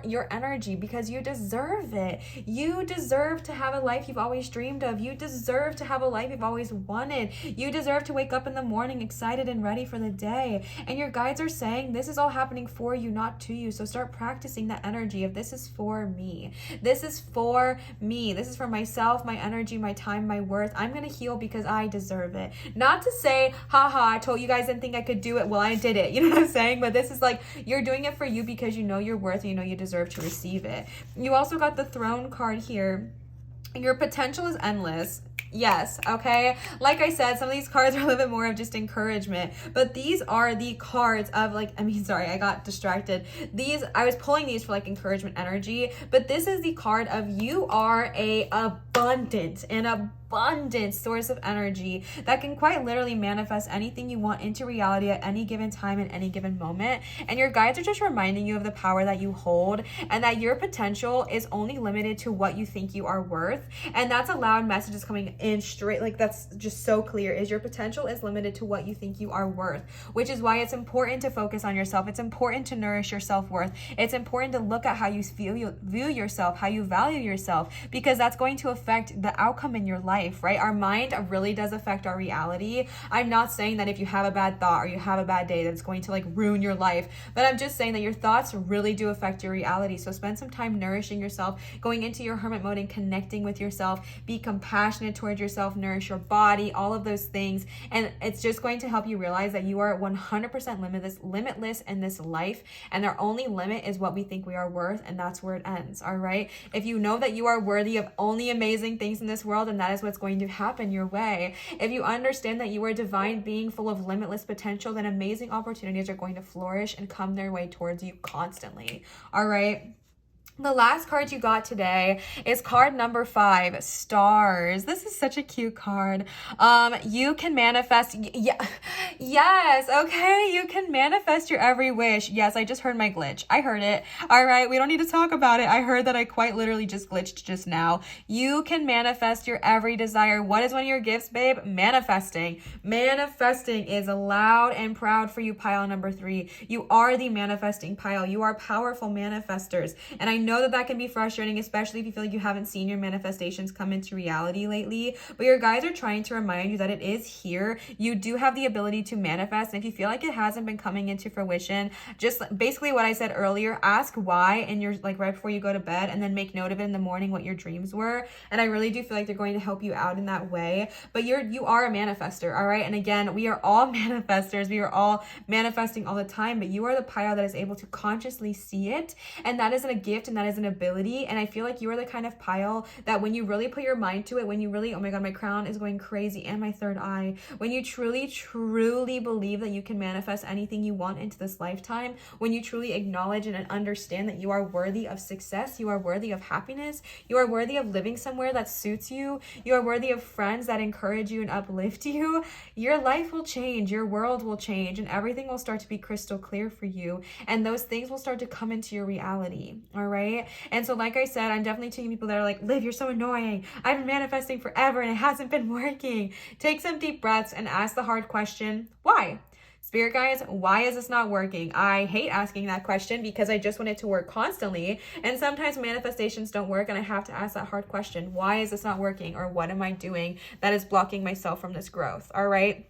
your energy, because you deserve it. You deserve to have a life you've always dreamed of. You deserve to have a life you've always wanted. You deserve to wake up in the morning excited and ready for the day. And your guides are saying this is all happening for you, not to you. So start practicing that energy of this is for me. This is for me. This is for myself, my energy, my time, my worth. I'm going to heal because I deserve it. Not to say, haha, I told you guys didn't think I could do it. Well, I did it. You know what I'm saying? But this is like, you're doing it for you because you know your worth and you know you deserve to receive it. You also got the Throne card here. Your potential is endless. Yes, okay? Like I said, some of these cards are a little bit more of just encouragement, but these are the cards of like, sorry, I got distracted. I was pulling these for like encouragement energy, but this is the card of you are a abundant source of energy that can quite literally manifest anything you want into reality at any given time in any given moment. And your guides are just reminding you of the power that you hold and that your potential is only limited to what you think you are worth. And that's a loud message is coming in straight, like that's just so clear, is your potential is limited to what you think you are worth, which is why it's important to focus on yourself. It's important to nourish your self-worth. It's important to look at how you view yourself, how you value yourself, because that's going to affect the outcome in your life, right? Our mind really does affect our reality. I'm not saying that if you have a bad thought or you have a bad day that it's going to like ruin your life, but I'm just saying that your thoughts really do affect your reality. So spend some time nourishing yourself, going into your hermit mode and connecting with yourself. Be compassionate towards yourself, nourish your body, all of those things. And it's just going to help you realize that you are 100% limitless in this life. And our only limit is what we think we are worth. And that's where it ends. All right. If you know that you are worthy of only amazing things in this world, and that is what's going to happen your way. If you understand that you are a divine being full of limitless potential, then amazing opportunities are going to flourish and come their way towards you constantly. All right. The last card you got today is card number 5, stars. This is such a cute card. You can manifest. Yes. Okay. You can manifest your every wish. Yes. I just heard my glitch. I heard it. All right. We don't need to talk about it. I heard that I quite literally just glitched just now. You can manifest your every desire. What is one of your gifts, babe? Manifesting. Manifesting is loud and proud for you, pile number 3. You are the manifesting pile. You are powerful manifestors. And I know that can be frustrating, especially if you feel like you haven't seen your manifestations come into reality lately, but your guides are trying to remind you that it is here. You do have the ability to manifest, and if you feel like it hasn't been coming into fruition, just basically what I said earlier, ask why in your like right before you go to bed, and then make note of it in the morning what your dreams were. And I really do feel like they're going to help you out in that way. But you are a manifester, all right? And again, we are all manifestors. We are all manifesting all the time, but you are the pile that is able to consciously see it, and that isn't a gift, and that is an ability. And I feel like you are the kind of pile that when you really put your mind to it, when you really, oh my God, my crown is going crazy and my third eye, when you truly believe that you can manifest anything you want into this lifetime, when you truly acknowledge and understand that you are worthy of success, you are worthy of happiness, you are worthy of living somewhere that suits you, you are worthy of friends that encourage you and uplift you, your life will change, your world will change, and everything will start to be crystal clear for you, and those things will start to come into your reality. All right. And so like I said, I'm definitely taking people that are like, Liv, you're so annoying. I've been manifesting forever and it hasn't been working. Take some deep breaths and ask the hard question, why? Spirit guides, why is this not working? I hate asking that question because I just want it to work constantly. And sometimes manifestations don't work and I have to ask that hard question. Why is this not working? Or what am I doing that is blocking myself from this growth? All right.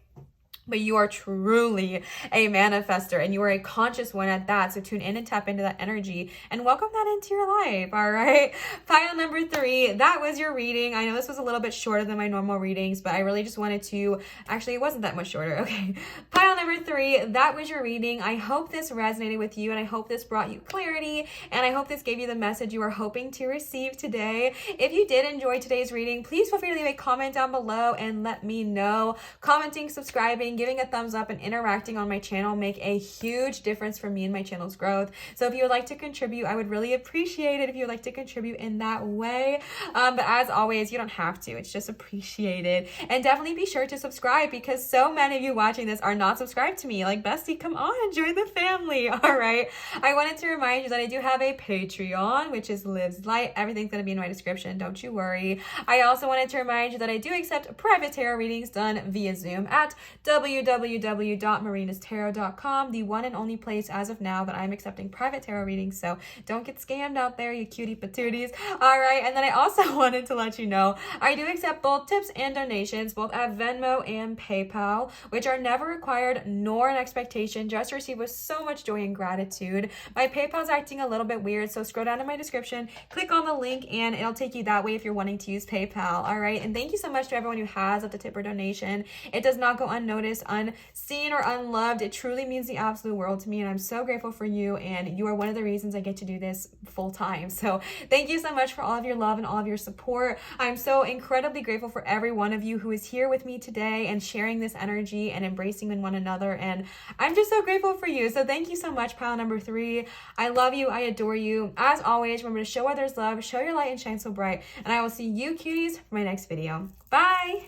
But you are truly a manifester and you are a conscious one at that. So tune in and tap into that energy and welcome that into your life. All right. Pile number 3, that was your reading. I know this was a little bit shorter than my normal readings, but I really just wanted to, actually it wasn't that much shorter. Okay. Pile number 3, that was your reading. I hope this resonated with you and I hope this brought you clarity and I hope this gave you the message you were hoping to receive today. If you did enjoy today's reading, please feel free to leave a comment down below and let me know. Commenting, subscribing, giving a thumbs up, and interacting on my channel make a huge difference for me and my channel's growth. So if you would like to contribute, I would really appreciate it if you would like to contribute in that way. But as always, you don't have to. It's just appreciated. And definitely be sure to subscribe because so many of you watching this are not subscribed to me. Like, bestie, come on, join the family. All right. I wanted to remind you that I do have a Patreon, which is Liv's Light. Everything's going to be in my description. Don't you worry. I also wanted to remind you that I do accept private tarot readings done via Zoom at www.marinatarot.com, the one and only place as of now that I'm accepting private tarot readings. So don't get scammed out there, you cutie patooties. All right. And then I also wanted to let you know I do accept both tips and donations, both at Venmo and PayPal, which are never required nor an expectation, just received with so much joy and gratitude. My PayPal's acting a little bit weird, so scroll down in my description, click on the link, and it'll take you that way if you're wanting to use PayPal. All right. And thank you so much to everyone who has left a tip or donation. It does not go unnoticed. unnoticed, unseen, or unloved. It truly means the absolute world to me, and I'm so grateful for you, and you are one of the reasons I get to do this full time. So thank you so much for all of your love and all of your support. I'm so incredibly grateful for every one of you who is here with me today and sharing this energy and embracing in one another, and I'm just so grateful for you. So thank you so much, pile number 3. I love you. I adore you. As always, remember to show others love, show your light, and shine so bright, and I will see you cuties for my next video. Bye!